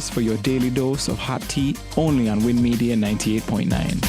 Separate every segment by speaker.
Speaker 1: us for your daily dose of hot tea only on Win Media 98.9.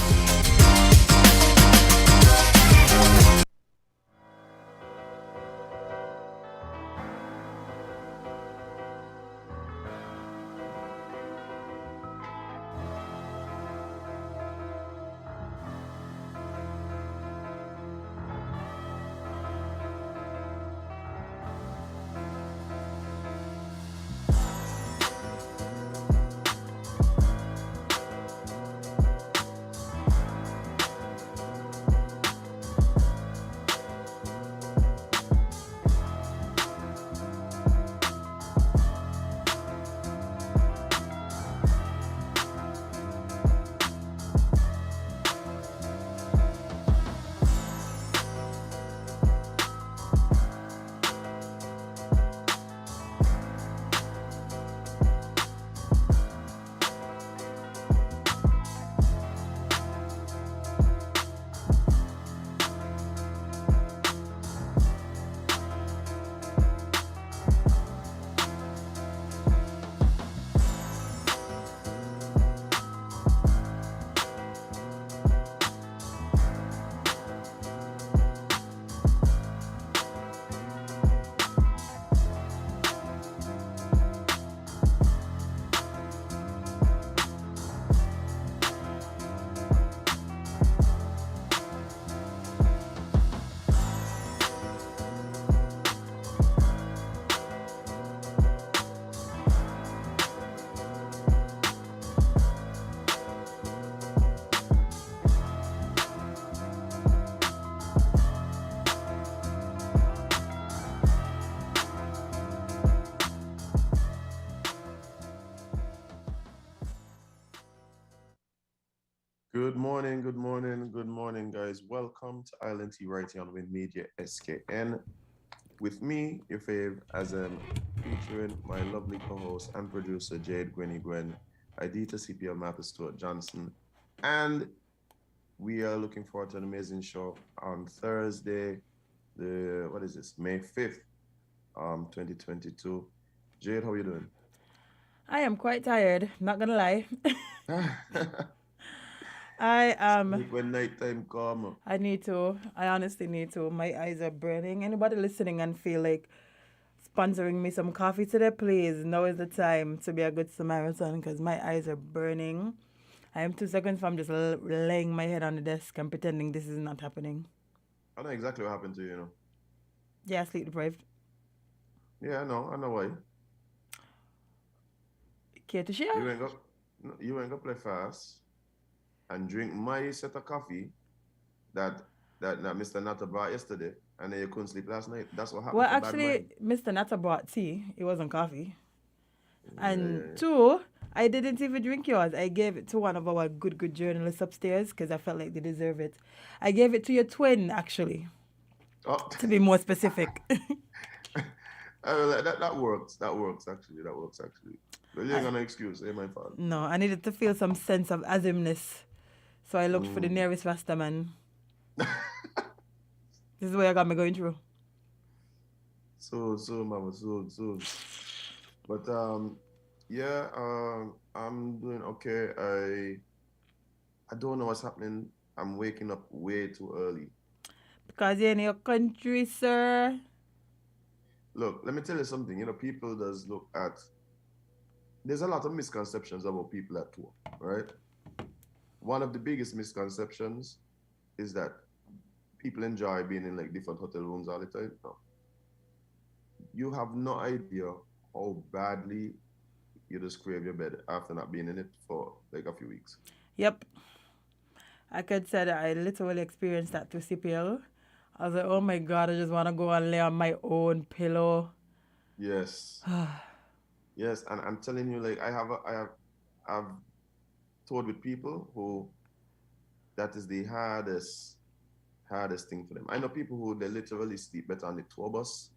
Speaker 2: Good morning, guys. Welcome to Island Tea right here on Win Media SKN. With me, your fave, featuring my lovely co-host and producer, Jade Gwen, Idita CPL Mapper Stuart Johnson. And we are looking forward to an amazing show on Thursday, May 5th, 2022. Jade, how are you doing?
Speaker 3: I am quite tired, not gonna lie. I
Speaker 2: When nighttime come.
Speaker 3: I need to. I honestly need to. My eyes are burning. Anybody listening and feel like sponsoring me some coffee today, please. Now is the time to be a good Samaritan because my eyes are burning. I am 2 seconds from just laying my head on the desk and pretending this is not happening.
Speaker 2: I know exactly what happened to you,
Speaker 3: Yeah, sleep deprived.
Speaker 2: Yeah, I know why.
Speaker 3: Care to share?
Speaker 2: You ain't go play fast and drink my set of coffee that Mr. Natta brought yesterday, and then you couldn't sleep last night. That's what happened
Speaker 3: Well,
Speaker 2: to bad
Speaker 3: actually,
Speaker 2: mind.
Speaker 3: Mr. Natta brought tea. It wasn't coffee. And
Speaker 2: Yeah.
Speaker 3: two, I didn't even drink yours. I gave it to one of our good journalists upstairs because I felt like they deserve it. I gave it to your twin, actually,
Speaker 2: Oh,
Speaker 3: to be more specific.
Speaker 2: that works. That works actually. But you ain't
Speaker 3: I,
Speaker 2: gonna excuse. Ain't my fault.
Speaker 3: no, I needed to feel some sense of Azimness. So I looked for the nearest Rastaman. This is what I got me going through.
Speaker 2: Mama, so. But yeah, I'm doing okay. I don't know what's happening. I'm waking up way too early.
Speaker 3: Because you're in your country, sir.
Speaker 2: Look, let me tell you something. People does look at. There's a lot of misconceptions about people at work, right? One of the biggest misconceptions is that people enjoy being in like different hotel rooms all the time. No. You have no idea how badly you just crave your bed after not being in it for like a few weeks.
Speaker 3: Yep. I could say that I literally experienced that through CPL. I was like, oh my God, I just want to go and lay on my own pillow.
Speaker 2: Yes. Yes, and I'm telling you, like I've toured with people who that is the hardest thing for them. I know people who they literally sleep better on the tour bus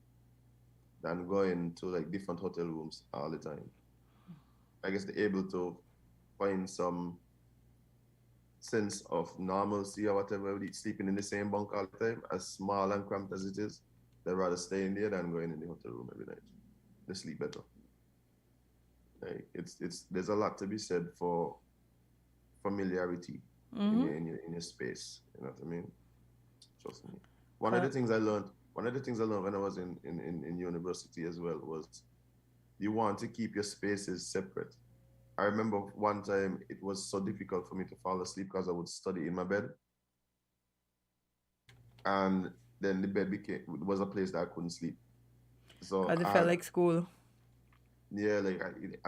Speaker 2: than going to like different hotel rooms all the time. I guess they're able to find some sense of normalcy or whatever, sleeping in the same bunk all the time, as small and cramped as it is. They'd rather stay in there than going in the hotel room every night. They sleep better. Like it's there's a lot to be said for familiarity
Speaker 3: Mm-hmm.
Speaker 2: in your space. You know what I mean? Trust me.
Speaker 3: Correct.
Speaker 2: One of the things I learned when I was in university as well was you want to keep your spaces separate. I remember one time it was so difficult for me to fall asleep because I would study in my bed, and then the bed became was a place that I couldn't sleep. So
Speaker 3: Because it
Speaker 2: I
Speaker 3: felt
Speaker 2: had,
Speaker 3: like school.
Speaker 2: yeah, like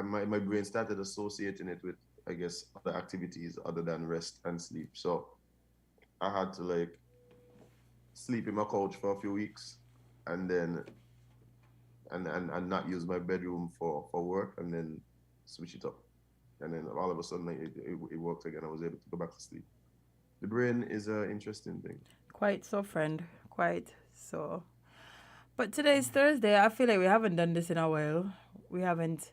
Speaker 2: my brain started associating it with, I guess, other activities other than rest and sleep. So I had to like sleep in my couch for a few weeks, and then and not use my bedroom for work, and then switch it up, and then all of a sudden like, it worked again. I was able to go back to sleep. The brain is an interesting thing.
Speaker 3: Quite so, friend. Quite so. But today is Thursday. I feel like we haven't done this in a while. We haven't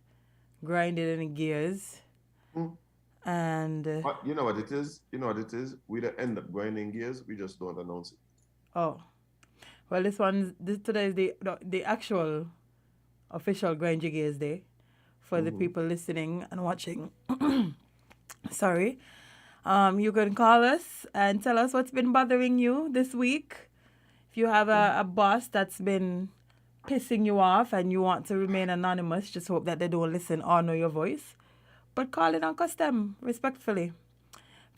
Speaker 3: grinded any gears.
Speaker 2: Mm.
Speaker 3: And,
Speaker 2: But you know what it is? You know what it is? We don't end up grinding gears. We just don't announce it.
Speaker 3: oh. Well, today is the actual official Grind Your Gears Day for the
Speaker 2: Mm-hmm.
Speaker 3: people listening and watching. Sorry. You can call us and tell us what's been bothering you this week. If you have a boss that's been pissing you off and you want to remain anonymous, just hope that they don't listen or know your voice. But call it on custom, respectfully.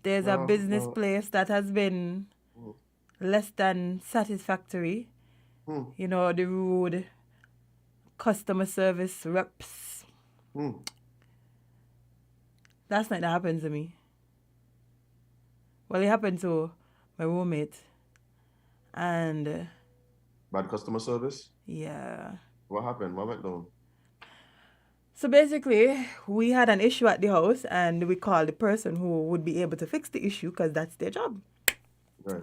Speaker 3: There's a
Speaker 2: No,
Speaker 3: business
Speaker 2: no.
Speaker 3: place that has been
Speaker 2: Mm,
Speaker 3: less than satisfactory.
Speaker 2: mm,
Speaker 3: You know, the rude customer service reps.
Speaker 2: mm.
Speaker 3: Last night that happened to me. Well, it happened to my roommate. And
Speaker 2: Bad customer service.
Speaker 3: yeah.
Speaker 2: What happened? What went down?
Speaker 3: So basically, we had an issue at the house and we called the person who would be able to fix the issue because that's their job.
Speaker 2: Right.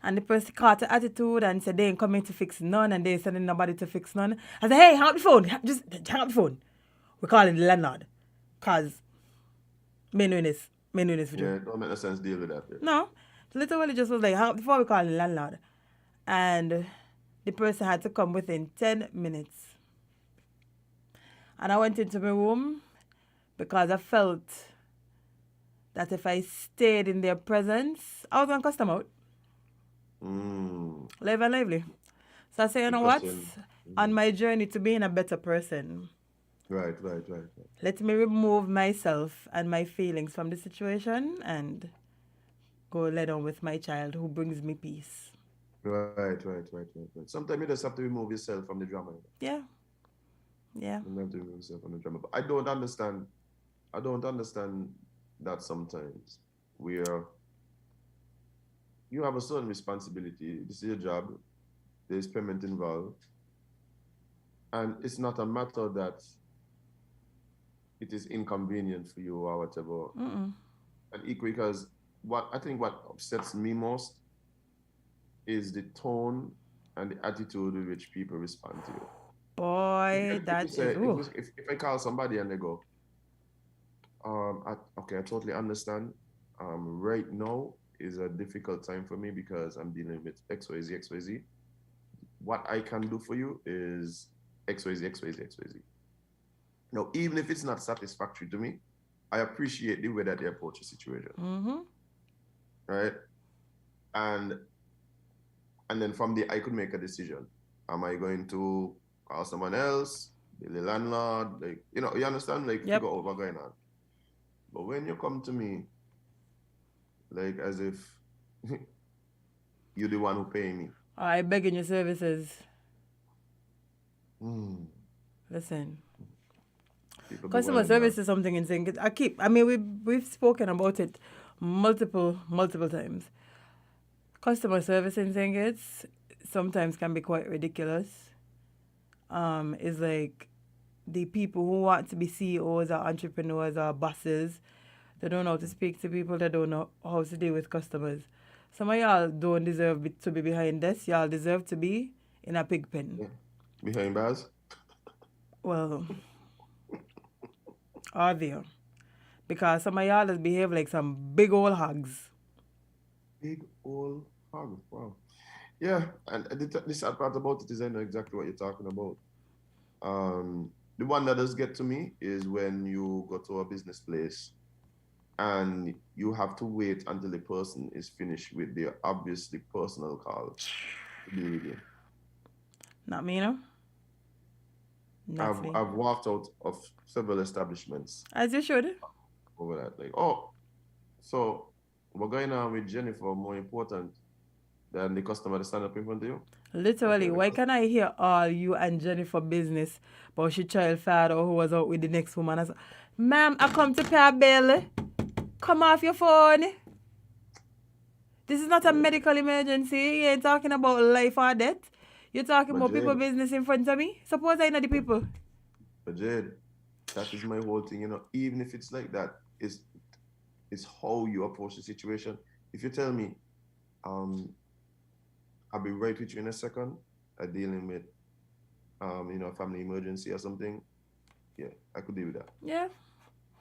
Speaker 3: And the person caught the attitude and said they ain't coming to fix none and they ain't sending nobody to fix none. I said, hey, hang up the phone. Just hang up the phone. We're calling the landlord. Because me doing this. Me doing this for you.
Speaker 2: Yeah, it don't make no sense deal with that. Yeah.
Speaker 3: No. So literally just was like, hang up the phone, we call the landlord. And the person had to come within 10 minutes. And I went into my room because I felt that if I stayed in their presence, I was going to cuss them out.
Speaker 2: Mm.
Speaker 3: Live and lively. So I say, you know what?
Speaker 2: Discussion.
Speaker 3: On
Speaker 2: Mhm.
Speaker 3: my journey to being a better person,
Speaker 2: Right, right, right, right.
Speaker 3: let me remove myself and my feelings from the situation and go let on with my child who brings me peace.
Speaker 2: Right. Sometimes you just have to remove yourself from the drama.
Speaker 3: Yeah, yeah.
Speaker 2: You have to remove yourself from the drama. But I don't understand. I don't understand that sometimes where you have a certain responsibility. This is your job. There's payment involved, and it's not a matter that it is inconvenient for you or whatever.
Speaker 3: Mm-mm.
Speaker 2: And equally, because what upsets me most is the tone and the attitude with which people respond to you.
Speaker 3: Boy,
Speaker 2: If you
Speaker 3: that
Speaker 2: say
Speaker 3: is, ooh.
Speaker 2: if I call somebody and they go, okay, I totally understand. Right now is a difficult time for me because I'm dealing with XYZ. What I can do for you is XYZ. Now, even if it's not satisfactory to me, I appreciate the way that they approach the situation.
Speaker 3: Mm-hmm.
Speaker 2: Right? And then from there I could make a decision. Am I going to call someone else, the landlord, like you understand, like
Speaker 3: Yep.
Speaker 2: figure out what's going on. But when you come to me, like as if you're the one who pay me.
Speaker 3: I beg in your services.
Speaker 2: Mm.
Speaker 3: Listen.
Speaker 2: People be
Speaker 3: Customer
Speaker 2: wilding
Speaker 3: service
Speaker 2: out.
Speaker 3: is something insane. I mean, we've spoken about it multiple times. Customer service in St. sometimes can be quite ridiculous. Is like the people who want to be CEOs or entrepreneurs or bosses. They don't know how to speak to people. They don't know how to deal with customers. Some of y'all don't deserve to be behind this. Y'all deserve to be in a pig pen.
Speaker 2: Yeah. Behind bars?
Speaker 3: Well, are there? Because some of y'all just behave like some big old hogs.
Speaker 2: Big old hog. Wow. Yeah, and the sad part about it is I know exactly what you're talking about. Um, The one that does get to me is when you go to a business place and you have to wait until the person is finished with their obviously personal call to deal with you.
Speaker 3: Not me, you know. Not me.
Speaker 2: I've walked out of several establishments
Speaker 3: As you should.
Speaker 2: over that. Like, oh, so we're going on with Jennifer more important than the customer to stand up in front of you.
Speaker 3: Literally,
Speaker 2: Okay,
Speaker 3: why can I hear all you and Jennifer business about she child father who was out with the next woman? I said, ma'am, I come to pay a bill. Come off your phone. This is not a medical emergency. You ain't talking about life or death. You're talking
Speaker 2: but
Speaker 3: about people
Speaker 2: Jade,
Speaker 3: business in front of me. Suppose I know the people.
Speaker 2: but Jade, that is my whole thing. Even if it's like that, it's how you approach the situation. If you tell me, um, I'll be right with you in a second, dealing with, a family emergency or something, yeah, I could deal with that.
Speaker 3: Yeah.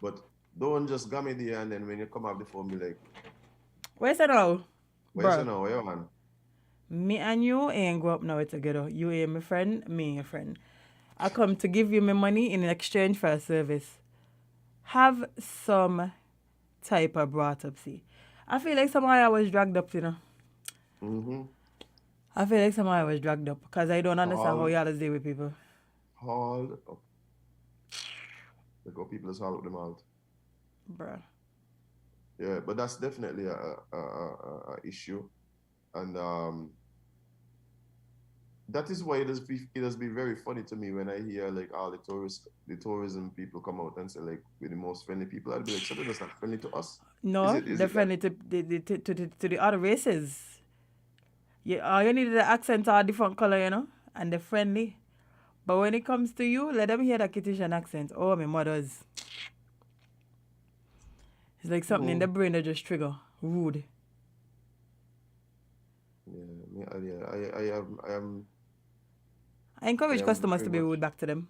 Speaker 2: But don't just gum me there and then when you come off the phone, be like,
Speaker 3: Where's that now?
Speaker 2: where is it
Speaker 3: Bruh.
Speaker 2: now? Where you man?
Speaker 3: Me and you ain't grow up now together. You ain't my friend, me ain't your friend. I come to give you my money in exchange for a service. Have some type of brought up, see. I feel like somehow I was dragged up, you know.
Speaker 2: Mm-hmm.
Speaker 3: I feel like somehow I was dragged up because I don't understand how
Speaker 2: Hauled,
Speaker 3: y'all deal with people.
Speaker 2: hauled up. Like how people just haul up them out.
Speaker 3: Bruh.
Speaker 2: Yeah, but that's definitely a issue. And that is why it does be very funny to me when I hear like all the tourism people come out and say like we're the most friendly people. I'd be like, so they're just not friendly to us.
Speaker 3: No,
Speaker 2: Is
Speaker 3: they're
Speaker 2: it that?
Speaker 3: friendly to the other races. All you need is the accent or a different color, you know, and they're friendly. But when it comes to you, let them hear the Kittitian accent. Oh, my mother's. It's like something in the brain that just trigger. Rude.
Speaker 2: Yeah,
Speaker 3: I
Speaker 2: I
Speaker 3: encourage
Speaker 2: am
Speaker 3: customers
Speaker 2: very
Speaker 3: to be
Speaker 2: much.
Speaker 3: rude back to them.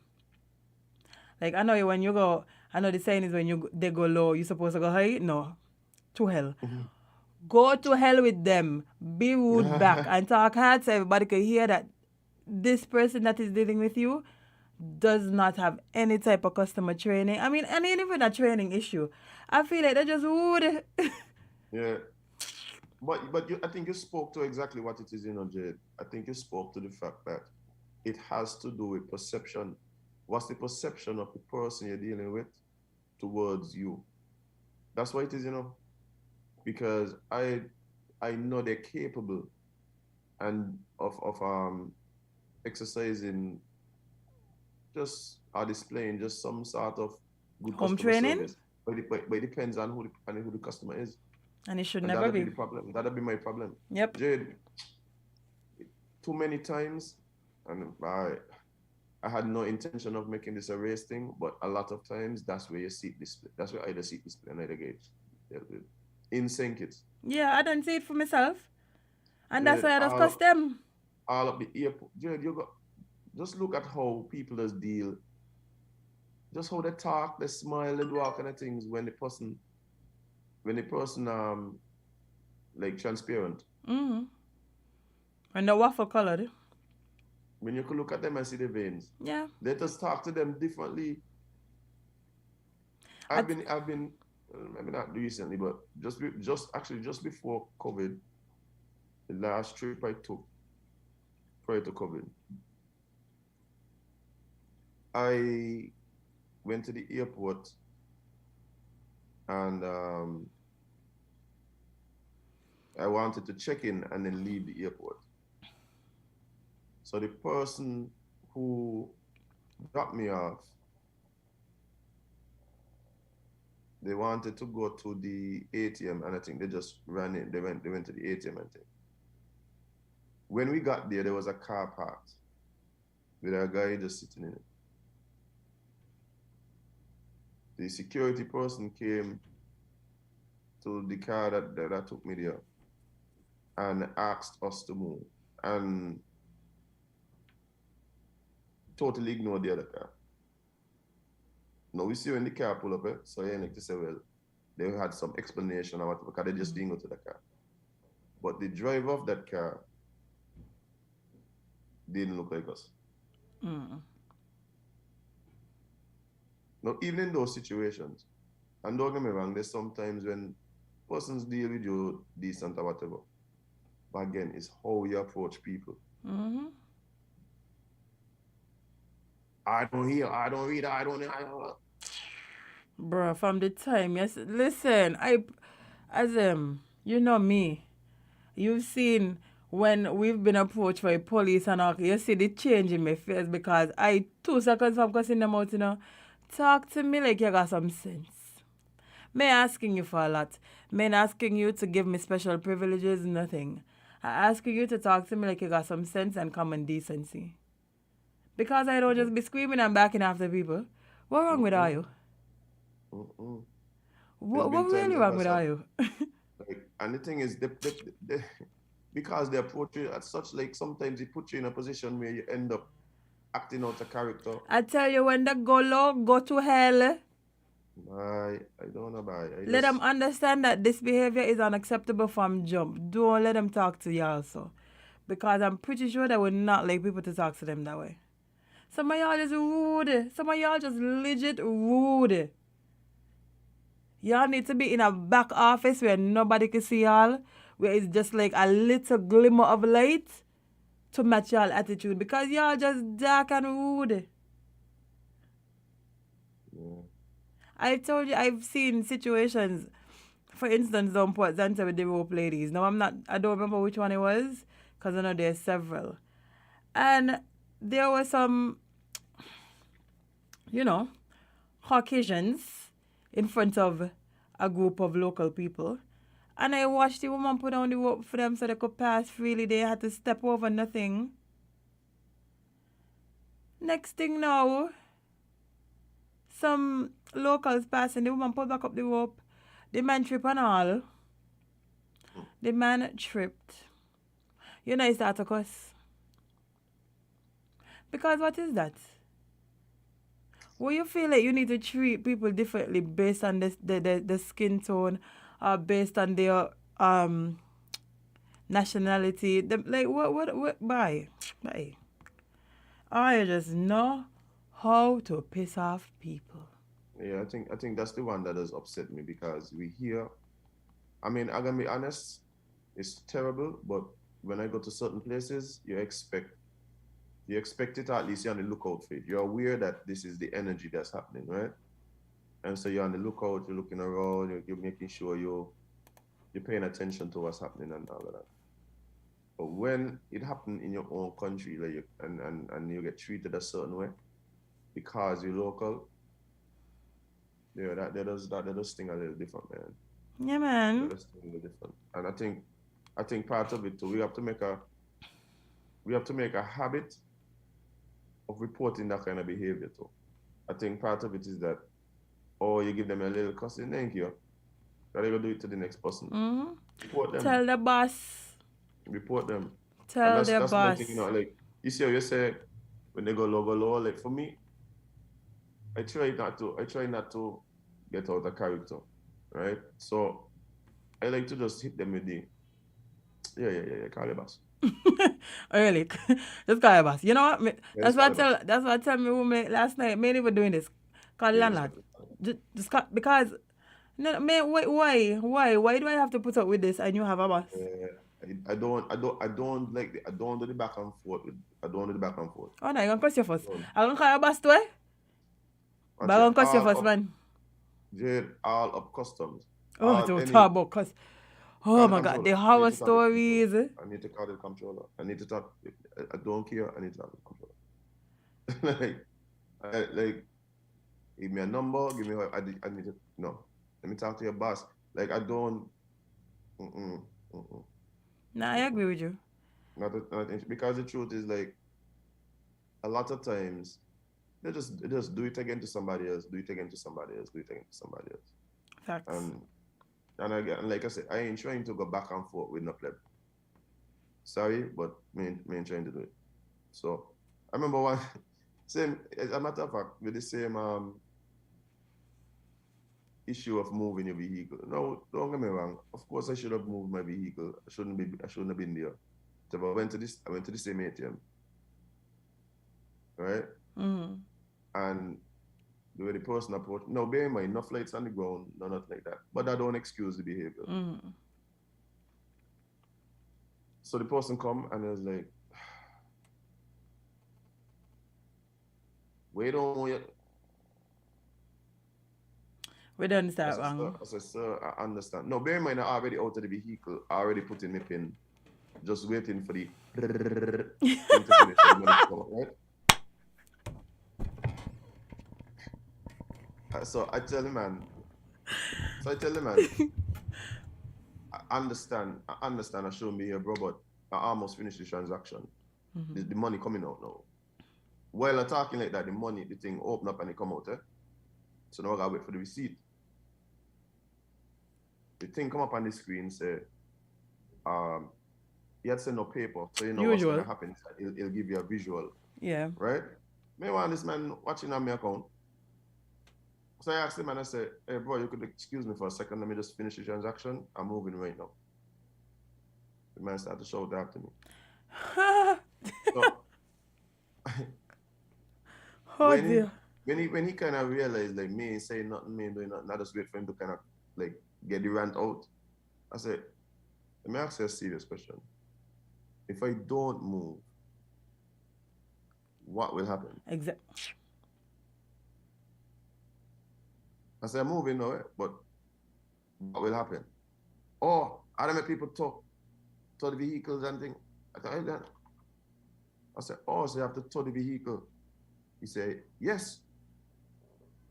Speaker 3: Like, I know when you go, I know the saying is when they go low, you're supposed to go high. No, to hell. Go to hell with them. Be rude back and talk hard so everybody can hear that this person that is dealing with you does not have any type of customer training. I mean, and even a training issue. I feel like they're just rude.
Speaker 2: Yeah, but I think you spoke to exactly what it is, Jade. I think you spoke to the fact that it has to do with perception. What's the perception of the person you're dealing with towards you? That's what it is. Because I know they're capable and of exercising just are displaying just some sort of good
Speaker 3: Home
Speaker 2: customer
Speaker 3: training?
Speaker 2: service. But it depends on who the customer is.
Speaker 3: And it should
Speaker 2: And
Speaker 3: never
Speaker 2: that'll be
Speaker 3: be.
Speaker 2: the problem. That'll be my problem.
Speaker 3: Yep.
Speaker 2: Jade, too many times, and I had no intention of making this a race thing, but a lot of times that's where you see display. That's where either seat display and either gauge. In sync it.
Speaker 3: Yeah, I don't see it for myself. And that's
Speaker 2: Jade,
Speaker 3: why I just cuss them.
Speaker 2: all of the airport. Jade, just look at how people just deal. Just how they talk, they smile, they do all kind of things when the person like transparent.
Speaker 3: Mm-hmm. And the waffle colored.
Speaker 2: When you could look at them and see the veins.
Speaker 3: Yeah.
Speaker 2: Let us talk to them differently. I've been maybe not recently, but just before COVID, the last trip I took prior to COVID, I went to the airport and I wanted to check in and then leave the airport. So the person who dropped me off, they wanted to go to the ATM, and I think they just ran in. They went to the ATM and thing. When we got there was a car parked with a guy just sitting in it. The security person came to the car that took me there and asked us to move and totally ignored the other car. Now we see when the car pull up, so you need to say, well, they had some explanation or whatever, because they just didn't go to the car. But the driver of that car didn't look like us.
Speaker 3: Mm.
Speaker 2: No, even in those situations, and don't get me wrong, there's sometimes when persons deal with you decent or whatever. But again, it's how you approach people.
Speaker 3: Mm-hmm.
Speaker 2: I don't hear, I don't read, I don't.
Speaker 3: Bro, from the time, yes, listen, you know me. You've seen when we've been approached by police and all, you see the change in my face because I 2 seconds from cussing them out, Talk to me like you got some sense. Me asking you for a lot. Me not asking you to give me special privileges, nothing. I asking you to talk to me like you got some sense and common decency. Because I don't just be screaming and backing after people. What wrong with all
Speaker 2: Mm-mm,
Speaker 3: you?
Speaker 2: mm-mm. There's
Speaker 3: What
Speaker 2: been
Speaker 3: really
Speaker 2: times that
Speaker 3: wrong
Speaker 2: has
Speaker 3: with all
Speaker 2: happened.
Speaker 3: you?
Speaker 2: Like, and the thing is, because they approach you as such, like sometimes they put you in a position where you end up acting out a character.
Speaker 3: I tell you, when they go low, go to hell.
Speaker 2: I don't know about it. I
Speaker 3: Let them
Speaker 2: just,
Speaker 3: understand that this behavior is unacceptable from jump. Don't let them talk to you also. Because I'm pretty sure they would not like people to talk to them that way. Some of y'all just rude. Some of y'all just legit rude. Y'all need to be in a back office where nobody can see y'all, where it's just like a little glimmer of light to match y'all attitude because y'all just dark and rude.
Speaker 2: yeah.
Speaker 3: I told you I've seen situations, for instance, down Port Zanta with the rope ladies. Now I don't remember which one it was because I know there's several. And there were some, you know, Caucasians in front of a group of local people. And I watched the woman put on the rope for them so they could pass freely. They had to step over nothing. Next thing now, some locals passing, the woman put back up the rope. The man tripped and all. The man tripped. You know, he started to cuss. Because what is that? Well, you feel like you need to treat people differently based on the skin tone or based on their nationality. Like, what, bye. I just know how to piss off people.
Speaker 2: Yeah, I think that's the one that has upset me because we hear. I mean, I'm gonna be honest, it's terrible, but when I go to certain places, you expect it, or at least you're on the lookout for it. You're aware that this is the energy that's happening, right? And so you're on the lookout, you're looking around, you're making sure you're paying attention to what's happening and all of that. But when it happened in your own country, like and you get treated a certain way because you're local, yeah, that does thing a little different, man.
Speaker 3: Yeah,
Speaker 2: That
Speaker 3: man.
Speaker 2: does thing a little different. And I think part of it too, we have to make a habit of reporting that kind of behavior too. I think part of it is that, oh, you give them a little cussing, thank you. Gotta go do it to the next person.
Speaker 3: Mm-hmm.
Speaker 2: Report them.
Speaker 3: Tell the boss.
Speaker 2: Report them. And
Speaker 3: Tell
Speaker 2: that's
Speaker 3: their
Speaker 2: that's one
Speaker 3: boss.
Speaker 2: thing, like you see how you say when they go low, like for me, I try not to get out of character. Right? So I like to just hit them with the yeah, call your boss.
Speaker 3: Early. Just call your boss. You know what?
Speaker 2: Yeah, just call your boss.
Speaker 3: That's what I tell me woman last night. Me even doing this. Call the
Speaker 2: Yeah,
Speaker 3: landlord. Just call, because no, man, why do I have to put up with this and you have a boss?
Speaker 2: I don't do the back and forth. I don't do the back and forth.
Speaker 3: Oh no, I'm gonna cuss you first.
Speaker 2: Don't.
Speaker 3: I'm gonna call your boss too, eh? But
Speaker 2: Watch
Speaker 3: I'm
Speaker 2: it.
Speaker 3: gonna cuss you
Speaker 2: All
Speaker 3: first,
Speaker 2: up,
Speaker 3: man.
Speaker 2: Jade, all up customs.
Speaker 3: Oh,
Speaker 2: All
Speaker 3: don't
Speaker 2: any
Speaker 3: talk about cuss. Oh
Speaker 2: call the
Speaker 3: my god,
Speaker 2: controller.
Speaker 3: the
Speaker 2: I need
Speaker 3: horror
Speaker 2: to talk to the controller.
Speaker 3: stories.
Speaker 2: I need to call the controller. I need to talk. I don't care. I need to talk to the controller. like, give me a number. Give me. I need to. No. Let me talk to your boss. Like I don't. Mm-mm, mm-mm,
Speaker 3: Nah, I
Speaker 2: mm-mm.
Speaker 3: agree with you.
Speaker 2: Not because the truth is like a lot of times they just do it again to somebody else. Do it again to somebody else. Do it again to somebody else.
Speaker 3: Facts.
Speaker 2: And again, like I said, I ain't trying to go back and forth with no pleb. Sorry, but me ain't trying to do it. So I remember one same as a matter of fact with the same issue of moving your vehicle. No, don't get me wrong. Of course I should have moved my vehicle. I shouldn't have been there. So I went to the same ATM, right?
Speaker 3: Mm-hmm.
Speaker 2: And the way the person approached. No, bear in mind, no flights on the ground, no nothing like that. But that don't excuse the behavior. So the person come and was like, wait on you.
Speaker 3: We don't start wrong.
Speaker 2: I said, sir, I understand. No, bear in mind, I already out of the vehicle. I already put in my pin. Just waiting for the thing to finish. Right? So I tell him, man. I understand. I show me here, bro, but I almost finished the transaction. The money coming out now. While I'm talking like that, the thing open up and it come out, eh? So now I gotta wait for the receipt. The thing come up on the screen, say, you had to send no paper, so you know what's gonna happen. It'll give you a visual.
Speaker 3: Yeah.
Speaker 2: Right? Meanwhile, this man watching on my account. So I asked him and I said, hey bro, you could excuse me for a second, let me just finish the transaction. I'm moving right now. The man started to shout after me. So when he kind of realized like me ain't saying nothing, me ain't doing nothing, I just wait for him to kind of like get the rant out. I said, let me ask you a serious question. If I don't move, what will happen?
Speaker 3: Exactly.
Speaker 2: I said, I'm moving now, but what will happen? Oh, I don't make people talk to the vehicles and things. I said, oh, so you have to tow the vehicle? He said, yes.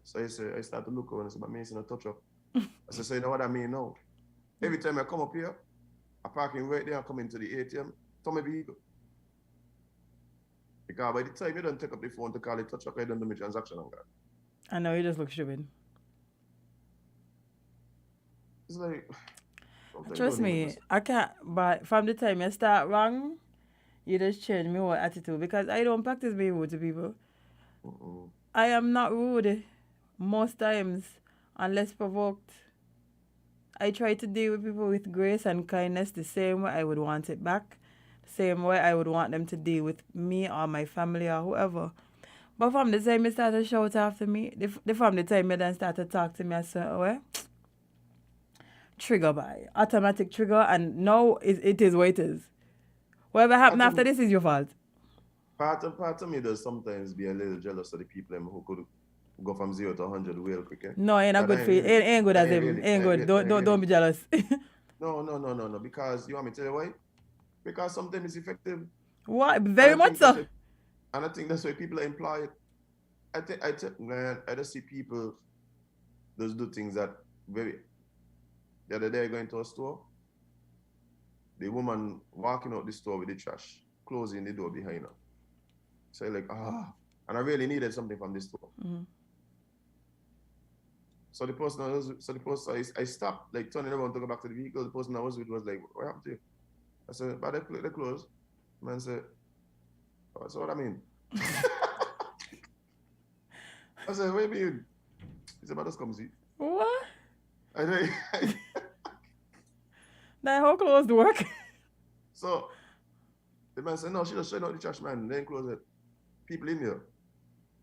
Speaker 2: So I start to look over and I said, but me a touch up. I said, so you know what I mean now? Every time I come up here, I park in right there, I come into the ATM, tow my vehicle. Because by the time you don't take up the phone to call it touch up, I don't do my transaction on that.
Speaker 3: I know, you just look stupid.
Speaker 2: It's like...
Speaker 3: Trust me, I can't, but from the time I start wrong, you just change my whole attitude because I don't practice being rude to people. I am not rude most times unless provoked. I try to deal with people with grace and kindness the same way I would want it back, the same way I would want them to deal with me or my family or whoever. But from the time you start to shout after me, from the time you then start to talk to me a certain way, trigger by automatic trigger, and now it is what it is. Whatever happened after this is your fault.
Speaker 2: Part of me does sometimes be a little jealous of the people who could go from 0 to 100 real quick.
Speaker 3: No, ain't not good for you. Ain't good as him. Ain't good. Don't be jealous.
Speaker 2: No. Because you want me to tell you why? Because sometimes it's effective.
Speaker 3: What? Very much so.
Speaker 2: And I think that's why people are employed. I just see people just do things that very. The other day, going to a store, the woman walking out the store with the trash, closing the door behind her. So like, and I really needed something from this store. So the person, I stopped, like turning around to go back to the vehicle. The person I was with was like, what happened to you? I said, but they closed. The man said, oh, so what I mean? I said, what do you mean? He said, but just come see.
Speaker 3: What?
Speaker 2: I
Speaker 3: That how closed work?
Speaker 2: So the man said, no, she just shut out the trash, man. Then close it. People in there.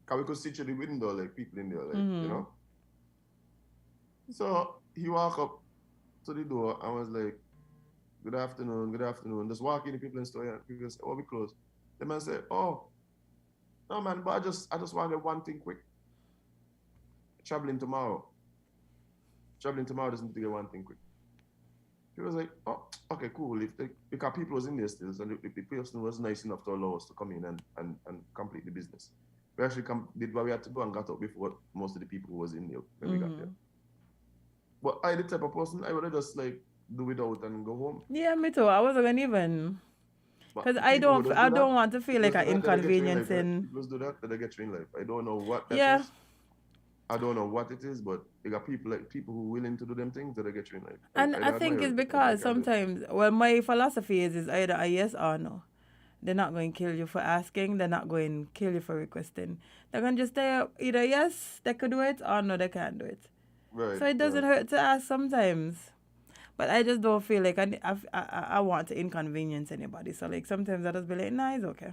Speaker 2: Because we could see through the window, like people in there, like, you know? So he walked up to the door and was like, good afternoon. Just walking the people in the store, and people said, oh, we closed. The man said, oh, no, man, but I just wanted one thing quick. Traveling tomorrow doesn't need to get one thing quick. He was like, oh, okay, cool. Because people was in there still, so if the person was nice enough to allow us to come in and complete the business. We actually did what we had to do and got out before most of the people who was in there when we got there. But I, the type of person, I would have just like do it out and go home.
Speaker 3: Yeah, me too. I wasn't gonna even, because I don't want to feel like an inconvenience in.
Speaker 2: People do that, they get you in life. I don't know what that is. I don't know what it is, but you got people who are willing to do them things that they get you in life.
Speaker 3: And I think it's because sometimes, well, my philosophy is either a yes or no. They're not going to kill you for asking. They're not going to kill you for requesting. They're going to just say either yes, they could do it, or no, they can't do it.
Speaker 2: Right.
Speaker 3: So it doesn't hurt to ask sometimes. But I just don't feel like I want to inconvenience anybody. So like sometimes I just be like, nah, it's okay.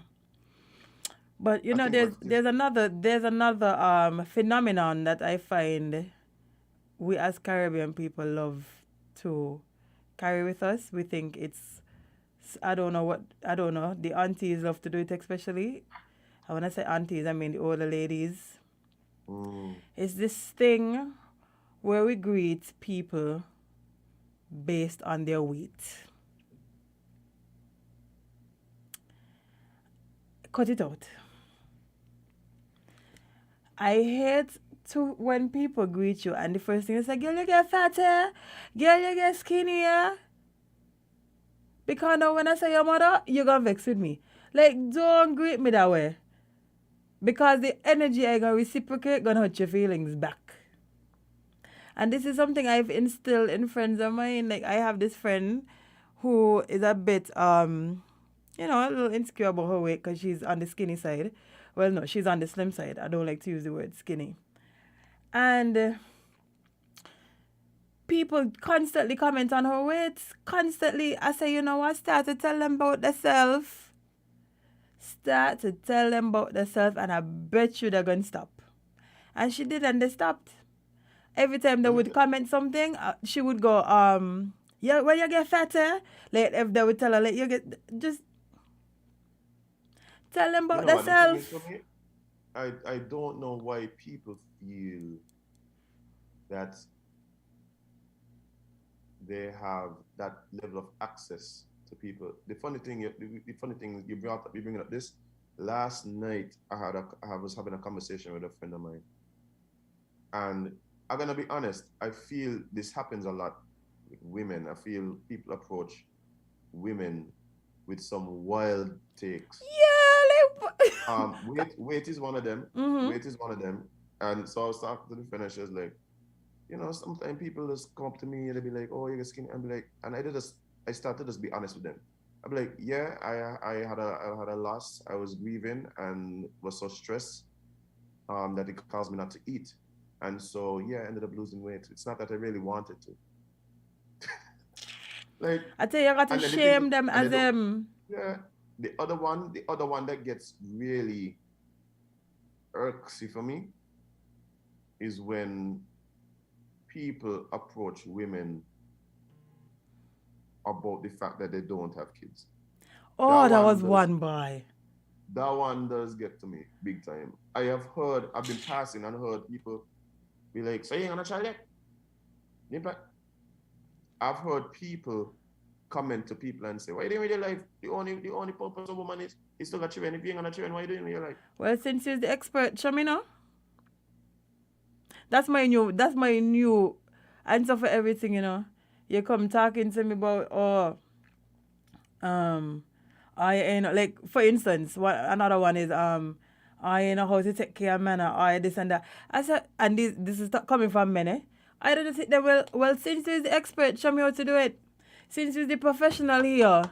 Speaker 3: But
Speaker 2: I think what it is.
Speaker 3: there's another phenomenon that I find we as Caribbean people love to carry with us. We think it's I don't know. The aunties love to do it especially. And when I say aunties, I mean the older ladies.
Speaker 2: Mm,
Speaker 3: It's this thing where we greet people based on their weight. Cut it out. I hate to when people greet you and the first thing is like, girl, you get fatter, girl, you get skinnier. Because now when I say your mother, you're gonna vex with me. Like, don't greet me that way. Because the energy I gonna reciprocate gonna hurt your feelings back. And this is something I've instilled in friends of mine. Like I have this friend who is a bit a little insecure about her weight because she's on the skinny side. Well, no, she's on the slim side. I don't like to use the word skinny. And people constantly comment on her weight. Constantly, I say, you know what? Start to tell them about themselves. Start to tell them about themselves, and I bet you they're going to stop. And she did, and they stopped. Every time they
Speaker 2: let me
Speaker 3: would comment something, she would go, yeah, when you get fatter, like if they would tell her, like, you get, just tell them
Speaker 2: You
Speaker 3: about
Speaker 2: know what the thing
Speaker 3: themselves.
Speaker 2: is for me? I don't know why people feel that they have that level of access to people. The funny thing is you bringing up this. Last night I was having a conversation with a friend of mine, and I'm gonna be honest. I feel this happens a lot with women. I feel people approach women with some wild takes.
Speaker 3: Yeah, like,
Speaker 2: Weight is one of them.
Speaker 3: mm-hmm.
Speaker 2: Weight is one of them. And so I was talking to the friend, and she was like, sometimes people just come up to me and they be like, "Oh, you're skinny," and be like, and I started to just be honest with them. I'd be like, "Yeah, I had a loss. I was grieving and was so stressed, that it caused me not to eat, and so yeah, I ended up losing weight. It's not that I really wanted to, like."
Speaker 3: I tell you, I got to
Speaker 2: And then the thing,
Speaker 3: shame them
Speaker 2: and
Speaker 3: as
Speaker 2: then
Speaker 3: them.
Speaker 2: yeah, the other one that gets really irksy for me is when people approach women about the fact that they don't have kids. That
Speaker 3: Oh, that
Speaker 2: one
Speaker 3: was
Speaker 2: does
Speaker 3: one boy.
Speaker 2: that one does get to me big time. I've been passing and heard people be like, "So you ain't gonna try that?" I've heard people comment to people and say, "Why are you doing with your life? The only purpose of woman is to get children. If you ain't gonna children, what are you doing with your life?"
Speaker 3: Well, since you're the expert, show me now. That's my new answer for everything, you know. You come talking to me about um I ain't like for instance, another one is I know how to take care of man or I this and that. I said and this is coming from men, eh? I don't think that well since you're the expert, show me how to do it. Since you're the professional here,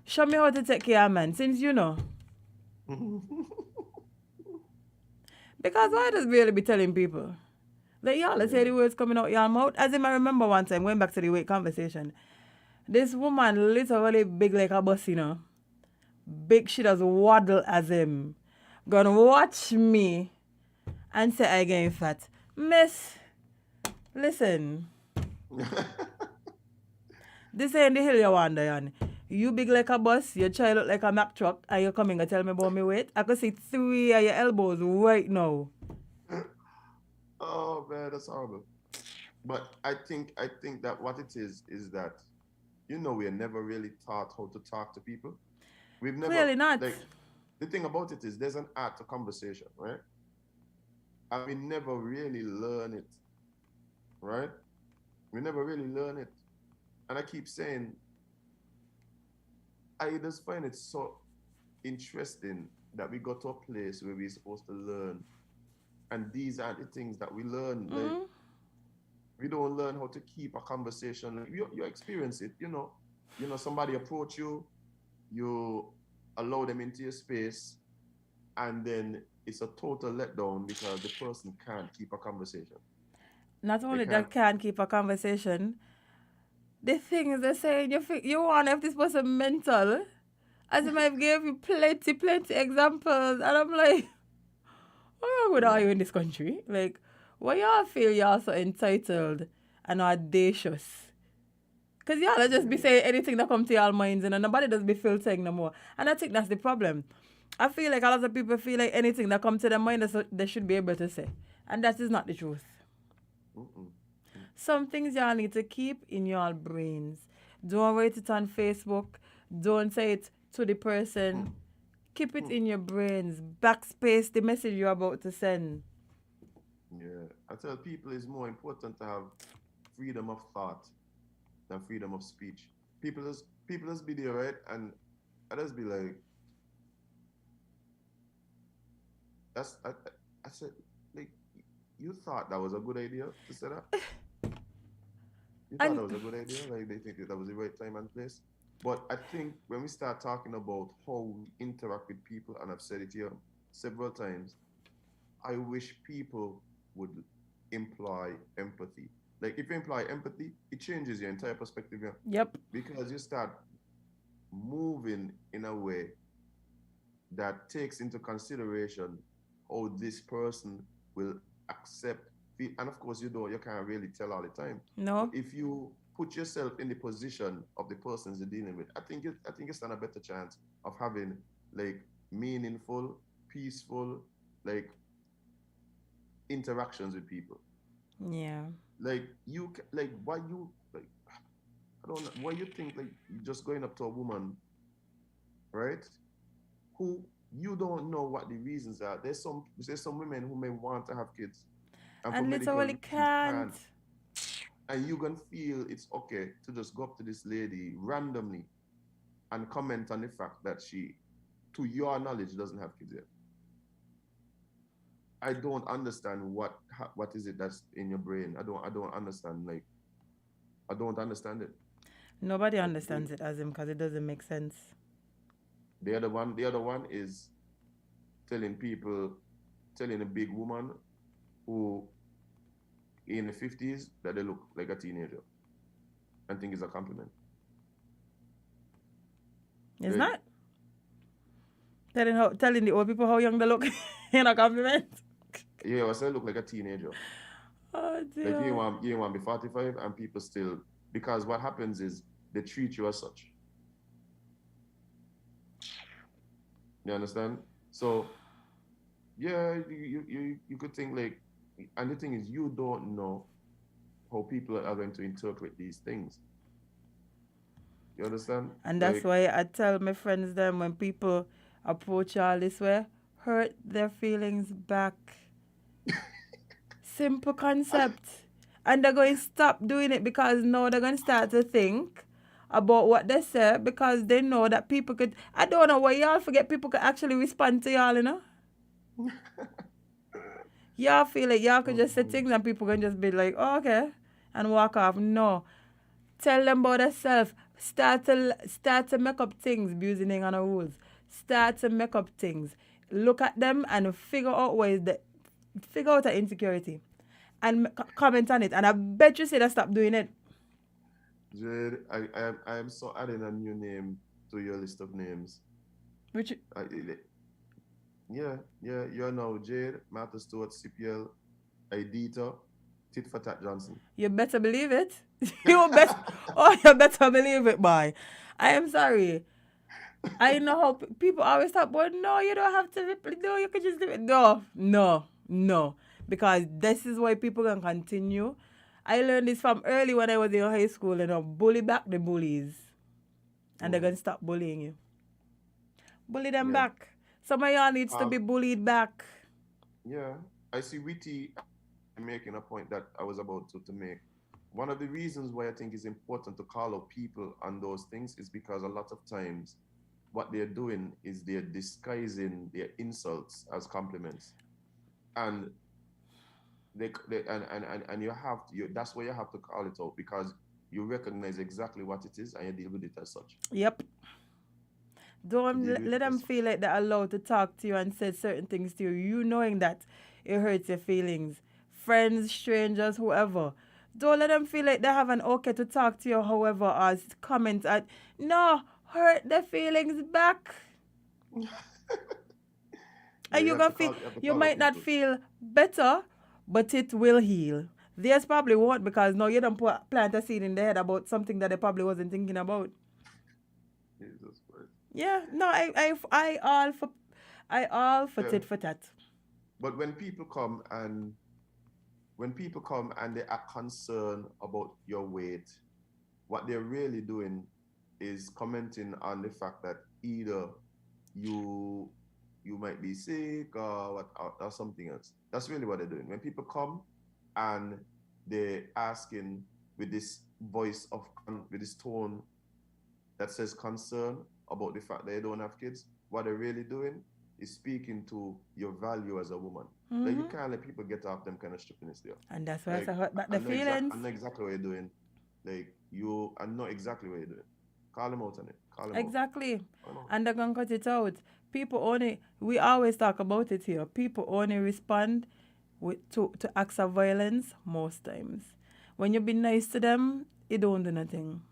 Speaker 3: show me how to take care of man, since you know. Because why does really be telling people? Like y'all, let's say
Speaker 2: Yeah.
Speaker 3: the words coming out y'all mouth. As in I remember one time, going back to the weight conversation. This woman literally big like a bus, you know. Big she does waddle as him. Gonna watch me and say I getting fat. Miss, listen. This ain't the hill you wander on. You big like a bus, your child look like a Mack truck, and you coming to tell me about me weight? I could see 3 of your elbows right now.
Speaker 2: Oh man, that's horrible. But I think that what it is that we are never really taught how to talk to people. We've never
Speaker 3: Clearly not.
Speaker 2: like the thing about it is there's an art to conversation, right? And we never really learn it, right? We never really learn it. And I keep saying, I just find it so interesting that we got to a place where we're supposed to learn. And these are the things that we learn. Like
Speaker 3: Mm-hmm.
Speaker 2: we don't learn how to keep a conversation. Like you experience it, somebody approach you, you allow them into your space, and then it's a total letdown because the person can't keep a conversation.
Speaker 3: Not
Speaker 2: They
Speaker 3: only
Speaker 2: can't.
Speaker 3: that can't keep a conversation, the thing is they're saying you want if this person mental. As if I've gave you plenty examples. And I'm like, what's wrong with all
Speaker 2: Yeah.
Speaker 3: you in this country? Like, why y'all feel y'all so entitled and audacious? Because y'all just be
Speaker 2: Yeah.
Speaker 3: saying anything that come to y'all minds and nobody does be filtering no more. And I think that's the problem. I feel like a lot of people feel like anything that comes to their mind, they should be able to say. And that is not the truth.
Speaker 2: Mm-mm.
Speaker 3: Some things y'all need to keep in your brains. Don't write it on Facebook. Don't say it to the person. Keep it in your brains. Backspace the message you're about to send.
Speaker 2: Yeah. I tell people it's more important to have freedom of thought than freedom of speech. People just be there, right? And I just be like, I said, like, you thought that was a good idea to say that? You thought
Speaker 3: And
Speaker 2: that was a good idea? Like they think that was the right time and place? But I think when we start talking about how we interact with people, and I've said it here several times, I wish people would imply empathy. Like if you imply empathy, it changes your entire perspective, yeah?
Speaker 3: yep.
Speaker 2: Because you start moving in a way that takes into consideration how this person will accept and of course you can't really tell all the time, but
Speaker 3: No.
Speaker 2: if you put yourself in the position of the persons you're dealing with, I think you stand a better chance of having like meaningful, peaceful, like interactions with people.
Speaker 3: Yeah.
Speaker 2: Like like why you like I don't know why you think like just going up to a woman, right, who you don't know what the reasons are. There's some women who may want to have kids, and for
Speaker 3: And
Speaker 2: medical
Speaker 3: literally
Speaker 2: reasons
Speaker 3: can't.
Speaker 2: can't. And you can feel it's okay to just go up to this lady randomly and comment on the fact that she, to your knowledge, doesn't have kids yet. I don't understand what is it that's in your brain. I don't understand. Like I don't understand it.
Speaker 3: Nobody
Speaker 2: Like,
Speaker 3: understands it as him because it doesn't make sense.
Speaker 2: the other one is telling a big woman who in the 50s that they look like a teenager and think it's a compliment.
Speaker 3: It's
Speaker 2: Like,
Speaker 3: not telling the old people how young they look in a compliment.
Speaker 2: yeah, I say look like a teenager.
Speaker 3: Oh
Speaker 2: Like
Speaker 3: dear.
Speaker 2: you want to be 45 and people still, because what happens is they treat you as such. You understand? So yeah, you could think like, and the thing is you don't know how people are going to interpret these things. You understand?
Speaker 3: And that's
Speaker 2: Like,
Speaker 3: why I tell my friends them when people approach y'all this way, hurt their feelings back. Simple concept. And they're going to stop doing it because now they're going to start to think about what they say because they know that people could. I don't know why y'all forget people could actually respond to y'all, you know? Y'all feel like y'all could just say things and people can just be like, oh, okay, and walk off. No. Tell them about yourself. Start to make up things, abusing on the rules. Start to make up things. Look at them and figure out figure out the insecurity, and comment on it. And I bet you say that stop doing it.
Speaker 2: Jade, I am so adding a new name to your list of names.
Speaker 3: Which
Speaker 2: Yeah, you're now Jade, Martha Stewart, CPL, Idita, Tit for Tat Johnson.
Speaker 3: you better believe it. You better believe it, boy. I am sorry. I know how people always talk, but no, you don't have to. No, you can just do it. No. Because this is why people can continue. I learned this from early when I was in high school, bully back the bullies. And they're going to stop bullying you. Bully them
Speaker 2: Yeah.
Speaker 3: back. Some of y'all needs to be
Speaker 2: Um,
Speaker 3: bullied back.
Speaker 2: yeah, I see Witty making a point that I was about to make. One of the reasons why I think it's important to call out people on those things is because a lot of times what they're doing is they're disguising their insults as compliments. And and you have to, that's why you have to call it out because you recognize exactly what it is and you deal with it as such.
Speaker 3: Yep. Don't
Speaker 2: Deal with
Speaker 3: let
Speaker 2: it
Speaker 3: them
Speaker 2: as such.
Speaker 3: feel like they're allowed to talk to you and say certain things to you. You knowing that it hurts your feelings. Friends, strangers, whoever. Don't let them feel like they have an okay to talk to you, however, or comment at. No, hurt their feelings back. And
Speaker 2: You have to
Speaker 3: you
Speaker 2: call up
Speaker 3: might not
Speaker 2: people.
Speaker 3: feel better, but it will heal. Theirs probably won't because now you don't plant a seed in their head about something that they probably wasn't thinking about.
Speaker 2: Jesus Christ.
Speaker 3: Yeah, no, I all for
Speaker 2: Yeah.
Speaker 3: tit for tat.
Speaker 2: But when people come and they are concerned about your weight, what they're really doing is commenting on the fact that either you might be sick or something else. That's really what they're doing. When people come and they're asking with this voice with this tone that says concern about the fact they don't have kids, what they're really doing is speaking to your value as a woman. Like, you can't let people get off them kind of stupidness there.
Speaker 3: And that's why
Speaker 2: Like,
Speaker 3: I hurt back
Speaker 2: I
Speaker 3: the
Speaker 2: know
Speaker 3: feelings.
Speaker 2: I know exactly what you're doing. Like, I know exactly what you're doing. Call them out on it. Call them
Speaker 3: Exactly.
Speaker 2: out.
Speaker 3: And they're going to cut it out. We always talk about it here. People only respond to acts of violence most times. When you be nice to them, it don't do nothing.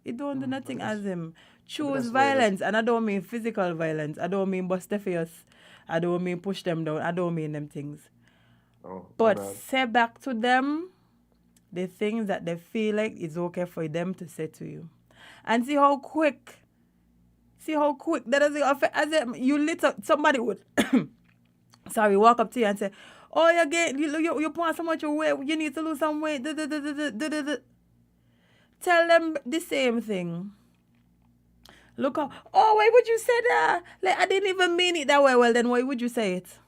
Speaker 3: It don't do nothing as him. Choose violence, and I don't mean physical violence. I don't mean bust their face. I don't mean push them down. I don't mean them things. But say back to them the things that they feel like it's okay for them to say to you. And see how quick that doesn't affect, as if somebody would walk up to you and say, oh, you put on so much weight, you need to lose some weight. Tell them the same thing. Look how, oh, why would you say that? Like, I didn't even mean it that way. Well, then why would you say it?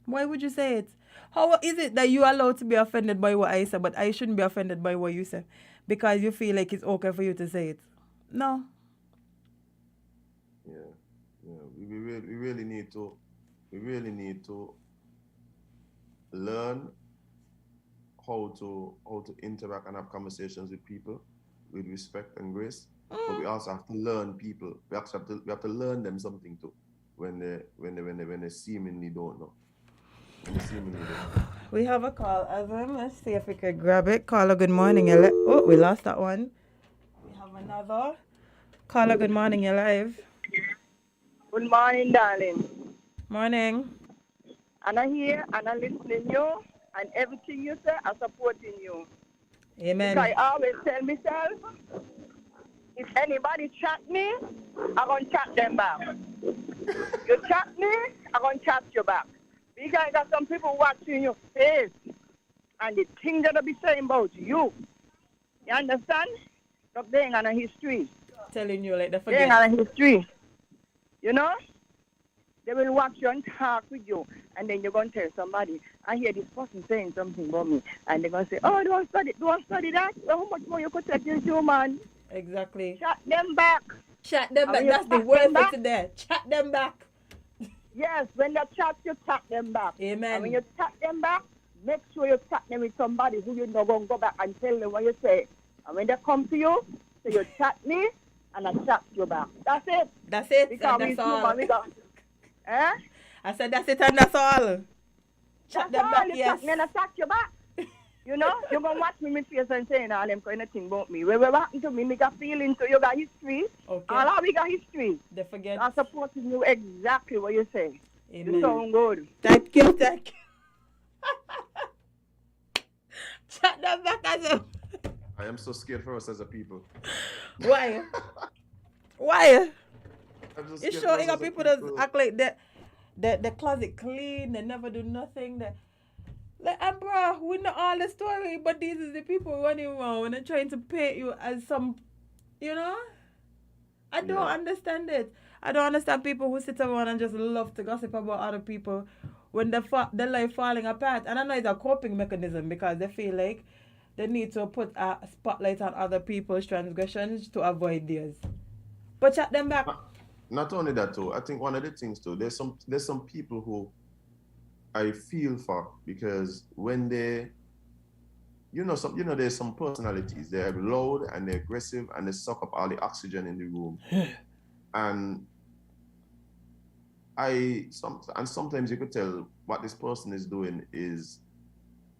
Speaker 3: Why would you say it? How is it that you're allowed to be offended by what I say, but I shouldn't be offended by what you say? Because you feel like it's okay for you to say it. No.
Speaker 2: Yeah. We really need to learn how to interact and have conversations with people with respect and grace. But we also have to learn people. We have to learn them something too when they seemingly don't know.
Speaker 3: We have a call, Evan. Let's see if we could grab it. Caller, good morning. Oh, we lost that one. We have another. Caller, good morning. You're live.
Speaker 4: Good morning, darling.
Speaker 3: Morning.
Speaker 4: And I hear and I listening you, and everything you say, I supporting you.
Speaker 3: Amen.
Speaker 4: Because I always tell myself, if anybody chat me, I'm going to chat them back. You chat me, I'm going to chat you back. Because I got some people watching your face, and the things that I be saying about you. You understand? Stop being on a history.
Speaker 3: Telling you like the forget.
Speaker 4: Being on a history. You know? They will watch you and talk with you, and then you're going to tell somebody, I hear this person saying something about me, and they're going to say, oh, don't study that. Well, how much more you could take this human?
Speaker 3: Exactly.
Speaker 4: Chat them back.
Speaker 3: Chat them back. That's the word for today. Chat them back.
Speaker 4: Yes, when they chat, you chat them back.
Speaker 3: Amen.
Speaker 4: And when you chat them back, make sure you chat them with somebody who you know going to go back and tell them what you say. And when they come to you, so you chat me, and I chat you back. That's it.
Speaker 3: That's it.
Speaker 4: Because
Speaker 3: that's all.
Speaker 4: I
Speaker 3: said that's it and that's all. Chat them back,
Speaker 4: you
Speaker 3: yes.
Speaker 4: Chat me and I chat you back. You know, you're going to watch me in my face and saying all them kind of thing about me. When what happened to me, I got feeling to you got history.
Speaker 3: Okay.
Speaker 4: All we got history.
Speaker 3: They forget.
Speaker 4: I'm supporting you exactly what you say.
Speaker 3: Amen.
Speaker 4: You sound good.
Speaker 3: Thank you. Chat them back as a...
Speaker 2: I am so scared for us as a people.
Speaker 3: Why? Why?
Speaker 2: You
Speaker 3: sure you got people that act like that the closet clean, they never do nothing. And bro, we know all the story, but these is the people running around and trying to paint you as some, you know? I don't understand it. I don't understand people who sit around and just love to gossip about other people when their life falling apart. And I know it's a coping mechanism because they feel like they need to put a spotlight on other people's transgressions to avoid theirs. But chat them back.
Speaker 2: Not only that too, I think one of the things too, there's some people who I feel for because when they, there's some personalities, they're loud and they're aggressive and they suck up all the oxygen in the room. And sometimes you could tell what this person is doing is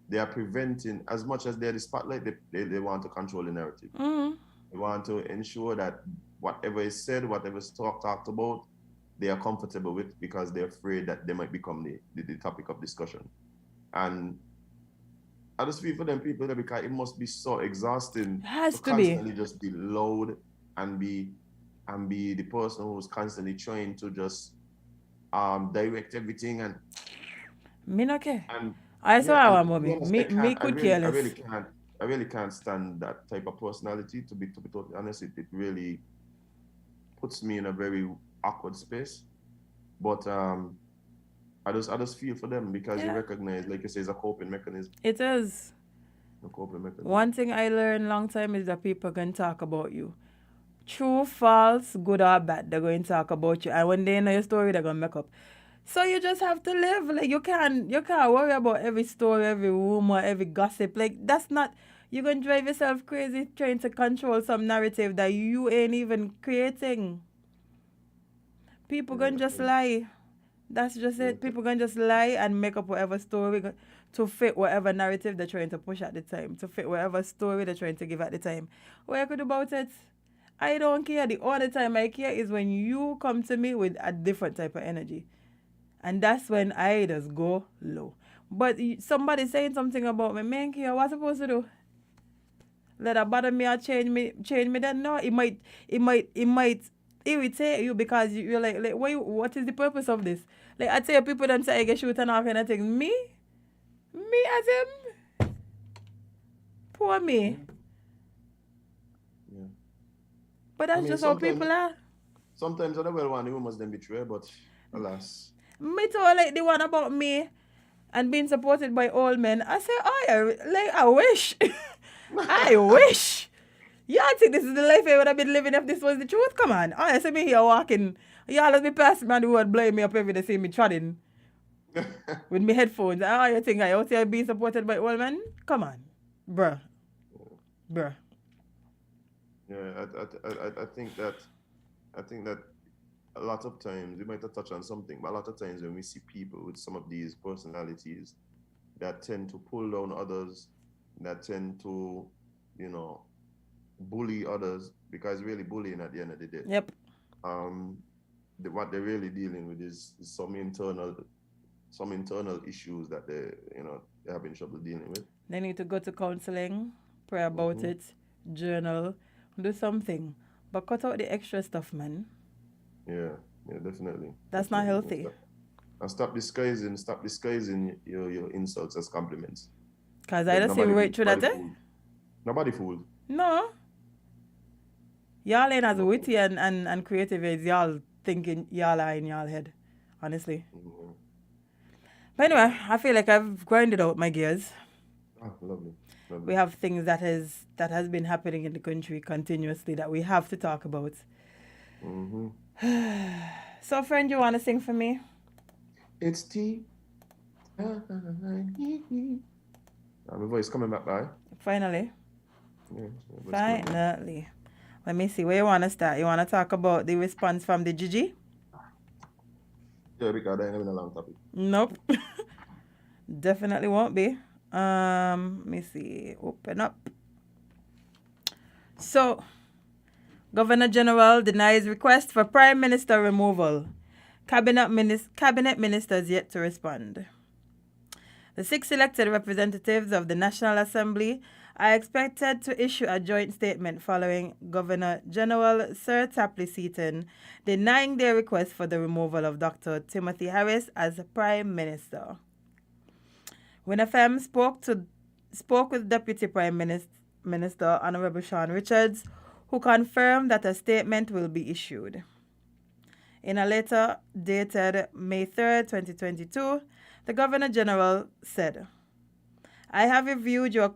Speaker 2: they are preventing, as much as they're the spotlight, they want to control the narrative.
Speaker 3: Mm-hmm.
Speaker 2: We want to ensure that whatever is said, whatever is talked about, they are comfortable with because they're afraid that they might become the topic of discussion. And I just feel for them people that because it must be so exhausting
Speaker 3: It has
Speaker 2: to
Speaker 3: to be.
Speaker 2: constantly just be loud and be the person who's constantly trying to just direct everything
Speaker 3: Me no care.
Speaker 2: and
Speaker 3: I saw
Speaker 2: yeah,
Speaker 3: our
Speaker 2: and to be
Speaker 3: mommy.
Speaker 2: honest,
Speaker 3: Me could care less.
Speaker 2: I really can't stand that type of personality. To be totally honest, it really puts me in a very awkward space. But I just feel for them because you
Speaker 3: Yeah.
Speaker 2: recognize, like you say, it's a coping mechanism.
Speaker 3: It is.
Speaker 2: A coping mechanism.
Speaker 3: One thing I learned long time is that people can talk about you. True, false, good or bad, they're going to talk about you. And when they know your story, they're gonna make up. So you just have to live. Like you can't worry about every story, every rumor, every gossip. Like that's not, you're gonna drive yourself crazy trying to control some narrative that you ain't even creating. People gonna just lie. That's just it. People gonna just lie and make up whatever story to fit whatever narrative they're trying to push at the time, to fit whatever story they're trying to give at the time. What you could do about it? I don't care. The only time I care is when you come to me with a different type of energy. And that's when I just go low. But somebody saying something about me, man, care, what am I supposed to do? Let that bother me or change me then? No, it might irritate you because you're like what is the purpose of this? Like I tell people them say I get shooting off and I think me as him, poor me.
Speaker 2: Yeah.
Speaker 3: But that's just how people are.
Speaker 2: Sometimes I don't well want the women them betray, but alas.
Speaker 3: Me too, like the one about me and being supported by all men. I say, I wish. I wish. Yeah, I think this is the life I would have been living if this was the truth. Come on. I see me here walking. Y'all let me pass man who would blame me up every day, see me trotting with me headphones. You think I out here being supported by all men? Come on. Bruh.
Speaker 2: Yeah, I think that a lot of times we might have touched on something, but a lot of times when we see people with some of these personalities that tend to pull down others, that tend to, bully others, because really bullying at the end of the day.
Speaker 3: Yep.
Speaker 2: What they're really dealing with is some internal issues that they're having trouble dealing with.
Speaker 3: They need to go to counseling, pray about it, journal, do something. But cut out the extra stuff, man.
Speaker 2: Yeah, definitely.
Speaker 3: That's not healthy.
Speaker 2: And stop disguising your insults as compliments.
Speaker 3: Because I just see right through that, eh?
Speaker 2: Nobody fooled.
Speaker 3: No. Y'all ain't as witty and creative as y'all thinking y'all are in y'all head. Honestly.
Speaker 2: Mm-hmm.
Speaker 3: But anyway, I feel like I've grinded out my gears.
Speaker 2: Oh, lovely.
Speaker 3: We have things that has been happening in the country continuously that we have to talk about.
Speaker 2: Mm-hmm.
Speaker 3: So, friend, you want to sing for me?
Speaker 2: It's tea. My voice coming back by.
Speaker 3: Finally.
Speaker 2: Yeah,
Speaker 3: finally. Let me see. Where you want to start? You want to talk about the response from the Gigi?
Speaker 2: Yeah, because I ain't having a long topic.
Speaker 3: Nope. Definitely won't be. Let me see. Open up. So, Governor General denies request for Prime Minister removal. Cabinet ministers yet to respond. The 6 elected representatives of the National Assembly are expected to issue a joint statement following Governor General Sir Tapley Seaton denying their request for the removal of Dr. Timothy Harris as Prime Minister. When FM spoke with Deputy Prime Minister Honorable Sean Richards, who confirmed that a statement will be issued. In a letter dated May 3rd, 2022, the Governor General said, I have reviewed your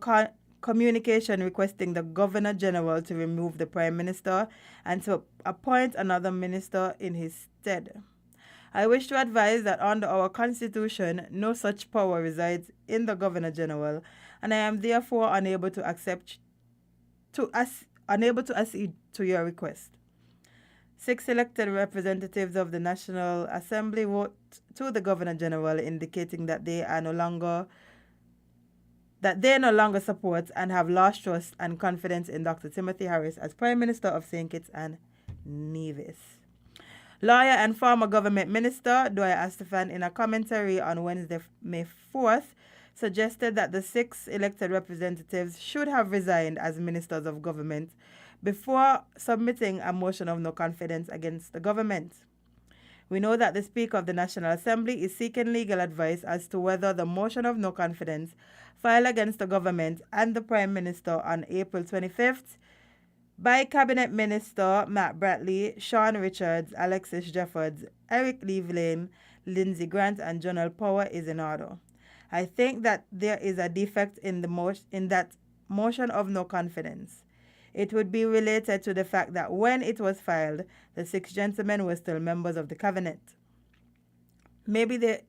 Speaker 3: communication requesting the Governor General to remove the Prime Minister and to appoint another minister in his stead. I wish to advise that under our Constitution, no such power resides in the Governor General, and I am therefore unable to accede to your request. 6 elected representatives of the National Assembly wrote to the Governor General indicating that they are no longer that they no longer support and have lost trust and confidence in Dr. Timothy Harris as Prime Minister of St. Kitts and Nevis. Lawyer and former government minister Doya Astafan, in a commentary on Wednesday, May 4th, suggested that the 6 elected representatives should have resigned as ministers of government before submitting a motion of no confidence against the government. We know that the Speaker of the National Assembly is seeking legal advice as to whether the motion of no confidence filed against the government and the Prime Minister on April 25th by Cabinet Minister Matt Bradley, Sean Richards, Alexis Jeffords, Eric Levelane, Lindsey Grant, and Jonal Power is in order. I think that there is a defect in that motion of no confidence. It would be related to the fact that when it was filed, the 6 gentlemen were still members of the cabinet. Maybe they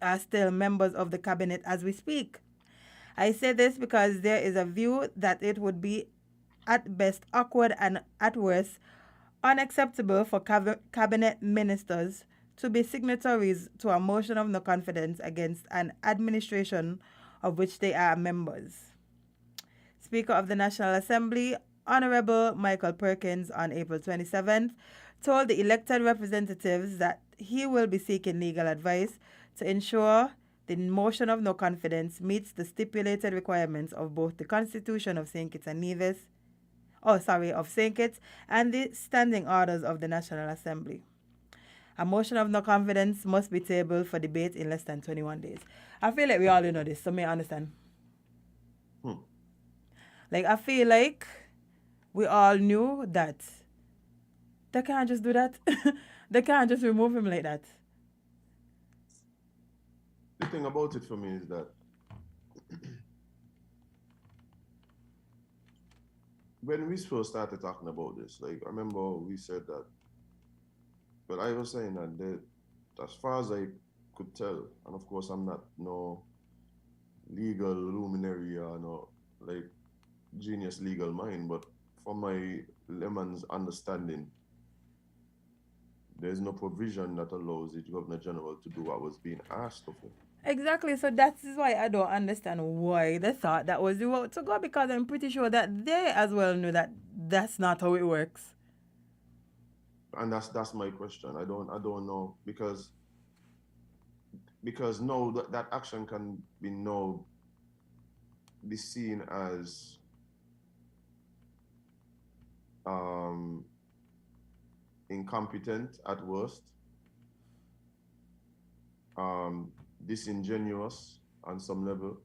Speaker 3: are still members of the cabinet as we speak. I say this because there is a view that it would be at best awkward and at worst unacceptable for cabinet ministers to be signatories to a motion of no confidence against an administration of which they are members. Speaker of the National Assembly, Honorable Michael Perkins, on April 27th, told the elected representatives that he will be seeking legal advice to ensure the motion of no confidence meets the stipulated requirements of both the Constitution of St. Kitts and Nevis, of St. Kitts, and the standing orders of the National Assembly. A motion of no confidence must be tabled for debate in less than 21 days. I feel like we all know this, so may I understand. Like, I feel like we all knew that they can't just do that. They can't just remove him like that.
Speaker 2: The thing about it for me is that when we first started talking about this, like, I remember we said that, but I was saying that as far as I could tell, and of course I'm not no legal luminary or no like genius legal mind, but from my layman's understanding, there's no provision that allows the Governor General to do what was being asked of him.
Speaker 3: Exactly, so that is why I don't understand why they thought that was the route to go, because I'm pretty sure that they as well knew that that's not how it works.
Speaker 2: And that's my question. I don't know, because no, that action can be seen as incompetent at worst, disingenuous on some level,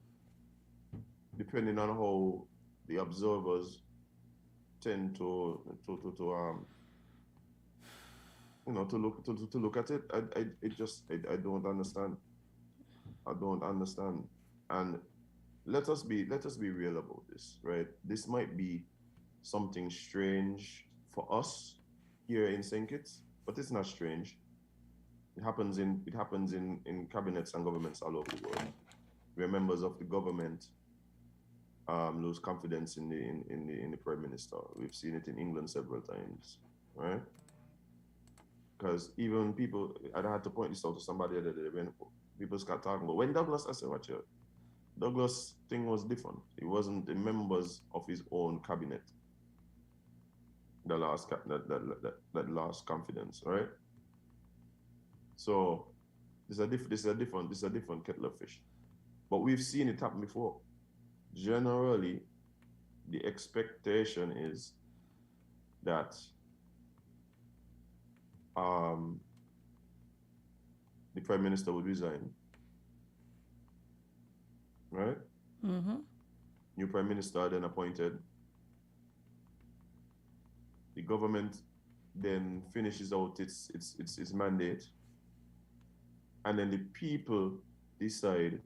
Speaker 2: depending on how the observers tend to look at it. I don't understand. I don't understand. And let us be real about this, right? This might be something strange for us here in St. Kitts, but it's not strange. It happens in cabinets and governments all over the world, where members of the government lose confidence in the Prime Minister. We've seen it in England several times, right? Because even people, I had to point this out to somebody the other day when people start talking about when Douglas, I said, watch out. Douglas thing was different. It wasn't the members of his own cabinet that lost confidence, right? So this is a different kettle of fish. But we've seen it happen before. Generally, the expectation is that the Prime Minister would resign, right?
Speaker 3: Mm-hmm.
Speaker 2: New Prime Minister then appointed. The government then finishes out its mandate, and then the people decide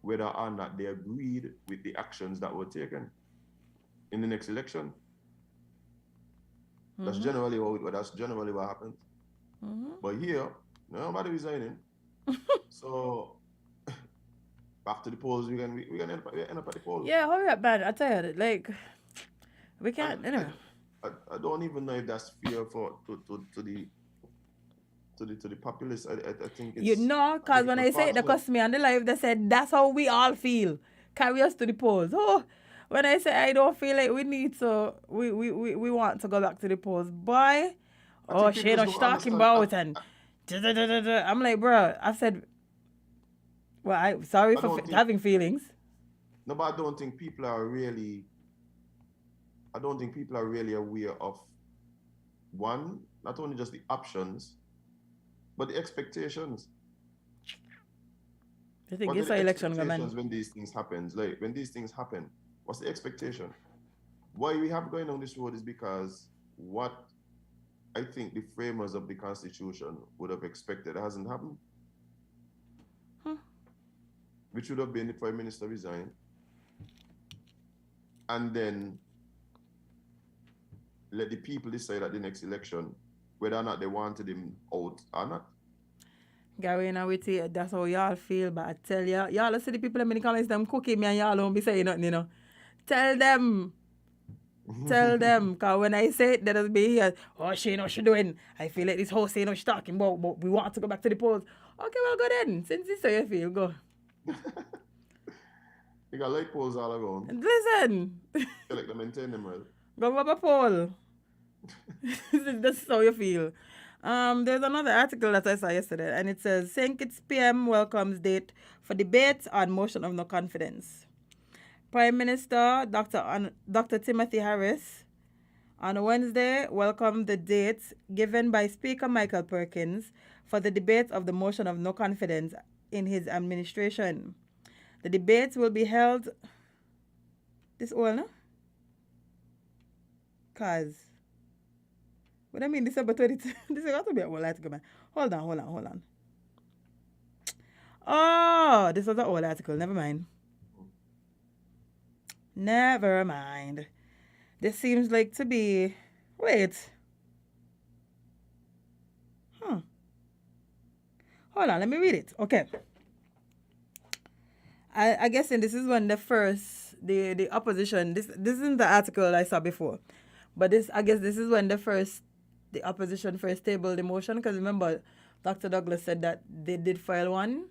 Speaker 2: whether or not they agreed with the actions that were taken in the next election. Mm-hmm. That's generally what happens. Mm-hmm. But here, nobody resigning. So back to the polls. We can end up at the polls.
Speaker 3: Yeah, hurry up, man. I tell you, like, we can't. Anyway.
Speaker 2: I don't even know if that's fair to the populace. I think it's,
Speaker 3: because when I say it, they cuss me on the live. They said that's how we all feel. carry us to the polls. Oh, when I say I don't feel like we need to, we want to go back to the polls, boy.
Speaker 2: I
Speaker 3: Oh,
Speaker 2: think people
Speaker 3: Shane
Speaker 2: just
Speaker 3: was
Speaker 2: don't
Speaker 3: talking
Speaker 2: understand.
Speaker 3: about and I'm like, bro. I said, well, I sorry
Speaker 2: I
Speaker 3: for
Speaker 2: don't think
Speaker 3: having feelings.
Speaker 2: no, but I don't think people are really. I don't think people are really aware of one, not only just the options, but the expectations.
Speaker 3: I think
Speaker 2: What are
Speaker 3: it's
Speaker 2: the
Speaker 3: an election, go, man.
Speaker 2: expectations when these things happen? Like when these things happen, what's the expectation? Why we have going on this road is because what I think the framers of the Constitution would have expected hasn't happened. Which would have been the Prime Minister resign. And then let the people decide at the next election whether or not they wanted him out or not.
Speaker 3: Gary, now that's how y'all feel, but I tell y'all see the people in the comments, them cooking me and y'all don't be saying nothing, you know. Tell them. Tell them, because when I say it, they just be here, oh, she know what she doing. I feel like this whole saying what she's talking about, but we want to go back to the polls. Okay, well, go then. Since this is how you feel, go.
Speaker 2: You got light poles all around.
Speaker 3: Listen.
Speaker 2: You like to maintain them well.
Speaker 3: Go rub a poll. This is how you feel. There's another article that I saw yesterday, and it says, St. Kitts PM welcomes date for debate on motion of no confidence. Prime Minister Dr. Timothy Harris on Wednesday welcomed the date given by Speaker Michael Perkins for the debate of the motion of no confidence in his administration. The debate will be held this all, no? Cause what I mean December 22. This is got to be a whole article, man. Hold on. Oh, this was an old article. Never mind. This seems like to be. Wait. Hold on, let me read it. Okay. I guess this is when the opposition. This isn't the article I saw before, but this is when the opposition first tabled the motion, because remember, Dr. Douglas said that they did file one.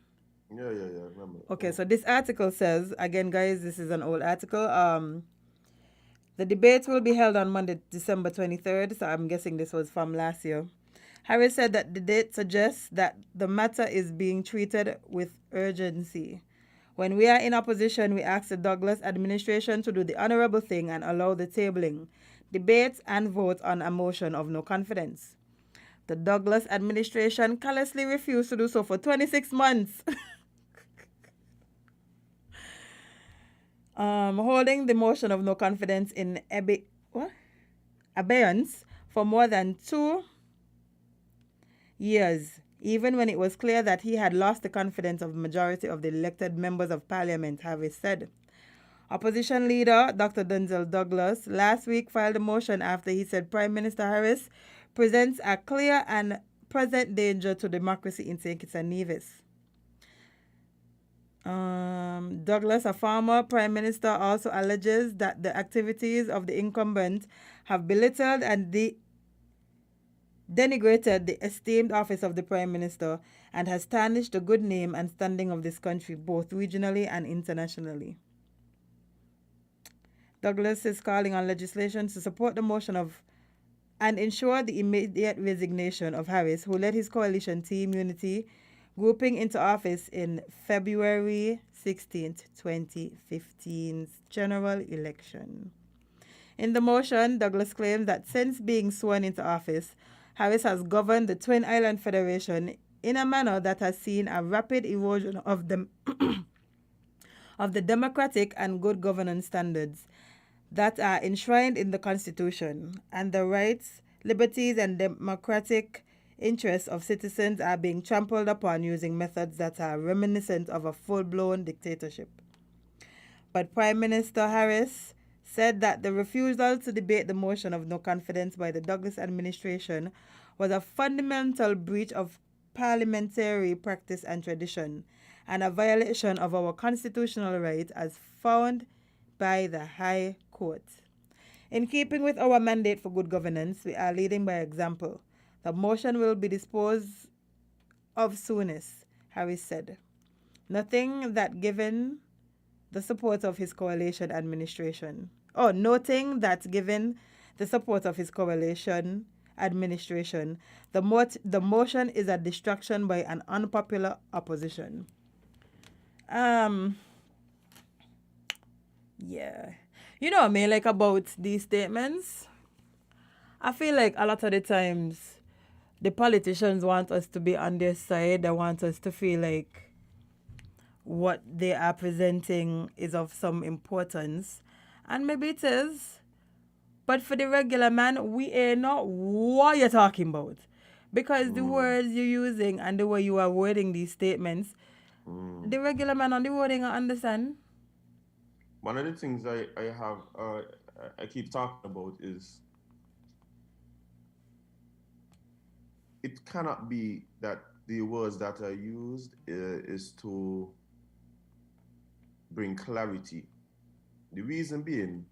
Speaker 2: Yeah, remember.
Speaker 3: Okay, so this article says, again, guys, this is an old article. The debate will be held on Monday, December 23rd, so I'm guessing this was from last year. Harris said that the date suggests that the matter is being treated with urgency. When we are in opposition, we ask the Douglas administration to do the honorable thing and allow the tabling, debate, and vote on a motion of no confidence. The Douglas administration callously refused to do so for 26 months. Holding the motion of no confidence in abeyance for more than 2 years, even when it was clear that he had lost the confidence of the majority of the elected members of parliament, Harris said. Opposition leader Dr. Denzel Douglas last week filed a motion after he said Prime Minister Harris presents a clear and present danger to democracy in St. Kitts and Nevis. Douglas, a former prime minister, also alleges that the activities of the incumbent have belittled and denigrated the esteemed office of the prime minister and has tarnished the good name and standing of this country both regionally and internationally. Douglas is calling on legislation to support the motion of and ensure the immediate resignation of Harris, who led his coalition Team Unity grouping into office in February 16, 2015's general election. In the motion, Douglas claims that since being sworn into office, Harris has governed the Twin Island Federation in a manner that has seen a rapid erosion of the democratic and good governance standards that are enshrined in the Constitution, and the rights, liberties, and democratic interests of citizens are being trampled upon using methods that are reminiscent of a full-blown dictatorship. But Prime Minister Harris said that the refusal to debate the motion of no confidence by the Douglas administration was a fundamental breach of parliamentary practice and tradition, and a violation of our constitutional right as found by the High Court. In keeping with our mandate for good governance, we are leading by example. The motion will be disposed of soonest, Harris said. Nothing that given the support of his coalition administration. Oh, noting that given the support of his coalition administration, the motion is a distraction by an unpopular opposition. Um, yeah. You know what I mean? Like about these statements, I feel like a lot of the times the politicians want us to be on their side. They want us to feel like what they are presenting is of some importance. And maybe it is. But for the regular man, we ain't know what you're talking about. Because the words you're using and the way you are wording these statements, the regular man on the road ain't gonna understand.
Speaker 2: One of the things I keep talking about is it cannot be that the words that are used is to bring clarity. The reason being,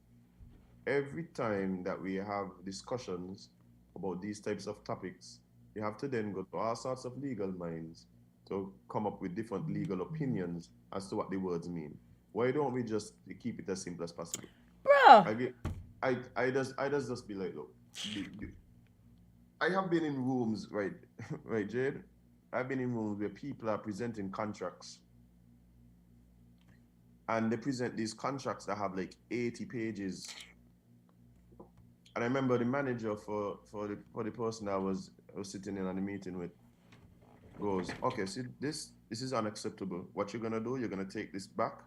Speaker 2: every time that we have discussions about these types of topics, you have to then go to all sorts of legal minds to come up with different legal opinions as to what the words mean. Why don't we just keep it as simple as possible?
Speaker 3: Bro,
Speaker 2: I just be like, look, I have been in rooms, right, right, Jade? I've been in rooms where people are presenting contracts, and they present these contracts that have like 80 pages. And I remember the manager for the person I was sitting in on the meeting with goes, okay, see, this is unacceptable. What you're gonna do? You're gonna take this back,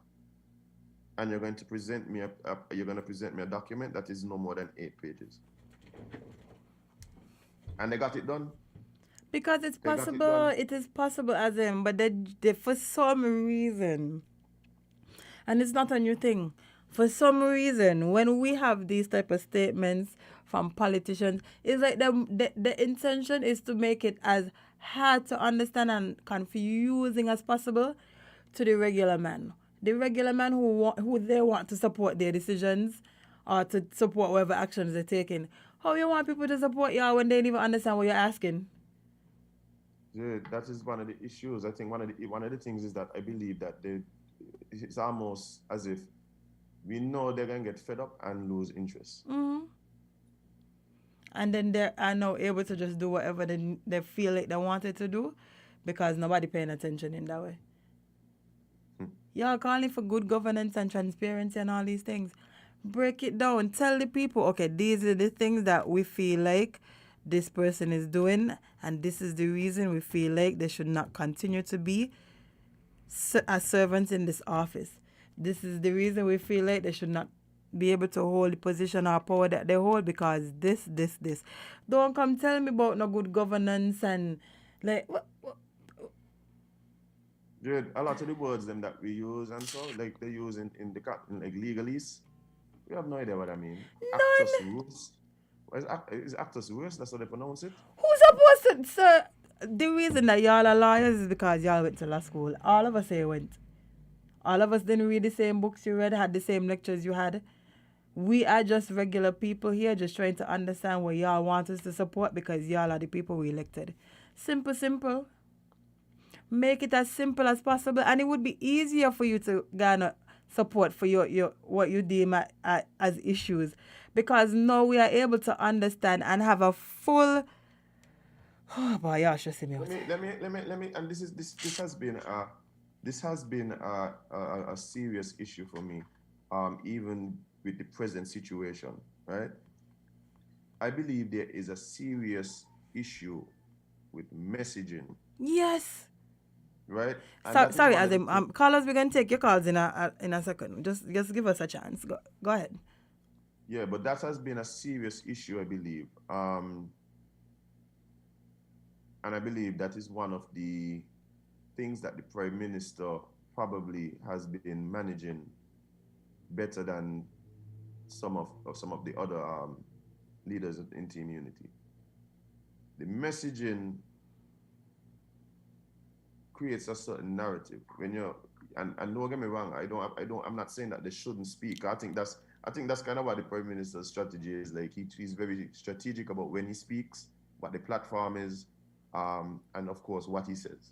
Speaker 2: and you're going to present me a document that is no more than 8 pages. And they got it done.
Speaker 3: because it's possible, it is possible as in, but they for some reason, and it's not a new thing, for some reason, when we have these type of statements from politicians, it's like the intention is to make it as hard to understand and confusing as possible to the regular man. The regular man who they want to support their decisions or to support whatever actions they're taking. How you want people to support you when they don't even understand what you're asking?
Speaker 2: Yeah, that is one of the issues. I think one of the things is that I believe that it's almost as if we know they're gonna get fed up and lose interest.
Speaker 3: And then they are now able to just do whatever they feel like they wanted to do because nobody paying attention in that way. Y'all calling for good governance and transparency and all these things. Break it down. Tell the people, okay, these are the things that we feel like this person is doing, and this is the reason we feel like they should not continue to be as servants in this office. This is the reason we feel like they should not be able to hold the position or power that they hold because this. Don't come tell me about no good governance and like what?
Speaker 2: Yeah, a lot of the words them that we use and so like they use in like legalese, we have no idea what I mean. Actus reus. Is actus reus? That's how they pronounce it.
Speaker 3: Who's supposed to, sir? The reason that y'all are lawyers is because y'all went to law school. All of us here went. All of us didn't read the same books you read, had the same lectures you had. We are just regular people here just trying to understand what y'all want us to support because y'all are the people we elected. Simple. Make it as simple as possible, and it would be easier for you to garner support for your what you deem as issues because now we are able to understand and have a full. Oh boy, y'all should see me out.
Speaker 2: Let me. And this has been a serious issue for me, even with the present situation, right? I believe there is a serious issue with messaging.
Speaker 3: Yes.
Speaker 2: Right.
Speaker 3: Sorry, Azim. Callers, we're gonna take your calls in a second. Just give us a chance. Go ahead.
Speaker 2: Yeah, but that has been a serious issue, I believe. And I believe that is one of the things that the Prime Minister probably has been managing better than some of the other leaders in Team Unity. The messaging creates a certain narrative when you're and don't get me wrong, I'm not saying that they shouldn't speak. I think that's kind of what the Prime Minister's strategy is. Like he's very strategic about when he speaks, what the platform is, and of course what he says.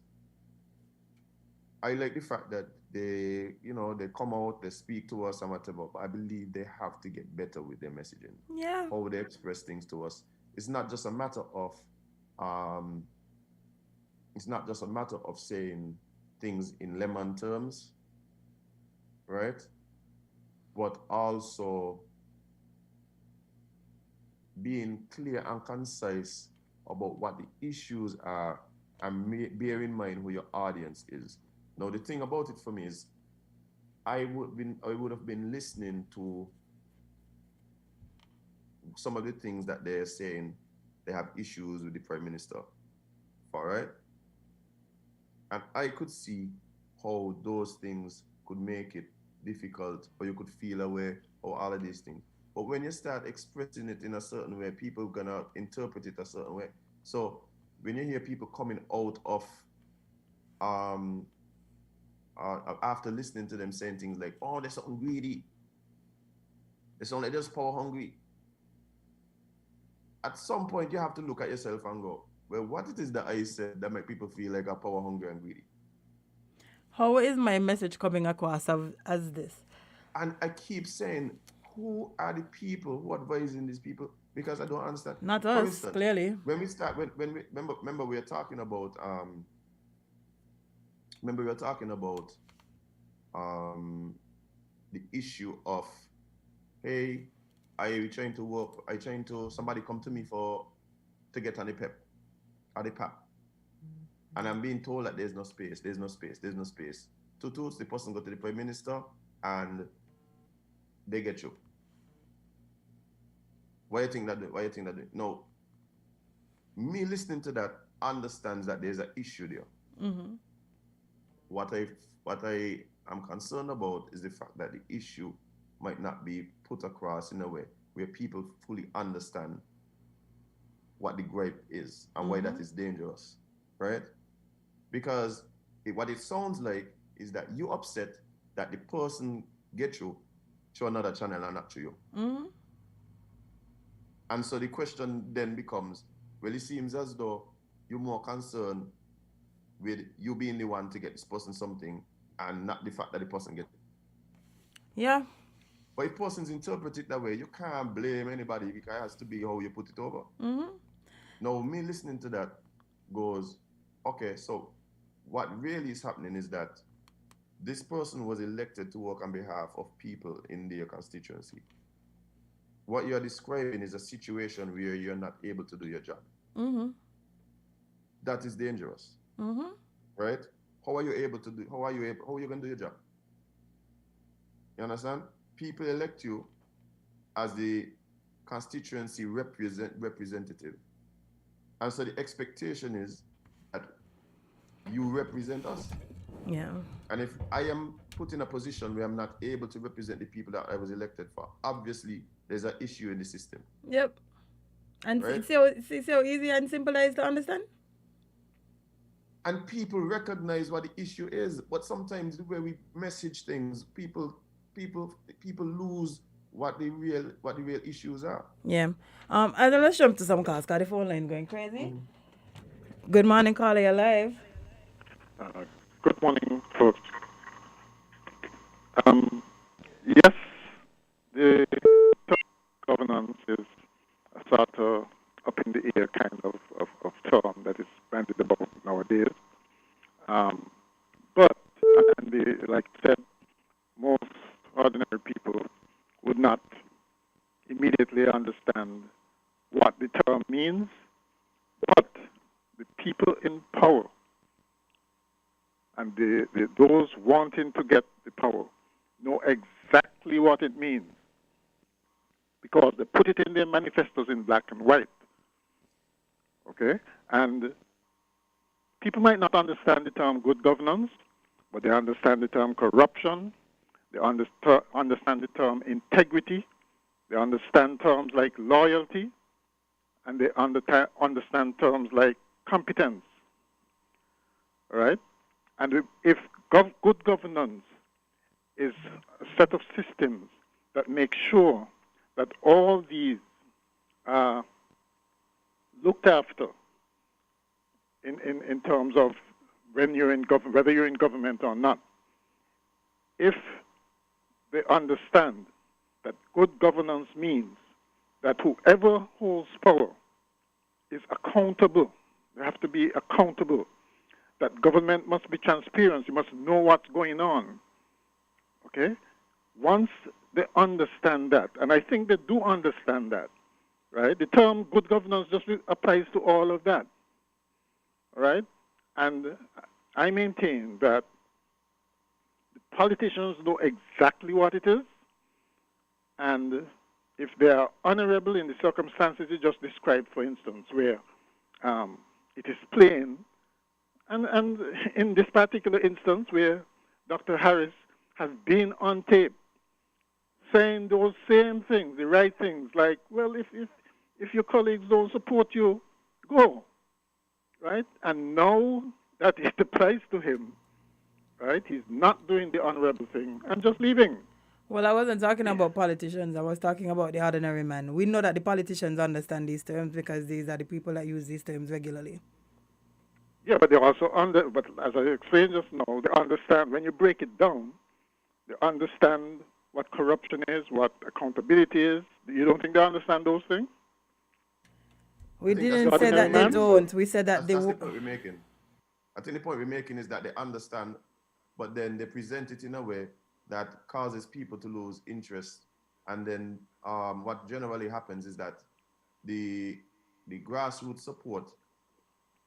Speaker 2: I like the fact that they, they come out, they speak to us and whatever, but I believe they have to get better with their messaging.
Speaker 3: Yeah.
Speaker 2: How they express things to us. It's not just a matter of, um, saying things in layman terms, right? But also being clear and concise about what the issues are, and bear in mind who your audience is. Now, the thing about it for me is, I would have been listening to some of the things that they're saying they have issues with the prime minister, all right? And I could see how those things could make it difficult, or you could feel away, or all of these things. But when you start expressing it in a certain way, people are gonna interpret it a certain way. So when you hear people coming out of um after listening to them saying things like, "Oh, there's something greedy. There's only just power hungry." At some point, you have to look at yourself and go, "Well, what it is that I said that make people feel like are power hungry and greedy?"
Speaker 3: How is my message coming across as this?
Speaker 2: And I keep saying, who are the people who are advising these people? Because I don't understand.
Speaker 3: Not
Speaker 2: For
Speaker 3: us,
Speaker 2: instance,
Speaker 3: clearly.
Speaker 2: when we start, when we remember we are talking about um the issue of, hey, I trying to somebody come to me to get on the PEP or the PAP, and I'm being told that there's no space, there's no space, there's no space. To the person go to the prime minister and they get you. Why you think that? Why you think that? No, me listening to that understands that there's an issue there.
Speaker 3: Mm-hmm.
Speaker 2: What I am concerned about is the fact that the issue might not be put across in a way where people fully understand what the gripe is and why that is dangerous, right? Because what it sounds like is that you upset that the person get you to another channel and not to you.
Speaker 3: Mm-hmm.
Speaker 2: And so the question then becomes, well, it seems as though you're more concerned with you being the one to get this person something and not the fact that the person gets it.
Speaker 3: Yeah.
Speaker 2: But if persons interpret it that way, you can't blame anybody because it has to be how you put it over.
Speaker 3: Mm-hmm.
Speaker 2: Now, me listening to that goes, okay, so what really is happening is that this person was elected to work on behalf of people in their constituency. What you're describing is a situation where you're not able to do your job.
Speaker 3: Mm-hmm.
Speaker 2: That is dangerous.
Speaker 3: Mm-hmm.
Speaker 2: Right? How are you going to do your job? You understand? People elect you as the constituency representative. And so the expectation is that you represent us.
Speaker 3: Yeah.
Speaker 2: And if I am put in a position where I'm not able to represent the people that I was elected for, obviously there's an issue in the system.
Speaker 3: Yep. And
Speaker 2: right?
Speaker 3: it's so easy and simple as to understand.
Speaker 2: And people recognize what the issue is, but sometimes the way we message things, people lose what the real issues are.
Speaker 3: Yeah. I don't let's jump to some calls because the phone line going crazy. Good morning, caller, you're live.
Speaker 5: Good morning, folks. Yes, the governance is a sort of up in the air kind of term that is bandied about nowadays. But, like I said, most ordinary people would not immediately understand what the term means, but the people in power and those wanting to get the power know exactly what it means because they put it in their manifestos in black and white. Okay? And people might not understand the term good governance, but they understand the term corruption, they understand the term integrity, they understand terms like loyalty, and they understand terms like competence. All right? And if good governance is a set of systems that make sure that all these are looked after in terms of when you're in whether you're in government or not, if they understand that good governance means that whoever holds power is accountable. They have to be accountable. That government must be transparent. You must know what's going on. Okay? Once they understand that, and I think they do understand that, right? The term good governance just applies to all of that. All right? And I maintain that the politicians know exactly what it is, and if they are honorable in the circumstances you just described, for instance, where it is plain, and in this particular instance where Dr. Harris has been on tape saying those same things, the right things, like, well, if your colleagues don't support you, go, right? And now that is the price to him, right? He's not doing the honorable thing and just leaving.
Speaker 3: Well, I wasn't talking about politicians. I was talking about the ordinary man. We know that the politicians understand these terms because these are the people that use these terms regularly.
Speaker 5: Yeah, but they also but as I explained just now, they understand, when you break it down, they understand what corruption is, what accountability is. You don't think they understand those things?
Speaker 3: We
Speaker 2: I think
Speaker 3: didn't
Speaker 2: that's
Speaker 3: say
Speaker 2: the
Speaker 3: that
Speaker 2: point
Speaker 3: they
Speaker 2: we're making.
Speaker 3: don't. We said that
Speaker 2: That's the point we're making. I think the point we're making is that they understand, but then they present it in a way that causes people to lose interest. And then what generally happens is that the grassroots support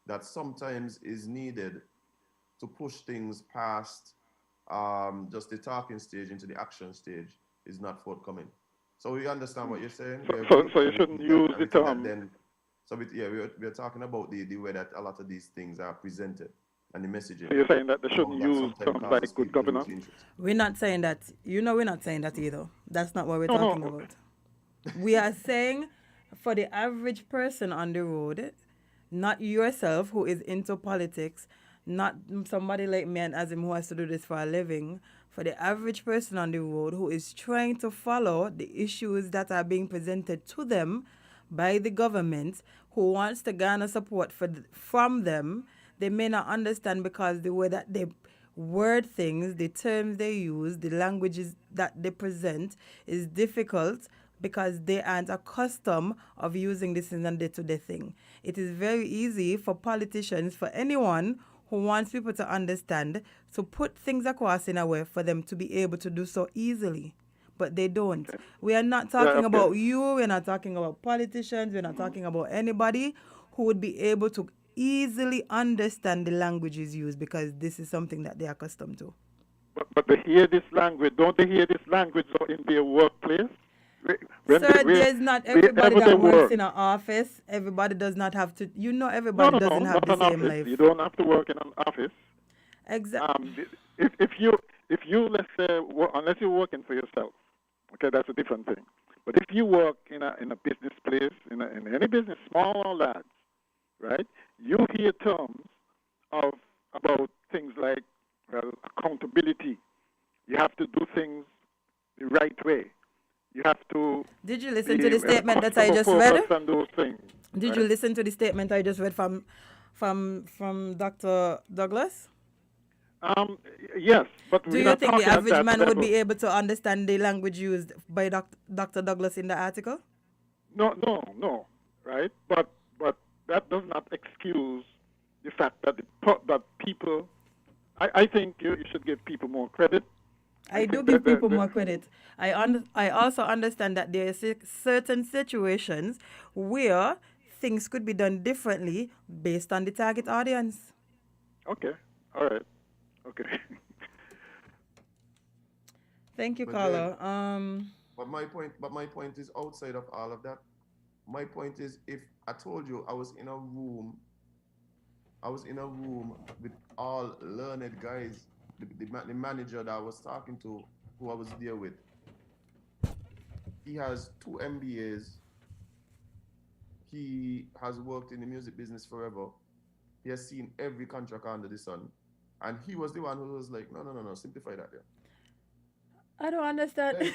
Speaker 2: that sometimes is needed to push things past just the talking stage into the action stage is not forthcoming. So we understand what you're saying.
Speaker 5: So you shouldn't use the term.
Speaker 2: We're talking about the way that a lot of these things are presented and the messaging.
Speaker 5: So you're saying that they shouldn't use terms like good governance?
Speaker 3: We're not saying that. We're not saying that either. That's not what we're talking about. We are saying for the average person on the road, not yourself who is into politics, not somebody like me and Azim who has to do this for a living, for the average person on the road who is trying to follow the issues that are being presented to them by the government, who wants to garner support from them, they may not understand because the way that they word things, the terms they use, the languages that they present is difficult because they aren't accustomed of using this in a day-to-day thing. It is very easy for politicians, for anyone who wants people to understand, to put things across in a way for them to be able to do so easily. But they don't. We are not talking about you. We're not talking about politicians. We're not talking about anybody who would be able to easily understand the languages used because this is something that they're accustomed to.
Speaker 5: But they hear this language. Don't they hear this language in their workplace?
Speaker 3: There's not everybody that works in an office. Everybody does not have to. Everybody doesn't have the same life.
Speaker 5: You don't have to work in an office.
Speaker 3: Exactly.
Speaker 5: If you let's say, unless you're working for yourself, okay, that's a different thing. But if you work in a business place, in any business, small or large, right? You hear terms about things like, well, accountability. You have to do things the right way. You have to.
Speaker 3: Did you listen to the statement that I just read?
Speaker 5: And those things,
Speaker 3: Did you listen to the statement I just read from Dr. Douglas?
Speaker 5: Yes, but
Speaker 3: do you think the average man would be able to understand the language used by Dr. Douglas in the article?
Speaker 5: No, right? But that does not excuse the fact that that people. I think you should give people more credit.
Speaker 3: I do give people more credit. I also understand that there are certain situations where things could be done differently based on the target audience.
Speaker 5: Okay. All right. Okay.
Speaker 3: Thank you, caller.
Speaker 2: But my point is outside of all of that. My point is, if I told you I was in a room with all learned guys, the manager that I was talking to, who I was there with, he has 2 MBAs. He has worked in the music business forever. He has seen every contract under the sun. And he was the one who was like, no, simplify that there.
Speaker 3: I don't understand.
Speaker 2: Like,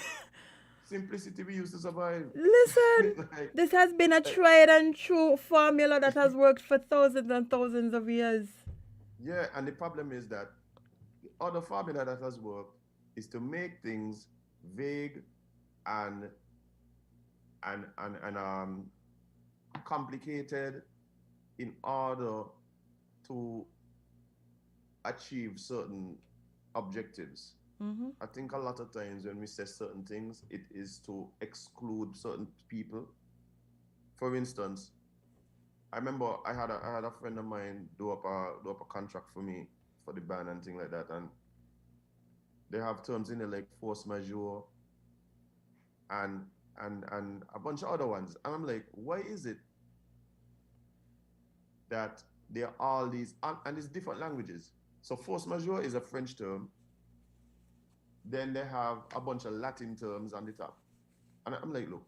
Speaker 2: simplicity we used to survive.
Speaker 3: Listen, this has been a tried and true formula that has worked for thousands and thousands of years.
Speaker 2: Yeah, and the problem is that the other formula that has worked is to make things vague and and complicated in order to achieve certain objectives.
Speaker 3: Mm-hmm.
Speaker 2: I think a lot of times when we say certain things, it is to exclude certain people. For instance, I remember I had a friend of mine do up a contract for me for the band and things like that, and they have terms in it like force majeure and and a bunch of other ones, and I'm like, why is it that there are all these and it's different languages? So force majeure is a French term. Then they have a bunch of Latin terms on the top, and I'm like, look,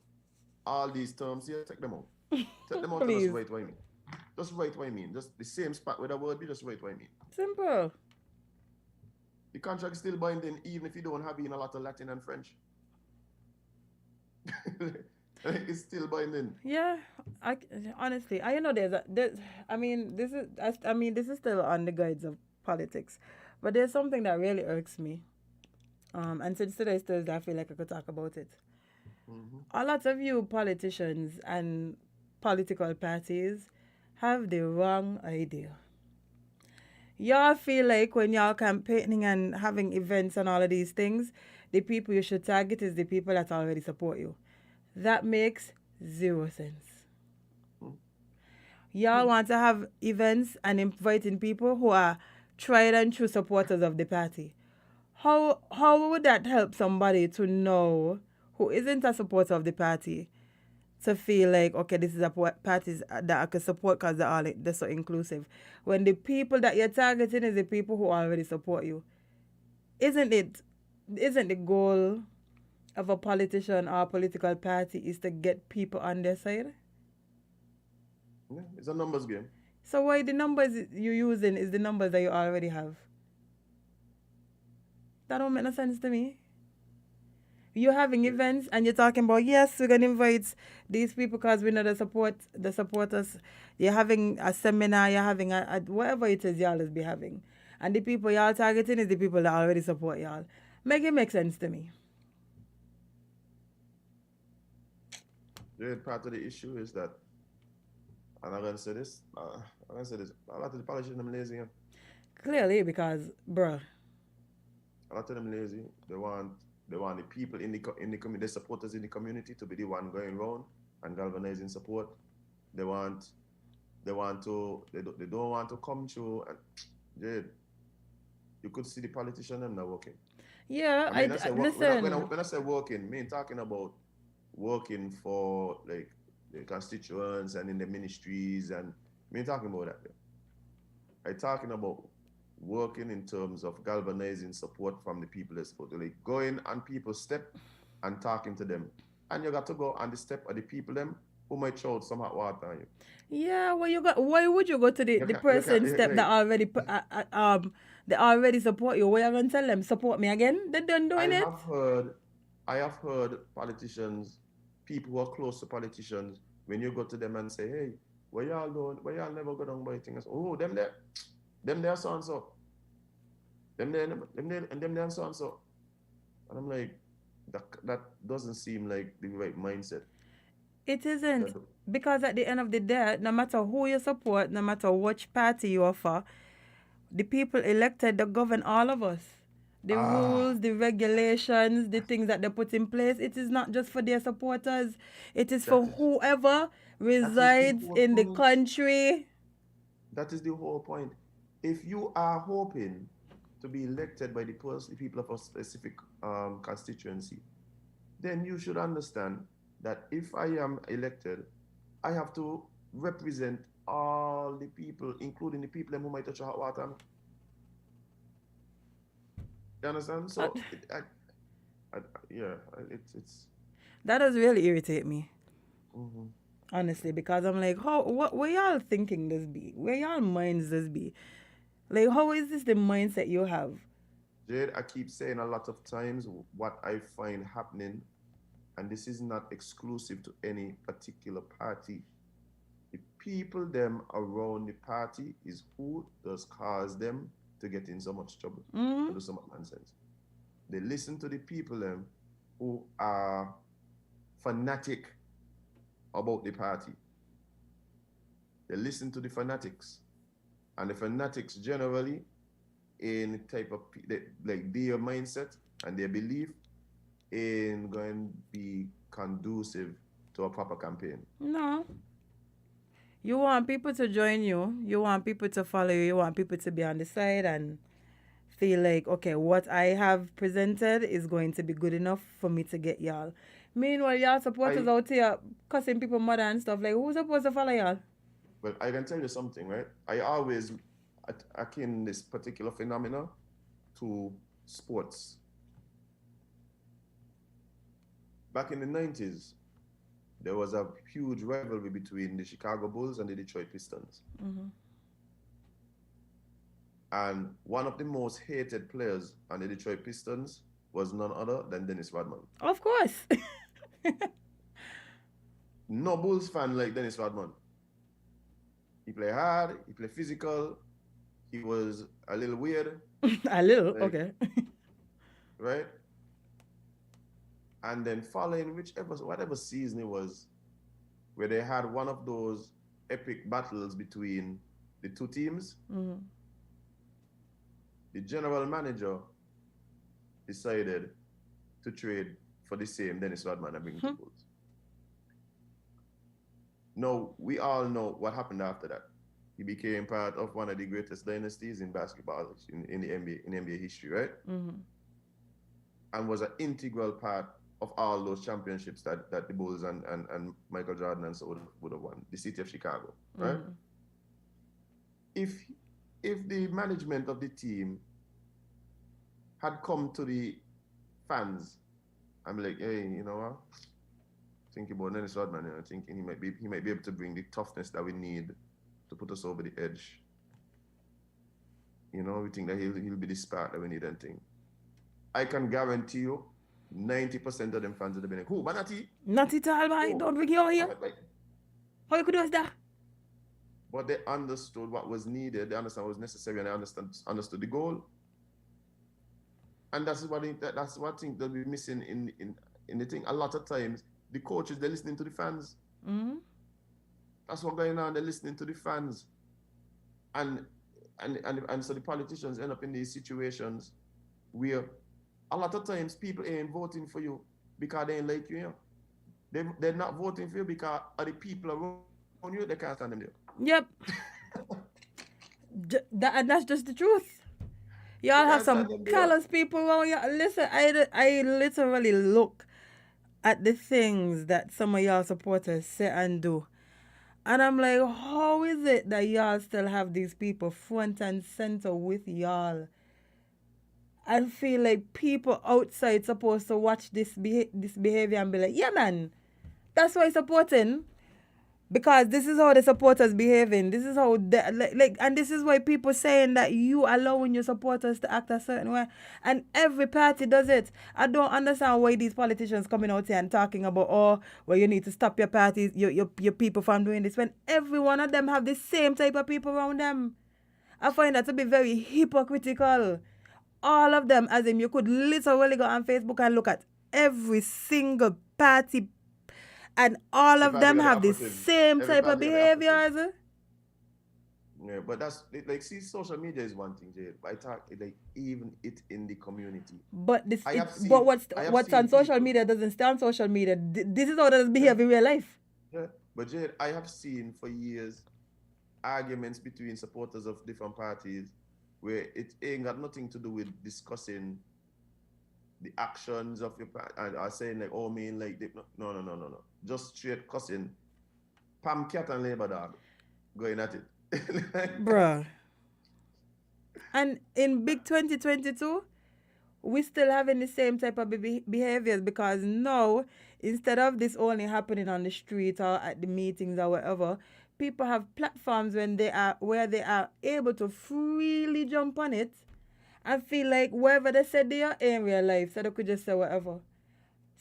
Speaker 2: all these terms here, take them out. Take them out and just
Speaker 3: Please.
Speaker 2: write what I mean. Just write what I mean. Just the same spot with a word, you just write what I mean.
Speaker 3: Simple.
Speaker 2: The contract is still binding even if you don't have in a lot of Latin and French. It's still binding.
Speaker 3: Yeah, I honestly, I know I mean, this is still on the guides of politics, but there's something that really irks me. And since today is Thursday, I feel like I could talk about it.
Speaker 2: Mm-hmm.
Speaker 3: A lot of you politicians and political parties have the wrong idea. Y'all feel like when y'all campaigning and having events and all of these things, the people you should target is the people that already support you. That makes zero sense. Y'all want to have events and inviting people who are tried and true supporters of the party. How would that help somebody to know who isn't a supporter of the party to feel like, okay, this is a party that I can support because they're so inclusive, when the people that you're targeting is the people who already support you? Isn't the goal of a politician or a political party is to get people on their side?
Speaker 2: Yeah, it's a numbers game.
Speaker 3: So why the numbers you're using is the numbers that you already have? That don't make no sense to me. You're having events and you're talking about, yes, we're gonna invite these people because we know the supporters. You're having a seminar, you're having a whatever it is y'all is be having, and the people y'all targeting is the people that already support y'all. Make it make sense to me.
Speaker 2: Yeah, part of the issue is that, and I'm gonna say this, a lot of the politicians are lazy.
Speaker 3: Clearly, because bruh,
Speaker 2: A lot of them lazy. They want the people in the community, the supporters in the community, to be the one going around and galvanizing support. They want they want to they don't want to come through and yeah, you could see the politician them not working.
Speaker 3: yeah,
Speaker 2: I mean, I say
Speaker 3: listen.
Speaker 2: when I say working, I mean talking about working for like the constituents and in the ministries, and I mean talking about that. I talking about working in terms of galvanizing support from the people that's supposed to like going on people's step and talking to them. And you got to go on the step of the people them who might throw out some hot water on you.
Speaker 3: Yeah, why would you go to the
Speaker 2: You can
Speaker 3: person step that already they already support you? What you gonna tell them? Support me again? They done
Speaker 2: I
Speaker 3: doing it?
Speaker 2: have heard politicians, people who are close to politicians, when you go to them and say, hey, what y'all doing? Why y'all never go down by things? Oh, them there so and so. Them there so and so. And I'm like, that doesn't seem like the right mindset.
Speaker 3: It isn't.
Speaker 2: That-
Speaker 3: Because at the end of the day, no matter who you support, no matter which party you are for, the people elected that govern all of us. The
Speaker 2: ah,
Speaker 3: rules, the regulations, the things that they put in place, it is not just for their supporters. It is
Speaker 2: that
Speaker 3: for
Speaker 2: is
Speaker 3: whoever
Speaker 2: that is the
Speaker 3: resides
Speaker 2: whole
Speaker 3: in the
Speaker 2: point.
Speaker 3: country.
Speaker 2: That is the whole point. If you are hoping to be elected by the people of a specific constituency, then you should understand that if I am elected, I have to represent all the people, including the people who might touch hot water. You understand?
Speaker 3: Uh,
Speaker 2: So, yeah, it's.
Speaker 3: that does really irritate me.
Speaker 2: Mm-hmm.
Speaker 3: Honestly, because I'm like, where y'all thinking this be? Where y'all minds this be? Like, how is this the mindset you have?
Speaker 2: Jade, I keep saying a lot of times what I find happening, and this is not exclusive to any particular party. The people them around the party is who does cause them to get in so much trouble
Speaker 3: Mm-hmm.
Speaker 2: and do so much nonsense. They listen to the people who are fanatic about the party. They listen to the fanatics. And the fanatics generally in type of like their mindset and their belief in going to be conducive to a proper campaign.
Speaker 3: No. You want people to join you. You want people to follow you. You want people to be on the side and feel like, okay, what I have presented is going to be good enough for me to get y'all. Meanwhile, y'all supporters out here cussing people mother and stuff. Like, who's supposed to follow y'all?
Speaker 2: But I can tell you something, right? I always akin this particular phenomena to sports. Back in the 90s, there was a huge rivalry between the Chicago Bulls and the Detroit Pistons.
Speaker 3: Mm-hmm.
Speaker 2: And one of the most hated players on the Detroit Pistons was none other than Dennis Rodman.
Speaker 3: Of course.
Speaker 2: No Bulls fan like Dennis Rodman. He played hard, he played physical, he was a little weird.
Speaker 3: A little,
Speaker 2: like,
Speaker 3: okay.
Speaker 2: Right? And then following whatever season it was, where they had one of those epic battles between the two teams,
Speaker 3: Mm-hmm.
Speaker 2: the general manager decided to trade for the same Dennis Rodman and bring him to the Bulls. Now, we all know what happened after that. He became part of one of the greatest dynasties in basketball in the NBA history, right?
Speaker 3: Mm-hmm.
Speaker 2: And was an integral part of all those championships that the Bulls and Michael Jordan and so would have won. The city of Chicago, right?
Speaker 3: Mm-hmm.
Speaker 2: If the management of the team had come to the fans and be like, hey, you know what? Thinking about Dennis Rodman, you know, thinking he might be able to bring the toughness that we need to put us over the edge. You know, we think that he'll be the spark that we need and thing. I can guarantee you 90% of them fans would have been like, who, Manati?
Speaker 3: Not at all, man. Don't bring you out here. How you could do that?
Speaker 2: But they understood what was needed, they understood what was necessary, and they understood the goal. And that's what I think they'll be missing in the thing. A lot of times, the coaches, they're listening to the fans.
Speaker 3: Mm-hmm.
Speaker 2: That's what's going on. They're listening to the fans. And so the politicians end up in these situations where a lot of times people ain't voting for you because they ain't like you. They're not voting for you because of the people around you, they can't stand them there.
Speaker 3: Yep. And that's just the truth. Y'all have some callous people around you. Listen, I literally look at the things that some of y'all supporters say and do. And I'm like, how is it that y'all still have these people front and center with y'all? I feel like people outside supposed to watch this behavior and be like, yeah, man, that's why supporting. Because this is how the supporters behaving. This is how and this is why people saying that you allowing your supporters to act a certain way. And every party does it. I don't understand why these politicians coming out here and talking about, you need to stop your parties, your people from doing this, when every one of them have the same type of people around them. I find that to be very hypocritical. All of them, as in you could literally go on Facebook and look at every single party, and all of them have the same type of behaviors.
Speaker 2: Yeah, but that's like, see, social media is one thing, Jade. But I talk like even it in the community.
Speaker 3: But what's on social media doesn't stay on social media. This is how it behave in real life.
Speaker 2: Yeah, but Jade, I have seen for years arguments between supporters of different parties where it ain't got nothing to do with discussing the actions of your party and are saying like, no. Just straight cussing. Pam Cat and Labour Dog going at it.
Speaker 3: Bruh. And in big 2022, we still having the same type of behaviors, because now, instead of this only happening on the street or at the meetings or whatever, people have platforms where they are able to freely jump on it and feel like wherever they said they are in real life, so they could just say whatever.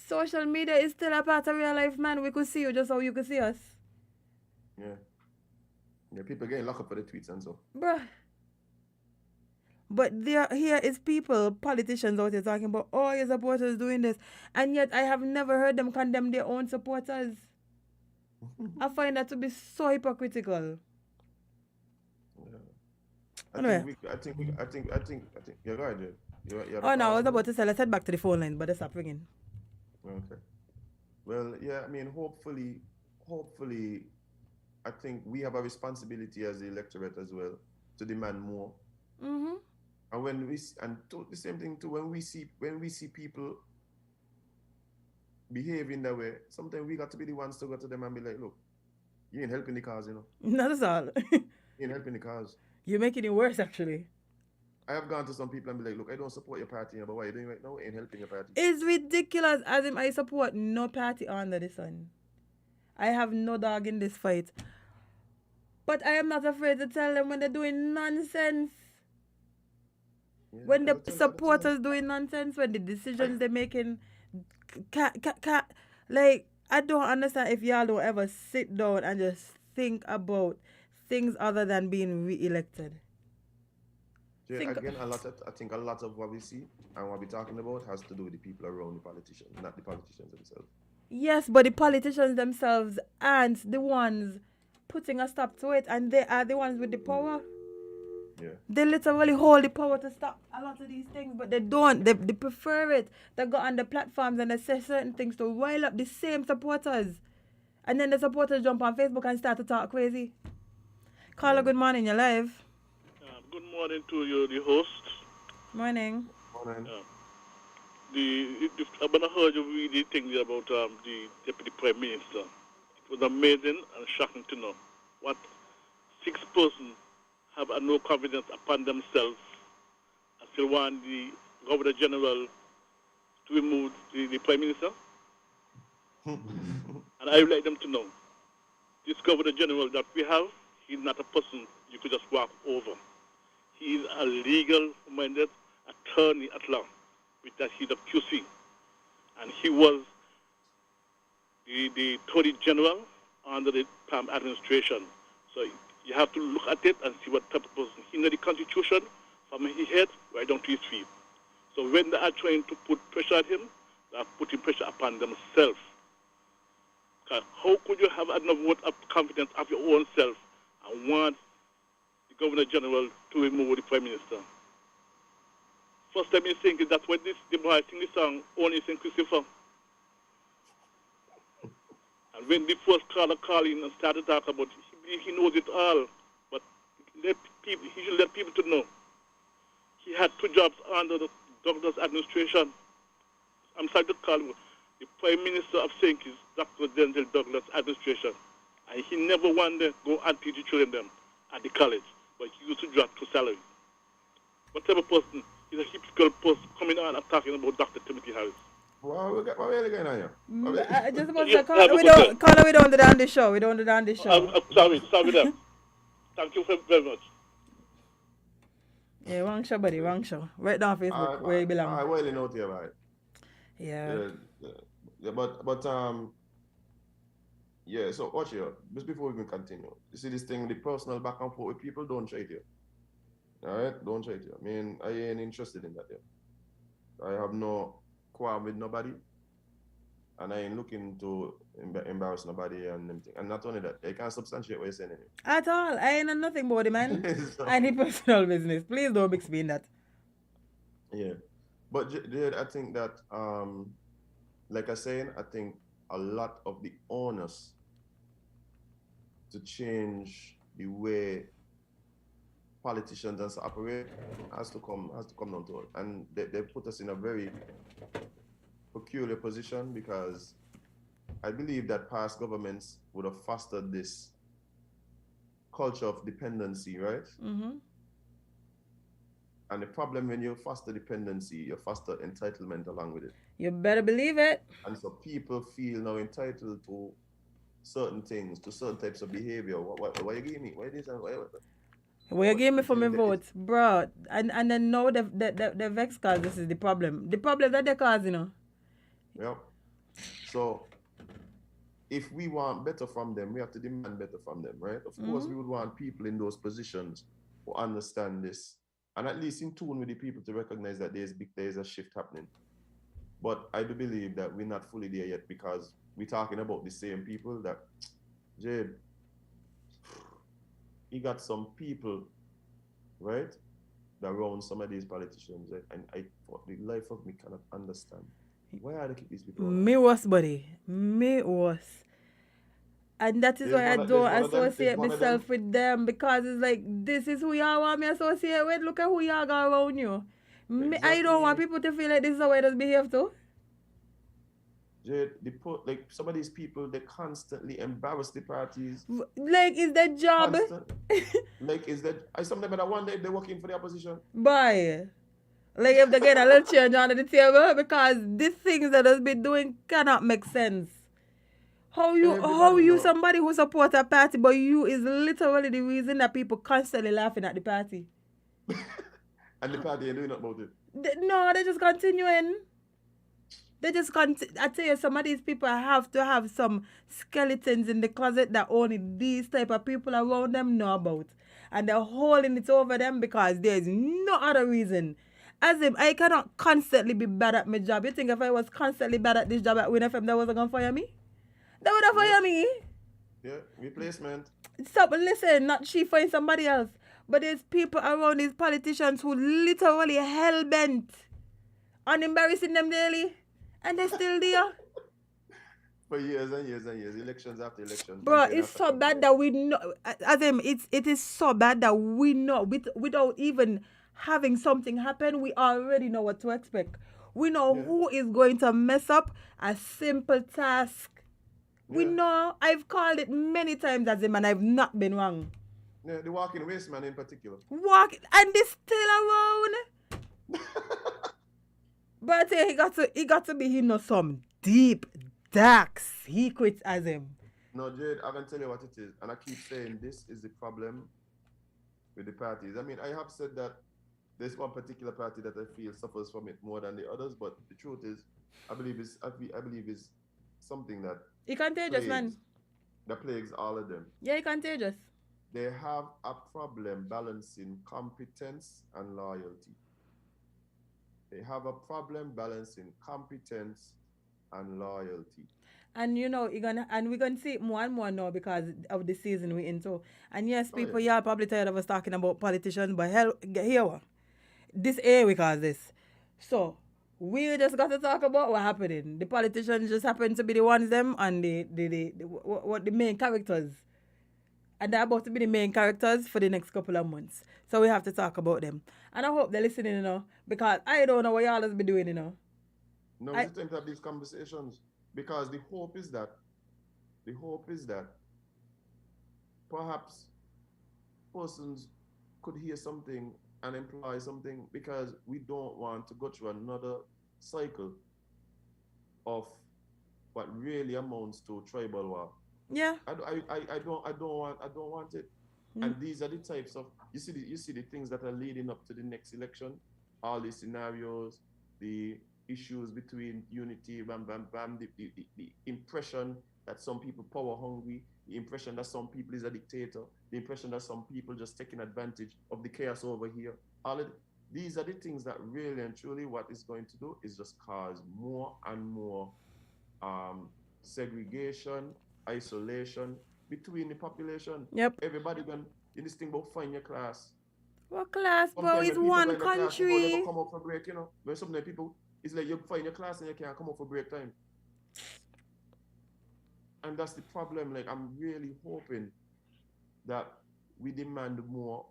Speaker 3: Social media is still a part of real life, man. We could see you just how you could see us.
Speaker 2: Yeah, people getting locked up for the tweets and so.
Speaker 3: Bruh. But here is people, politicians out there talking about, oh, your supporters doing this. And yet I have never heard them condemn their own supporters. I find that to be so hypocritical.
Speaker 2: Yeah.
Speaker 3: Anyway.
Speaker 2: You're right, Jay. You're the
Speaker 3: Oh, no, I was
Speaker 2: person.
Speaker 3: about to say, let's head back to the phone line, but they stopped ringing.
Speaker 2: Okay. Well, yeah, I mean, hopefully, I think we have a responsibility as the electorate as well to demand more.
Speaker 3: Mm-hmm.
Speaker 2: And the same thing too, when we see people behaving that way, sometimes we got to be the ones to go to them and be like, look, you ain't helping the cause, you know.
Speaker 3: Not at all.
Speaker 2: You ain't helping the cause.
Speaker 3: You're making it worse, actually.
Speaker 2: I have gone to some people and be like, look, I don't support your party, you know, but what are you doing right now? Ain't helping your party.
Speaker 3: It's ridiculous. As in, I support no party under the sun. I have no dog in this fight. But I am not afraid to tell them when they're doing nonsense.
Speaker 2: Yeah,
Speaker 3: When the supporters doing nonsense, when the decisions they're making, like, I don't understand if y'all don't ever sit down and just think about things other than being re-elected.
Speaker 2: Yeah, again, I think a lot of what we see and what we're talking about has to do with the people around the politicians, not the politicians themselves.
Speaker 3: Yes, but the politicians themselves aren't the ones putting a stop to it, and they are the ones with the power.
Speaker 2: Yeah.
Speaker 3: They literally hold the power to stop a lot of these things, but they don't. They prefer it. They go on the platforms and they say certain things to rile up the same supporters. And then the supporters jump on Facebook and start to talk crazy. Carla, good morning. You're live.
Speaker 6: Good morning to you, the host.
Speaker 3: Morning.
Speaker 2: Morning.
Speaker 6: I've been heard you read the thing about the Deputy Prime Minister. It was amazing and shocking to know what 6 persons have no confidence upon themselves and still want the Governor General to remove the Prime Minister. And I would like them to know, this Governor General that we have, he's not a person you could just walk over. He is a legal-minded attorney at law, with that he's a QC. And he was the Attorney General under the Palm administration. So you have to look at it and see what type of person. He knows the Constitution from his head right down to his feet. So when they are trying to put pressure on him, they are putting pressure upon themselves. How could you have enough vote of confidence of your own self and want the Governor General to remove the Prime Minister? First time you think is that when the boy sing the song, Only St. Christopher. And when the first caller called in and started talking about it, he believes he knows it all. But he should let people to know. He had 2 jobs under the Douglas administration. I'm sorry to call him the Prime Minister of St. Kitts, Dr. Denzel Douglas administration. And he never wanted to go and teach the children them at the college. But he used to drop to salary. What type of person is a hypocritical person coming on and talking about Dr. Timothy Harris?
Speaker 2: What are we going on here?
Speaker 3: I just about to say, Carla, we don't do that on the show. We don't do that on the show.
Speaker 6: I'm sorry there. Thank you very much.
Speaker 3: Yeah, wrong show, buddy, wrong show. Right down Facebook, where you belong.
Speaker 2: I well know here, right?
Speaker 3: Yeah.
Speaker 2: Yeah, but yeah. So watch here. Just before we can continue, you see this thing, the personal back and forth with people. Don't try it here. All right, don't try it here. I mean, I ain't interested in that here. I have no quarrel with nobody, and I ain't looking to embarrass nobody and everything. And not only that, I can't substantiate what you're saying anyway.
Speaker 3: At all. I ain't know nothing about it, man. I need personal business. Please don't mix me in that.
Speaker 2: Yeah. But Jade, I think that, like I said, I think a lot of the onus to change the way politicians operate has to come down to it. And they put us in a very peculiar position because I believe that past governments would have fostered this culture of dependency, right?
Speaker 3: Mm-hmm.
Speaker 2: And the problem when you foster dependency, you foster entitlement along with it.
Speaker 3: You better believe it.
Speaker 2: And so people feel now entitled to certain things, to certain types of behavior. Why you give me? Why this and why?
Speaker 3: Well, you gave me for my vote, bro. And then now the vex cause this is the problem. The problem that they cause, you know.
Speaker 2: Yeah. So if we want better from them, we have to demand better from them, right? Of course, we would want people in those positions who understand this and at least in tune with the people to recognize that there's a shift happening. But I do believe that we're not fully there yet because we're talking about the same people that, Jade, you got some people, right, that run some of these politicians, right? And I, for the life of me, cannot understand. Why are they keep these people around?
Speaker 3: Me was, buddy. Me was. And that is why I don't associate myself with them because it's like, this is who y'all want me to associate with. Look at who y'all got around you. I don't want people to feel like this is how I just behave too.
Speaker 2: Jade, like some of these people, they constantly embarrass the parties.
Speaker 3: Like, is that job?
Speaker 2: Like, is that? I sometimes I wonder if they're working for the opposition.
Speaker 3: Boy. Like, if they get a little change under the table because these things that has been doing cannot make sense. How you somebody who support a party, but you is literally the reason that people constantly laughing at the party.
Speaker 2: And the party ain't doing nothing about it.
Speaker 3: No, they're just continuing. I tell you, some of these people have to have some skeletons in the closet that only these type of people around them know about. And they're holding it over them because there's no other reason. As if I cannot constantly be bad at my job. You think if I was constantly bad at this job at Win FM, they wasn't going to fire me? They would have fired me.
Speaker 2: Yeah, replacement.
Speaker 3: Stop, listen, not she find somebody else. But there's people around these politicians who literally hell-bent on embarrassing them daily. And they're still there.
Speaker 2: For years and years and years, elections after elections.
Speaker 3: Bro, it's so bad that we know, it is so bad that we know, without even having something happen, we already know what to expect. We know who is going to mess up a simple task. We know. I've called it many times as him and I've not been wrong.
Speaker 2: Yeah, the walking waste man in particular.
Speaker 3: And they're still around. But I tell you, he got to be some deep, dark secrets as him.
Speaker 2: No, Jade, I can tell you what it is. And I keep saying this is the problem with the parties. I mean, I have said that there's one particular party that I feel suffers from it more than the others, but the truth is, I believe it's something that
Speaker 3: He contagious, man.
Speaker 2: That plagues all of them.
Speaker 3: Yeah, he contagious.
Speaker 2: They have a problem balancing competence and loyalty. They have a problem balancing competence and loyalty.
Speaker 3: And you know, we're gonna see it more and more now because of the season we're into. And yes, people, y'all probably tired of us talking about politicians, but hell, here, this we cause this. So we just got to talk about what's happening. The politicians just happen to be the ones them and the main characters. And they're about to be the main characters for the next couple of months. So we have to talk about them. And I hope they're listening, you know, because I don't know what y'all has been doing, you know.
Speaker 2: No, it's time to have these conversations because the hope is that perhaps persons could hear something and imply something because we don't want to go through another cycle of what really amounts to tribal war.
Speaker 3: Yeah.
Speaker 2: I don't want it. And these are the types of you see the things that are leading up to the next election, all these scenarios, the issues between unity, the impression that some people power hungry, the impression that some people is a dictator, the impression that some people just taking advantage of the chaos over here. These are the things that really and truly what is going to do is just cause more and more segregation, isolation between the population.
Speaker 3: Yep.
Speaker 2: Everybody going in this thing about find your class.
Speaker 3: What class, bro? It's one country.
Speaker 2: Class, come out for break, you know. When some people, it's like you find your class and you can't come out for break time. And that's the problem. Like, I'm really hoping that we demand more.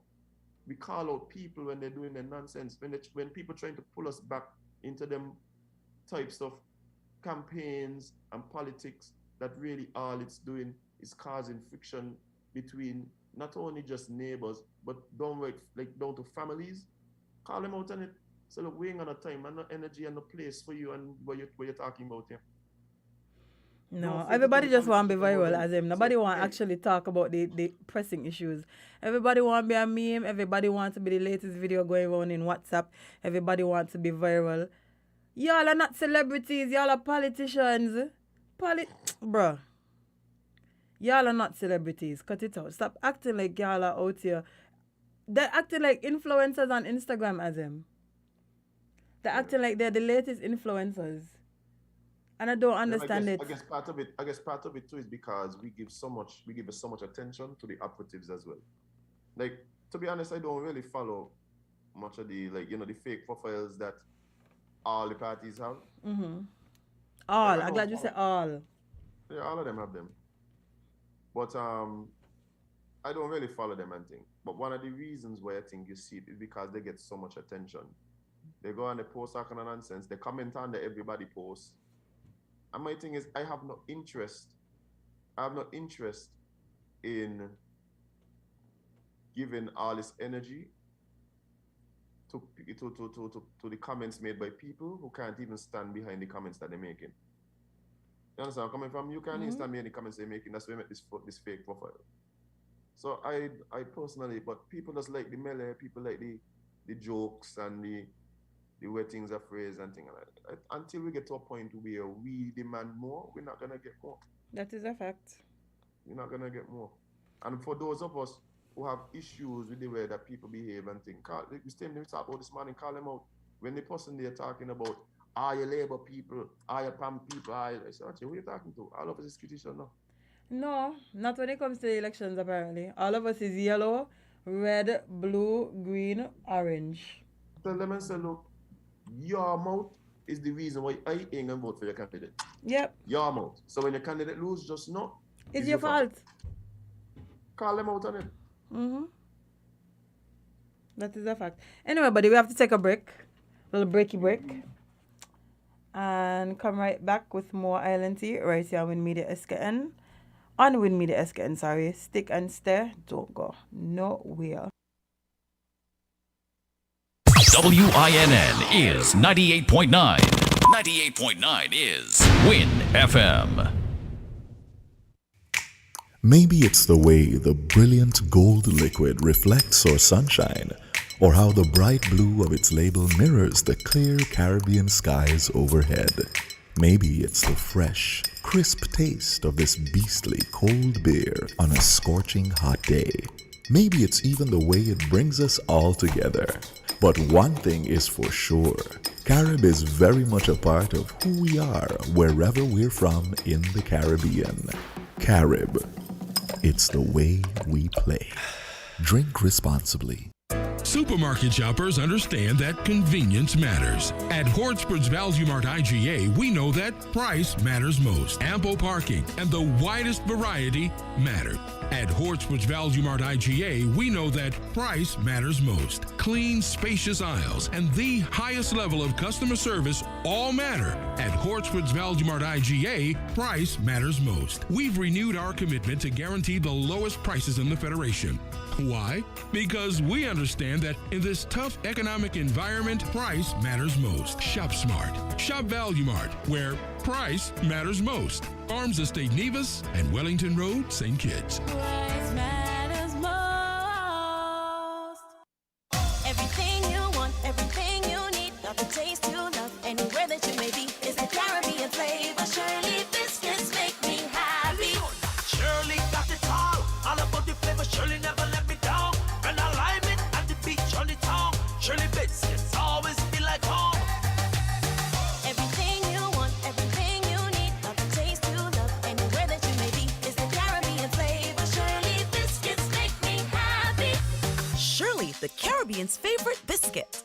Speaker 2: We call out people when they're doing their nonsense. When people trying to pull us back into them types of campaigns and politics, that really all it's doing is causing friction between not only just neighbors, but down to families. Call them out on it. So look, we ain't got no time and no energy and no place for you and what you're talking about here.
Speaker 3: No, everybody just want to be viral as him. Nobody want to actually talk about the pressing issues. Everybody want to be a meme. Everybody want to be the latest video going on in WhatsApp. Everybody wants to be viral. Y'all are not celebrities. Y'all are politicians. Bruh. Y'all are not celebrities. Cut it out. Stop acting like y'all are out here They're acting like influencers on Instagram as him. They're acting like they're the latest influencers. And I don't understand it.
Speaker 2: I guess part of it too is because we give so much attention to the operatives as well. Like, to be honest, I don't really follow much of the, like, the fake profiles that all the parties have.
Speaker 3: All. I'm glad you said all.
Speaker 2: Yeah, all of them have them. But I don't really follow them and think. But one of the reasons why I think you see it is because they get so much attention. They go and they post all kind of nonsense. They comment on the everybody posts. And my thing is, I have no interest in giving all this energy to the comments made by people who can't even stand behind the comments that they're making. You understand where I'm coming from? You can't even stand behind the comments they're making. That's why I make this fake profile. So I personally, but people just like the melee, people like the jokes and the way things are phrased and things like that. Until we get to a point where we demand more, we're not gonna get more.
Speaker 3: That is a fact.
Speaker 2: We're not gonna get more. And for those of us who have issues with the way that people behave and think, we talked about this morning, call them out. When the person they're talking about, are you Labour people, are you PAM people, I say, who are you talking to? All of us is critical now.
Speaker 3: No, not when it comes to elections, apparently. All of us is yellow, red, blue, green, orange.
Speaker 2: Tell them and say, look, your mouth is the reason why I ain't gonna vote for your candidate.
Speaker 3: Yep.
Speaker 2: Your mouth. So when your candidate lose, just know
Speaker 3: it's your fault.
Speaker 2: Call them out on it.
Speaker 3: That is a fact. Anyway, buddy, we have to take a break. A little breaky break. And come right back with more Island Tea right here on Win Media SKN. On Win Media SKN, sorry. Stick and stare. Don't go nowhere.
Speaker 7: WINN is 98.9. 98.9 is Win FM.
Speaker 8: Maybe it's the way the brilliant gold liquid reflects our sunshine, or how the bright blue of its label mirrors the clear Caribbean skies overhead. Maybe it's the fresh, crisp taste of this beastly cold beer on a scorching hot day. Maybe it's even the way it brings us all together. But one thing is for sure, Carib is very much a part of who we are wherever we're from in the Caribbean. Carib, it's the way we play. Drink responsibly.
Speaker 9: Supermarket shoppers understand that convenience matters. At Hortsport's Value Mart IGA, we know that price matters most. Ample parking and the widest variety matter. At Hortsport's Value Mart IGA, we know that price matters most. Clean, spacious aisles and the highest level of customer service all matter. At Hortsport's Value Mart IGA, price matters most. We've renewed our commitment to guarantee the lowest prices in the Federation. Why? Because we understand that in this tough economic environment, price matters most. Shop smart. Shop Value Mart, where price matters most. Farms Estate Nevis and Wellington Road, St. Kitts.
Speaker 10: Price matters most. Everything you want, everything you need, got the taste you love, anywhere that you may be, is the Caribbean flavor. Shirley biscuits make me happy.
Speaker 11: Shirley got it all about the flavor. Shirley never let me down. And I lime it at the beach on the town. Shirley biscuits always feel like home.
Speaker 10: Everything you want, everything you need, got the taste you love, anywhere that you may be, is the Caribbean flavor. Shirley biscuits make me happy.
Speaker 12: Shirley, the Caribbean's favorite biscuit.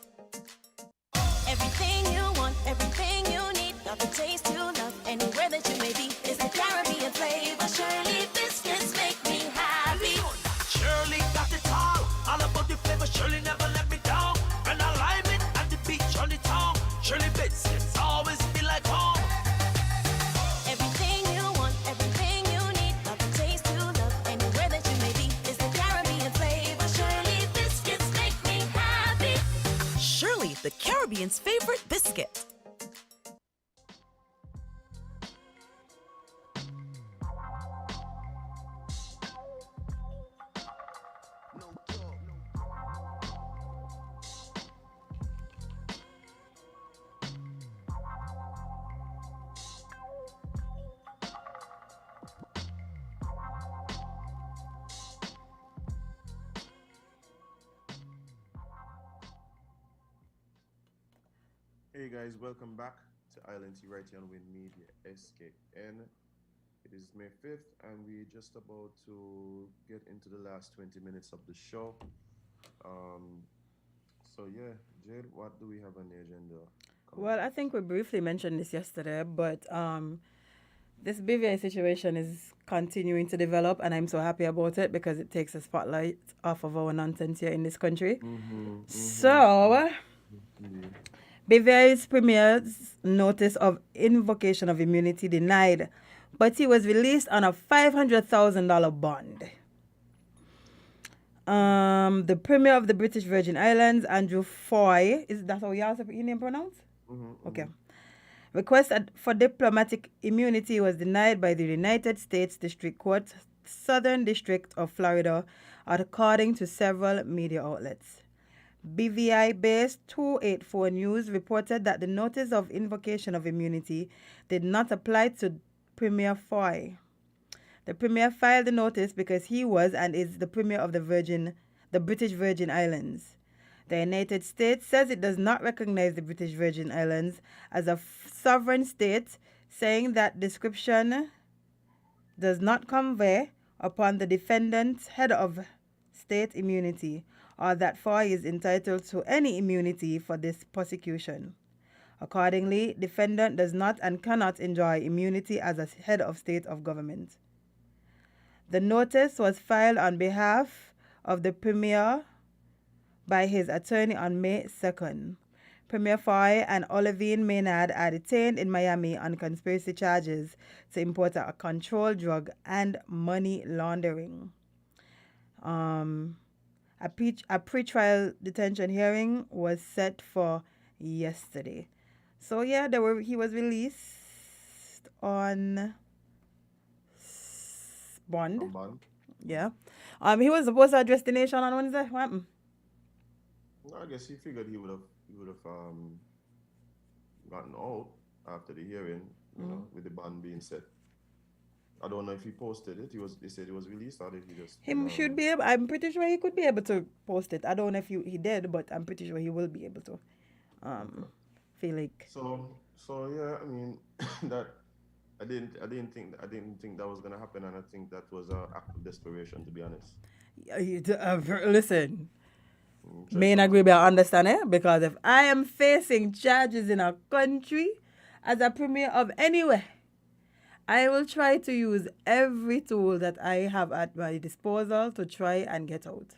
Speaker 10: Everything you want, everything you need, got the taste you love, anywhere that you may be, is the Caribbean flavor. Shirley biscuits make me happy.
Speaker 11: Shirley got it all about the flavor. Shirley never let me down. And I lime it at the beach on the town. Shirley biscuits always feel like home.
Speaker 10: Everything you want, everything you need, got the taste you love, anywhere that you may be, is the Caribbean flavor. Shirley biscuits make me happy.
Speaker 12: Shirley, the Caribbean's favorite biscuit.
Speaker 2: Hey guys, welcome back to Island Tea right here on Win Media SKN. It is May 5th, and we're just about to get into the last 20 minutes of the show. So yeah, Jade, what do we have on the agenda?
Speaker 3: Well, I think we briefly mentioned this yesterday, but this BVI situation is continuing to develop, and I'm so happy about it because it takes a spotlight off of our nonsense here in this country. So, BVI's premier's notice of invocation of immunity denied, but he was released on a $500,000 bond. The Premier of the British Virgin Islands, Andrew Foy, is that how your name pronounced? Okay. Request for diplomatic immunity was denied by the United States District Court, Southern District of Florida, according to several media outlets. BVI-based 284 News reported that the notice of invocation of immunity did not apply to Premier Foy. The Premier filed the notice because he was and is the Premier of the British Virgin Islands. The United States says it does not recognize the British Virgin Islands as a sovereign state, saying that description does not convey upon the defendant's head of state immunity, or that Foy is entitled to any immunity for this prosecution. Accordingly, defendant does not and cannot enjoy immunity as a head of state of government. The notice was filed on behalf of the Premier by his attorney on May 2nd. Premier Foy and Olivine Maynard are detained in Miami on conspiracy charges to import a controlled drug and money laundering. A pre-trial detention hearing was set for yesterday. So yeah, he was released on bond. Yeah. He was supposed to address the nation on Wednesday. What happened?
Speaker 2: No, I guess he figured he would have gotten out after the hearing, you know, with the bond being set. I don't know if he posted it. They said he was released, or did he just?
Speaker 3: Should be able. I'm pretty sure he could be able to post it. I don't know if he did, but I'm pretty sure he will be able to. Feel like.
Speaker 2: So yeah, I mean that. I didn't think that was gonna happen, and I think that was an act of desperation, to be honest.
Speaker 3: Listen. May not agree, but I understand it, because if I am facing charges in a country as a premier of anywhere, I will try to use every tool that I have at my disposal to try and get out.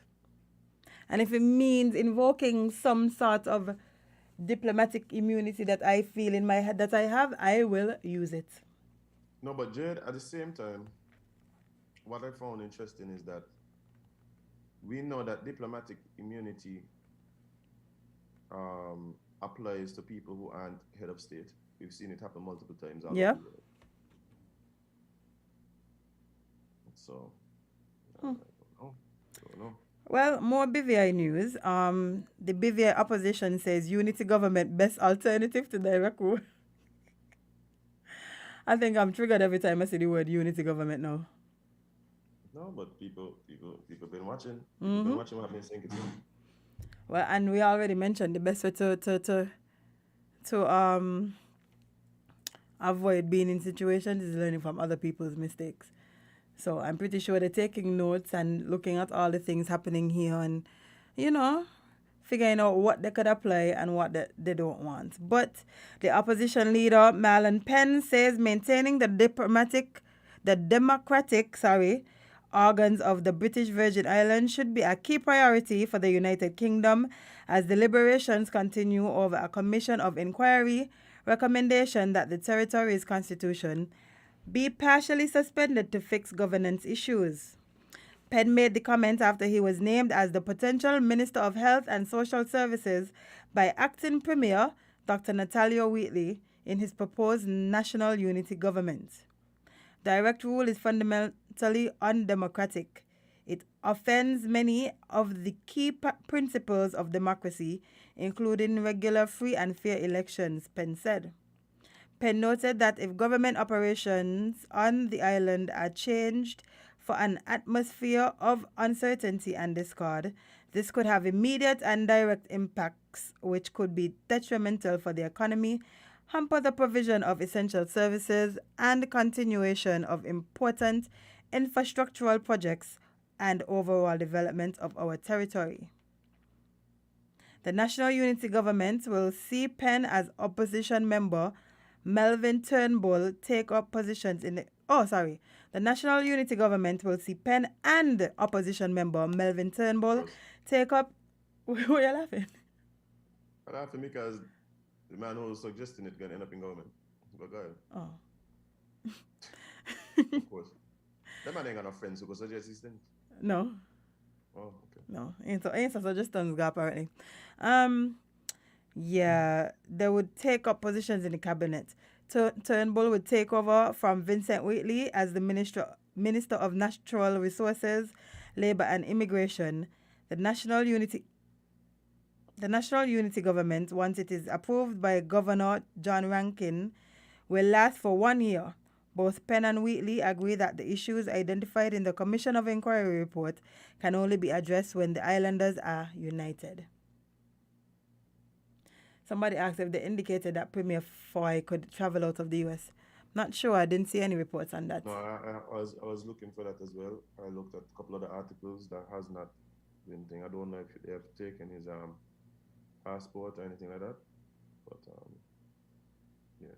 Speaker 3: And if it means invoking some sort of diplomatic immunity that I feel in my head that I have, I will use it.
Speaker 2: No, but Jade, at the same time, what I found interesting is that we know that diplomatic immunity applies to people who aren't head of state. We've seen it happen multiple times.
Speaker 3: Yeah.
Speaker 2: So, I don't know.
Speaker 3: Well, more BVI news. The BVI opposition says unity government best alternative to direct rule. I think I'm triggered every time I see the word unity government now.
Speaker 2: No, but people been watching. Been watching what I've been saying.
Speaker 3: Well, and we already mentioned the best way to avoid being in situations is learning from other people's mistakes. So I'm pretty sure they're taking notes and looking at all the things happening here and, figuring out what they could apply and what they don't want. But the opposition leader, Marlon Penn, says maintaining the democratic organs of the British Virgin Islands should be a key priority for the United Kingdom as deliberations continue over a commission of inquiry recommendation that the territory's constitution be partially suspended to fix governance issues. Penn made the comment after he was named as the potential Minister of Health and Social Services by acting Premier Dr. Natalia Wheatley in his proposed national unity government. Direct rule is fundamentally undemocratic. It offends many of the key principles of democracy, including regular, free and fair elections, Penn said. Penn noted that if government operations on the island are changed for an atmosphere of uncertainty and discord, This could have immediate and direct impacts which could be detrimental for the economy, hamper the provision of essential services, and continuation of important infrastructural projects and overall development of our territory. The National Unity Government will see Penn as opposition member Melvin Turnbull take up positions in the... The National Unity Government will see Penn and opposition member Melvin Turnbull take up... Why are you laughing?
Speaker 2: I'm laughing because the man who was suggesting it going to end up in government. But go ahead.
Speaker 3: Oh.
Speaker 2: Of course. That man ain't got no friends who could suggest these things.
Speaker 3: No.
Speaker 2: Oh, okay.
Speaker 3: No. Ain't a suggestions apparently. Yeah, they would take up positions in the cabinet. Turnbull would take over from Vincent Wheatley as the Minister of Natural Resources, Labour and Immigration. The National Unity Government, once it is approved by Governor John Rankin, will last for 1 year. Both Penn and Wheatley agree that the issues identified in the Commission of Inquiry report can only be addressed when the islanders are united. Somebody asked if they indicated that Premier Foy could travel out of the U.S. Not sure. I didn't see any reports on that.
Speaker 2: No, I was looking for that as well. I looked at a couple of the articles that has not been thing. I don't know if they have taken his passport or anything like that. But yeah.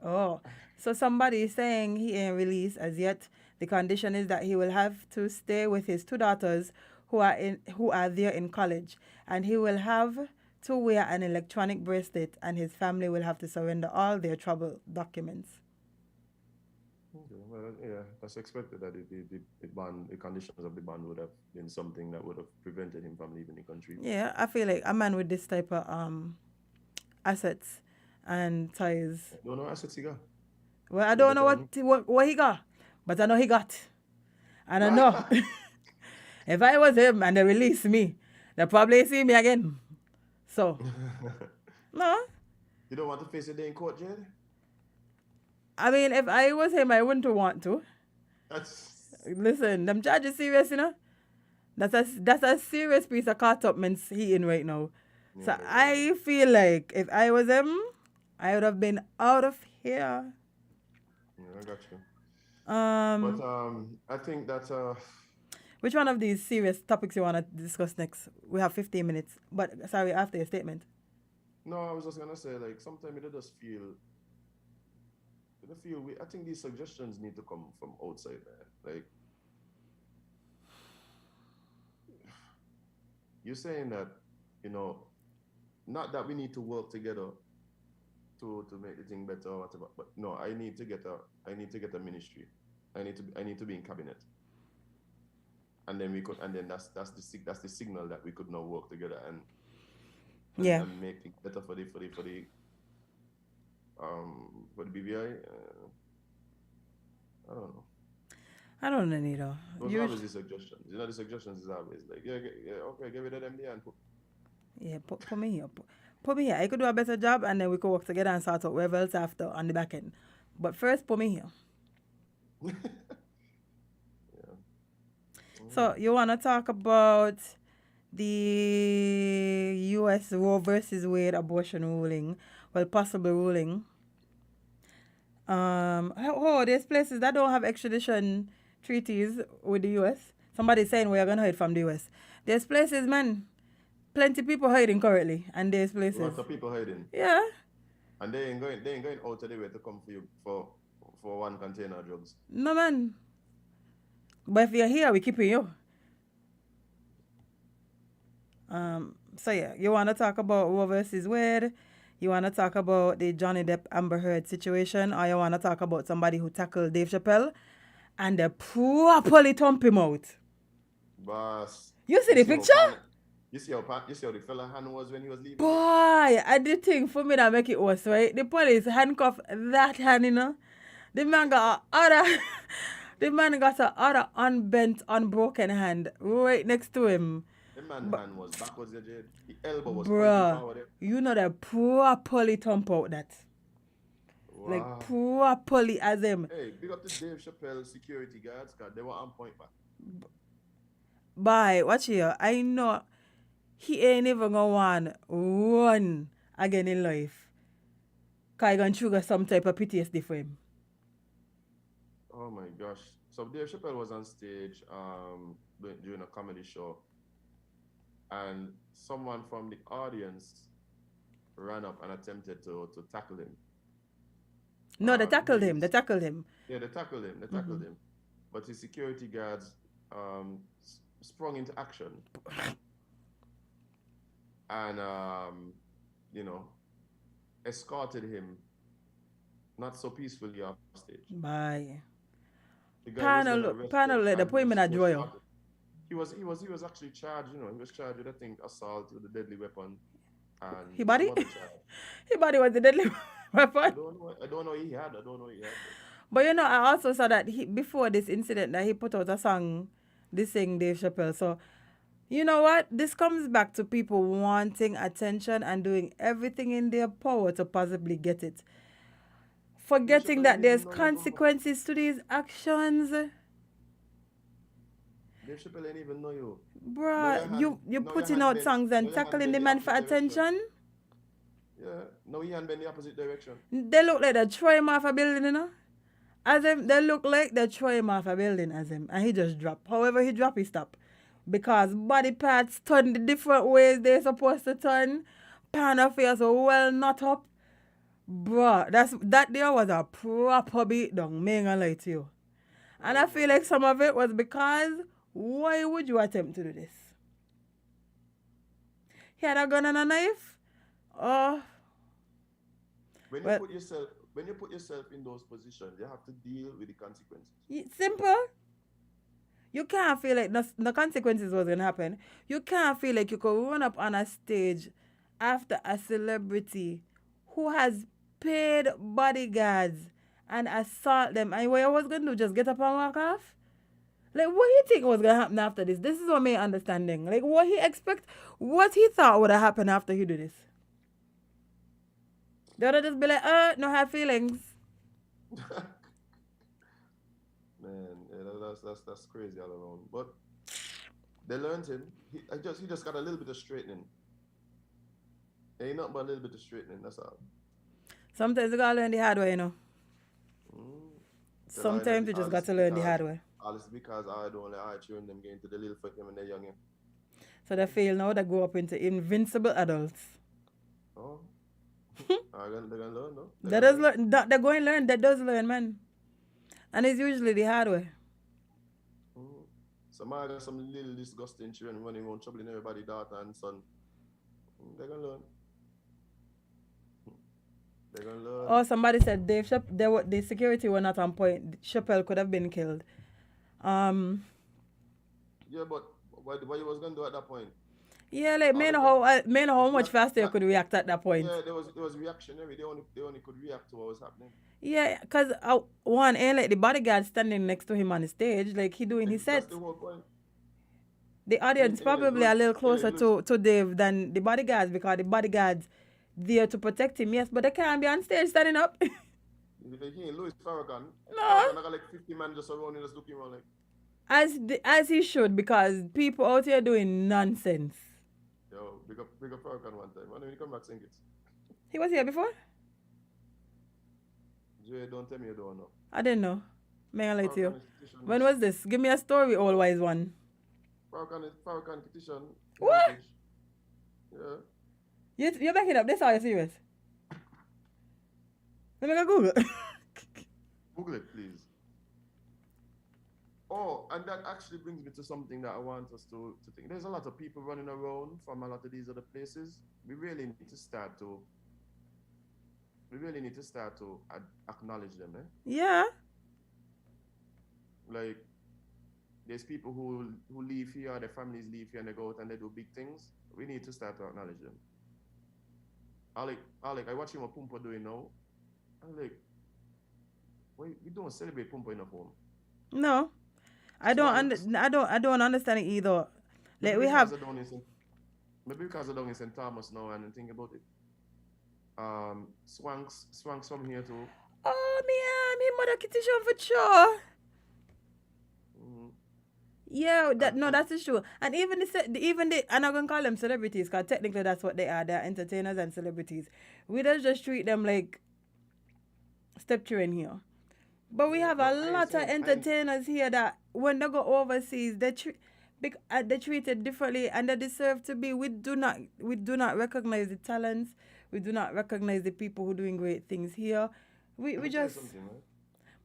Speaker 3: Oh, so somebody is saying he ain't released as yet. The condition is that he will have to stay with his 2 daughters who are there in college, and he will have to wear an electronic bracelet, and his family will have to surrender all their travel documents.
Speaker 2: Okay, well, yeah, that's expected that the conditions of the ban would have been something that would have prevented him from leaving the country.
Speaker 3: Yeah, I feel like a man with this type of assets and ties.
Speaker 2: I don't know assets he got.
Speaker 3: Well, I don't know what he got, but I know he got. And I know if I was him and they release me, they'll probably see me again. So, no.
Speaker 2: You don't want to face a day in court, Jed?
Speaker 3: I mean, if I was him, I wouldn't want to. Listen, them charges serious, you know? That's a serious piece of cartupments he in right now. Yeah, so I feel like if I was him, I would have been out of here.
Speaker 2: Yeah, I got you. But I think that...
Speaker 3: Which one of these serious topics you want to discuss next? We have 15 minutes. But, sorry, after your statement.
Speaker 2: No, I was just going to say, like, sometimes I just feel... I think these suggestions need to come from outside, man. Like, you're saying that, you know, not that we need to work together to make the thing better or whatever, but no, I need to get a ministry. I need to be in cabinet. And then that's the signal that we could now work together and make it better for the BVI. I don't know.
Speaker 3: I don't know neither.
Speaker 2: Those are always the suggestions. You know, the suggestions is always like, okay, get rid of them there and put.
Speaker 3: Yeah, put me here. Put me here. I could do a better job and then we could work together and sort out wherever else after on the back end. But first, put me here. So, you want to talk about the U.S. Roe versus Wade abortion ruling? Well, possible ruling. There's places that don't have extradition treaties with the U.S. Somebody's saying we are going to hide from the U.S. There's places, man. Plenty people hiding currently, and there's places.
Speaker 2: Lots of people hiding.
Speaker 3: Yeah. And
Speaker 2: they ain't going out of the way to come for you for 1 container of drugs.
Speaker 3: No, man. But if you're here, we keeping you. So yeah, you want to talk about Roe versus Wade? You want to talk about the Johnny Depp Amber Heard situation, or you want to talk about somebody who tackled Dave Chappelle and they properly thump him out?
Speaker 2: Boss.
Speaker 3: You see the picture?
Speaker 2: You see how the fella hand was when he was leaving?
Speaker 3: Boy, I did think for me that make it worse, right? The police handcuffed that hand, you know. The man got a other unbent, unbroken hand right next to him.
Speaker 2: The man's hand was backwards, Jade. The elbow was
Speaker 3: forward. You know that properly thump out that. Wow. Like properly as him.
Speaker 2: Hey, big up to Dave Chappelle security guards, because they were on point, man.
Speaker 3: Bye, watch here. I know he ain't even gonna want run again in life. Cause he gonna trigger some type of PTSD for him.
Speaker 2: Oh my gosh. So Dave Chappelle was on stage during a comedy show, and someone from the audience ran up and attempted to tackle him.
Speaker 3: No, they tackled him. They tackled him.
Speaker 2: Yeah, they tackled him. They tackled him. But his security guards sprung into action and, you know, escorted him not so peacefully off stage.
Speaker 3: Bye.
Speaker 2: The guy was
Speaker 3: Panel,
Speaker 2: arrested
Speaker 3: panel, they
Speaker 2: and
Speaker 3: put him in a
Speaker 2: was
Speaker 3: jail.
Speaker 2: shot. He was actually charged, you know, he was charged with, I think, assault with a deadly weapon. And
Speaker 3: He body?
Speaker 2: some other charge.
Speaker 3: His body was the deadly weapon.
Speaker 2: I don't know he had.
Speaker 3: But you know, I also saw that before this incident that he put out a song, this thing Dave Chappelle. So, you know what? This comes back to people wanting attention and doing everything in their power to possibly get it. Forgetting that there's consequences to these actions.
Speaker 2: Dave Chappelle ain't even know you.
Speaker 3: Bruh, you putting out songs and tackling the man for attention?
Speaker 2: Yeah, no, he had been in the opposite direction.
Speaker 3: They look like they throw him off a building, you know? As him, they look like they throw him off a building as him, and he just drop. However he drop, he stop. Because body parts turn the different ways they're supposed to turn. Pan of face well not up. Bruh, that there was a proper beat down, me ain't gonna lie to you. And I feel like some of it was because, why would you attempt to do this? He had a gun and a knife?
Speaker 2: When you put yourself in those positions, you have to deal with the consequences.
Speaker 3: Simple. You can't feel like the consequences was gonna happen. You can't feel like you could run up on a stage after a celebrity who has paid bodyguards and assault them, and what you was gonna do, just get up and walk off? Like, what you think was gonna happen after this? This is what my understanding. Like, what he thought would have happened after he did this. They would just be like, no hard feelings.
Speaker 2: Man, yeah, that's crazy all around. But they learned him. He just got a little bit of straightening. Ain't nothing but a little bit of straightening, that's all.
Speaker 3: Sometimes you gotta learn the hard way, you know. Sometimes you just got to learn the hard way.
Speaker 2: All this because I don't like children them getting to the little for him when they're young.
Speaker 3: So they fail now, they grow up into invincible adults.
Speaker 2: Oh. They're gonna learn, though.
Speaker 3: They're going to learn. That does learn, man. And it's usually the hard way.
Speaker 2: Some I got some little disgusting children running around troubling everybody, daughter and son. They're gonna learn. They're gonna learn.
Speaker 3: Oh, somebody said the security were not on point. Chappelle could have been killed.
Speaker 2: Yeah, but what you was gonna do at that point?
Speaker 3: Yeah, like may know how much faster you could react at that point.
Speaker 2: Yeah, there was reactionary. They only could react to what was happening.
Speaker 3: Yeah, because one ain't like the bodyguard standing next to him on the stage, like he doing his set.
Speaker 2: That's the whole point.
Speaker 3: The audience probably a little closer to Dave than the bodyguards, because the bodyguards there to protect him, yes, but they can't be on stage standing up.
Speaker 2: If he ain't Louis Farrakhan,
Speaker 3: no.
Speaker 2: I got like 50 men just around him just looking around like.
Speaker 3: As he should, because people out here doing nonsense.
Speaker 2: Yo, big up Farrakhan one time. When he come back, sing it.
Speaker 3: He was here before?
Speaker 2: Jay, don't tell me you don't know.
Speaker 3: I didn't know. May I lie to you? When was this? Give me a story, all wise one.
Speaker 2: Farrakhan petition.
Speaker 3: What?
Speaker 2: Yeah.
Speaker 3: You're backing up. This are you serious? Let me go Google.
Speaker 2: Google it, please. Oh, and that actually brings me to something that I want us to think. There's a lot of people running around from a lot of these other places. We really need to start to acknowledge them, eh?
Speaker 3: Yeah.
Speaker 2: Like, there's people who live here, their families live here, and they go out and they do big things. We need to start to acknowledge them. Alec, I watch him what Pumpa doing now. I'm like, wait, we don't celebrate Pumpa enough home.
Speaker 3: No. I don't understand it either. Like we have
Speaker 2: maybe because I down in St. Thomas now and think about it. Swanks from here too.
Speaker 3: Oh, me mother petition for sure. Yeah, that is true. And even I'm not gonna call them celebrities, because technically that's what they are. They're entertainers and celebrities. We don't just treat them like step children here. But we have a
Speaker 2: But I ain't
Speaker 3: lot of
Speaker 2: saying
Speaker 3: entertainers here that when they go overseas, they treated differently, and they deserve to be. We do not recognize the talents. We do not recognize the people who doing great things here. We
Speaker 2: let
Speaker 3: we
Speaker 2: me tell you
Speaker 3: just
Speaker 2: something, man. Let me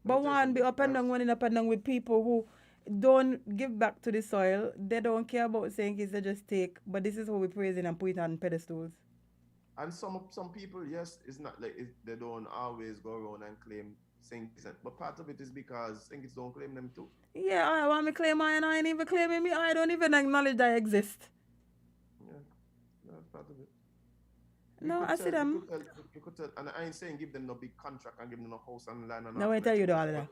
Speaker 3: but
Speaker 2: tell you
Speaker 3: one be
Speaker 2: something.
Speaker 3: up and down, one in up and down with people who don't give back to the soil. They don't care about saying kids. They just take. But this is how we praise it and put it on pedestals.
Speaker 2: And some people, yes, it's not like they don't always go around and claim Saints, but part of it is because Saints don't claim them too.
Speaker 3: Yeah, I want me claim I and I ain't even claiming me. I don't even acknowledge that I exist.
Speaker 2: Yeah, that's part of it.
Speaker 3: No, I see them.
Speaker 2: You could tell, and I ain't saying give them no big contract and give them no house and land and
Speaker 3: No,
Speaker 2: all
Speaker 3: I tell you all of
Speaker 2: but,
Speaker 3: that.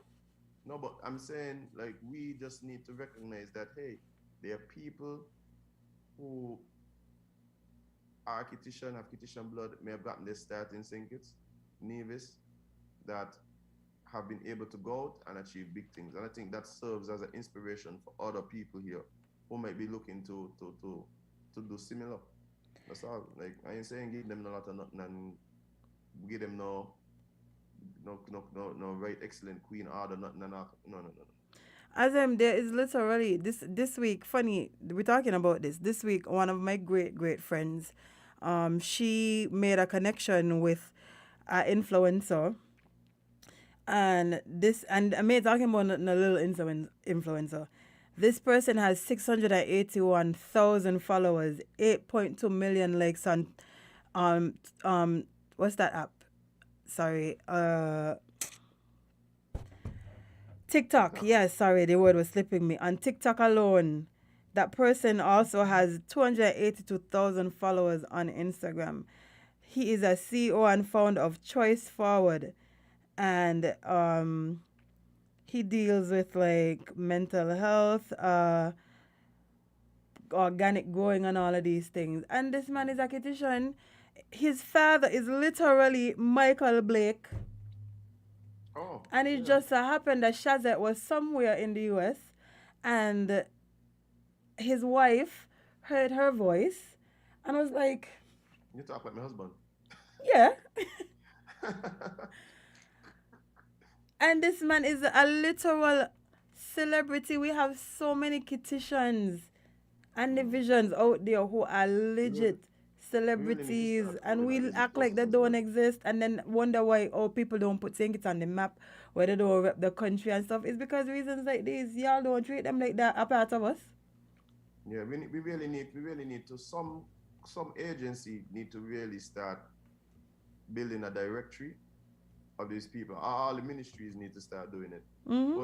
Speaker 2: no, but I'm saying like we just need to recognize that hey, there are people who are have Kittian blood, may have gotten their start in St. Kitts, Nevis, that have been able to go out and achieve big things. And I think that serves as an inspiration for other people here who might be looking to do similar. That's all. Like I ain't saying give them no lot of nothing and give them no right excellent queen order nothing and all. No.
Speaker 3: As there is literally this week. Funny, we're talking about this week. One of my great friends, she made a connection with an influencer, and I may talking about a little influencer. This person has 681,000 followers, 8.2 million likes on what's that app? Sorry, TikTok. Yes, sorry, the word was slipping me. On TikTok alone, that person also has 282,000 followers on Instagram. He is a CEO and founder of Choice Forward, and he deals with like mental health, organic growing, and all of these things. And this man is a Kittitian. His father is literally Michael Blake.
Speaker 2: Oh.
Speaker 3: And it just so happened that Shazet was somewhere in the US, and his wife heard her voice and was like,
Speaker 2: You talk like my husband.
Speaker 3: yeah. And this man is a literal celebrity. We have so many Kittitians and divisions out there who are legit celebrities, and we act like they don't exist, and then wonder why people don't put St. Kitts on the map, where they don't rep the country and stuff. It's because reasons like these. Y'all don't treat them like they're a part of us.
Speaker 2: Yeah, we really need to some agency need to really start building a directory of these people. All the ministries need to start doing it.
Speaker 3: Mm-hmm.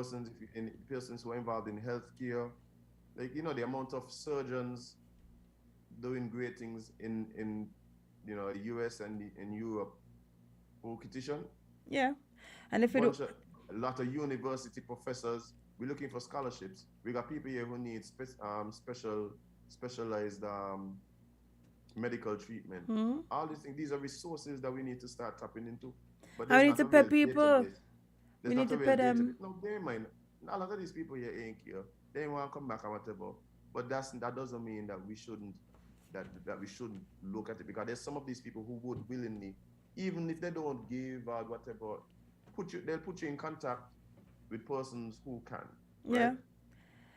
Speaker 2: Persons who are involved in healthcare, like the amount of surgeons doing great things in the US and in Europe who Kittitian.
Speaker 3: Yeah, and if you do
Speaker 2: a lot of university professors, we're looking for scholarships. We got people here who need specialized medical treatment.
Speaker 3: Mm-hmm.
Speaker 2: All these things, these are resources that we need to start tapping into. But
Speaker 3: I need to pay people.
Speaker 2: We
Speaker 3: need to pay them.
Speaker 2: No, they mind. A lot of these people here ain't here. They want to come back and whatever. But that doesn't mean that we shouldn't look at it, because there's some of these people who would willingly, even if they don't give or whatever, they'll put you in contact with persons who can. Right?
Speaker 3: Yeah.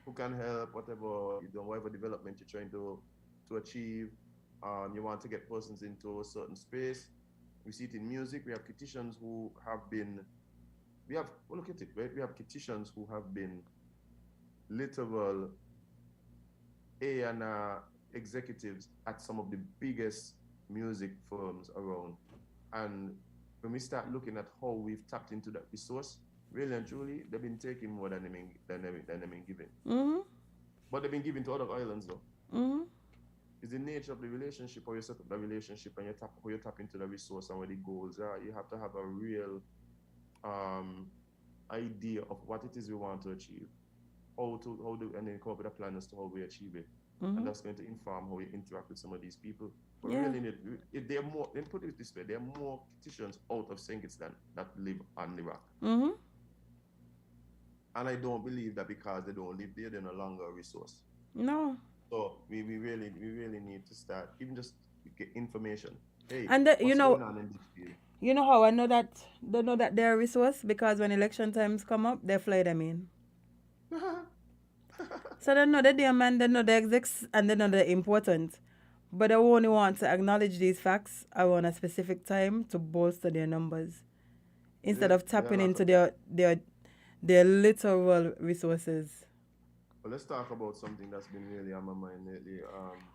Speaker 2: Who can help whatever development you're trying to achieve. You want to get persons into a certain space. We see it in music. We have Kittitians who have been. Look at it, right? We have Kittitians who have been literal A&R executives at some of the biggest music firms around. And when we start looking at how we've tapped into that resource, really and truly, they've been taking more than they've been giving.
Speaker 3: Mm-hmm.
Speaker 2: But they've been giving to other islands, though.
Speaker 3: Mm-hmm.
Speaker 2: It's the nature of the relationship, how you set up the relationship, and how you tap into the resource and where the goals are. You have to have a real idea of what it is we want to achieve, and then come up with a plan as to how we achieve it.
Speaker 3: Mm-hmm.
Speaker 2: And that's going to inform how we interact with some of these people. But
Speaker 3: Yeah.
Speaker 2: really, if they're more, then put it this way, there are more Kittitians out of St. Kitts that live on the rock.
Speaker 3: Mm-hmm.
Speaker 2: And I don't believe that because they don't live there, they're no longer a resource.
Speaker 3: No.
Speaker 2: So we really need to start even just get information. Hey,
Speaker 3: And
Speaker 2: what's
Speaker 3: you
Speaker 2: going
Speaker 3: know,
Speaker 2: on in this field?
Speaker 3: you know how I know that they know that they're a resource because when election times come up, they fly them in. So they know the damn man, they know the execs, and they know they're important. But they only want to acknowledge these facts around a specific time to bolster their numbers instead
Speaker 2: Yeah,
Speaker 3: of tapping
Speaker 2: yeah,
Speaker 3: into their literal resources.
Speaker 2: Well, let's talk about something that's been really on my mind lately.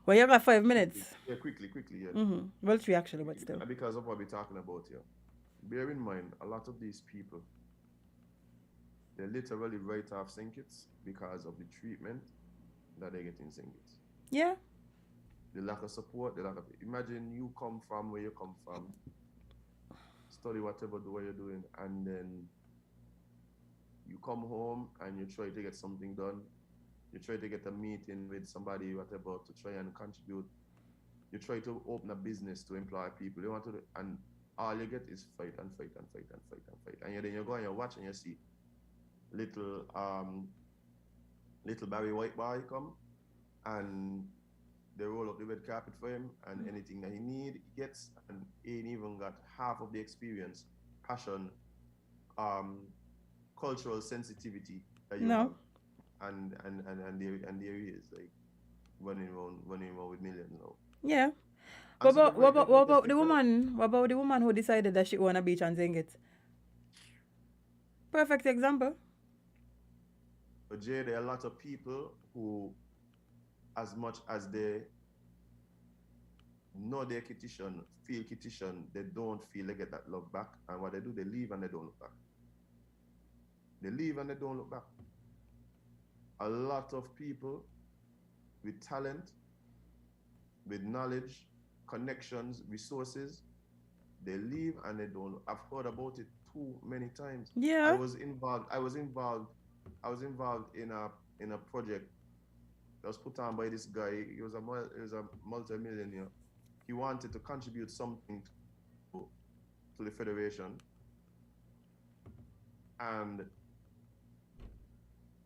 Speaker 3: Well, you got 5 minutes.
Speaker 2: Yeah, quickly, yeah.
Speaker 3: Mm-hmm. Well, 3 actually, but still.
Speaker 2: Because of what we're talking about here. Bear in mind, a lot of these people, they literally write off Sinkits because of the treatment that they get in Sinkits.
Speaker 3: Yeah.
Speaker 2: The lack of support, imagine you come from where you come from, study whatever what you're doing, and then you come home and you try to get something done. You try to get a meeting with somebody, whatever, to try and contribute. You try to open a business to employ people. You want to, and all you get is fight and fight and fight and fight and fight. And then you go and you watch and you see little Barry White boy come and they roll up the red carpet for him, and anything that he need, he gets, and he ain't even got half of the experience, passion, cultural sensitivity that you have. And there he is, like running around with millions now.
Speaker 3: Yeah. What about the woman? What about the woman who decided that she want a beach and sing it? Perfect example.
Speaker 2: But Jay, there are a lot of people who, as much as they know their kitchen, feel kitchen, they don't feel they get that love back. And what they do, they leave and they don't look back. They leave and they don't look back. A lot of people with talent, with knowledge, connections, resources, they leave and they don't. I've heard about it too many times.
Speaker 3: Yeah.
Speaker 2: I was involved in a project that was put on by this guy. He was a multi-millionaire. He wanted to contribute something to the federation, and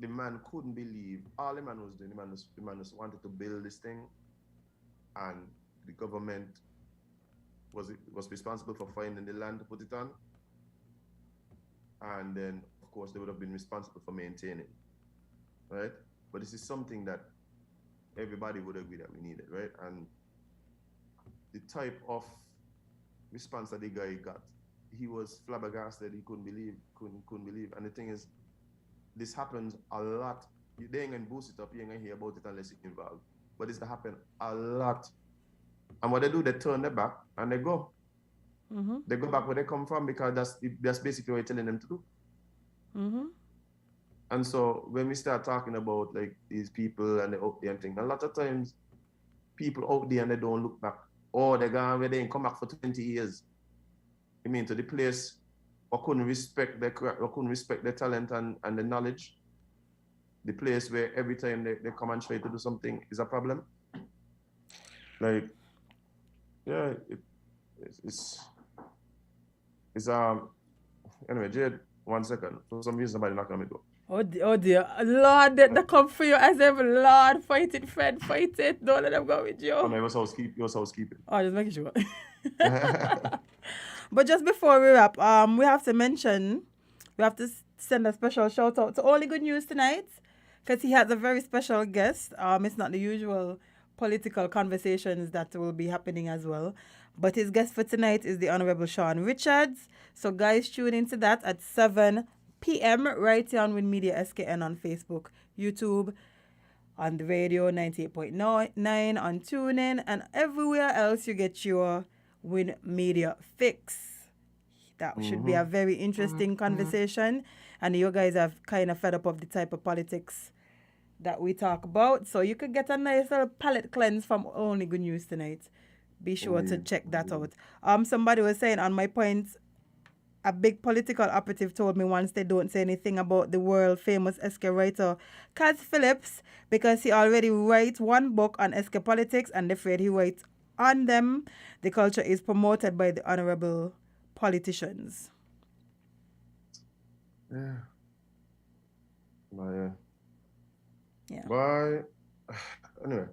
Speaker 2: the man couldn't believe all the man was doing. The man just wanted to build this thing, and the government was responsible for finding the land to put it on, and then of course they would have been responsible for maintaining, right? But this is something that everybody would agree that we needed, right? And the type of response that the guy got, he was flabbergasted. He couldn't believe. And the thing is, this happens a lot. They ain't gonna boost it up. You ain't gonna hear about it unless you're involved. But this happen a lot. And what they do, they turn their back and they go.
Speaker 3: Mm-hmm.
Speaker 2: They go back where they come from because that's basically what you're telling them to do.
Speaker 3: Mm-hmm.
Speaker 2: And so when we start talking about like these people and the out there and thing, a lot of times people out there and they don't look back. Or they go where they ain't come back for 20 years. I mean, to the place or couldn't respect their talent and the knowledge. The place where every time they come and try to do something is a problem. Like, yeah, it's anyway, Jade, 1 second. For some reason somebody knocking on my door.
Speaker 3: Oh dear. Lord, they come for you as if, Lord, fight it, friend, fight it. Don't let them go with you.
Speaker 2: Oh no, it was housekeeping.
Speaker 3: Oh, just making sure. But just before we wrap, we have to send a special shout out to Only Good News tonight, because he has a very special guest. It's not the usual political conversations that will be happening as well. But his guest for tonight is the Honorable Sean Richards. So guys, tune into that at 7 p.m. right here on Win Media SKN on Facebook, YouTube, on the radio 98.9, on TuneIn, and everywhere else you get your Win Media fix. That should be a very interesting conversation. And you guys are kind of fed up of the type of politics that we talk about. So you could get a nice little palate cleanse from Only Good News tonight. Be sure to check that out. Somebody was saying on my point, a big political operative told me once they don't say anything about the world famous SK writer Kaz Phillips because he already writes one book on SK politics and they're afraid he writes on them. The culture is promoted by the honorable politicians.
Speaker 2: Yeah.
Speaker 3: Yeah.
Speaker 2: But anyway,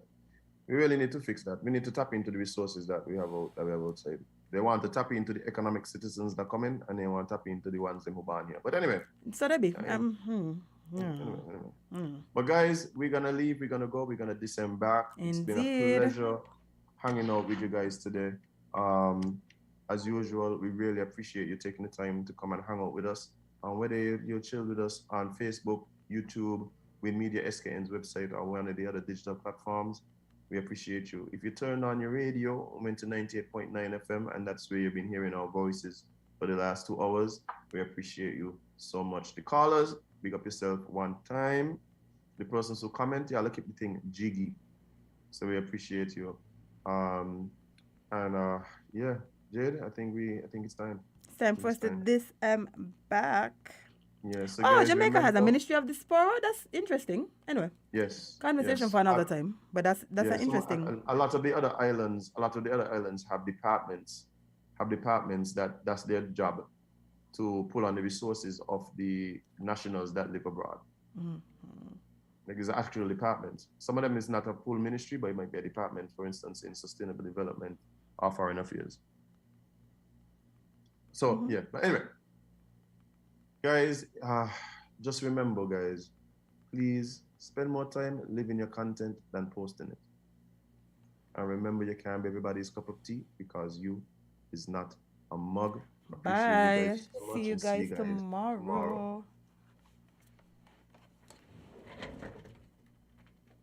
Speaker 2: we really need to fix that. We need to tap into the resources that we have outside. They want to tap into the economic citizens that come in, and they want to tap into the ones who born here. But anyway.
Speaker 3: So that be.
Speaker 2: But guys, we're gonna leave. We're gonna go. We're gonna descend back. It's been a pleasure hanging out with you guys today. As usual, we really appreciate you taking the time to come and hang out with us. Whether you're chill with us on Facebook, YouTube, Win Media SKN's website, or one of the other digital platforms, we appreciate you. If you turn on your radio, went to 98.9 FM, and that's where you've been hearing our voices for the last 2 hours, we appreciate you so much. The callers, big up yourself one time. The persons who comment, y'all keep the thing jiggy. So we appreciate you. Yeah, Jade, I think it's time.
Speaker 3: It's time for us to back.
Speaker 2: Yeah, so
Speaker 3: guys, Jamaica has a Ministry of Diaspora. That's interesting. Anyway.
Speaker 2: Yes.
Speaker 3: Conversation for another time. But that's an interesting.
Speaker 2: So a lot of the other islands have departments that's their job to pull on the resources of the nationals that live abroad. Mm-hmm. Like it's an actual department. Some of them is not a full ministry, but it might be a department, for instance, in sustainable development or foreign affairs. So yeah, but anyway, guys, just remember, guys, please spend more time living your content than posting it. And remember, you can't be everybody's cup of tea because you is not a mug.
Speaker 3: Bye. See you guys tomorrow.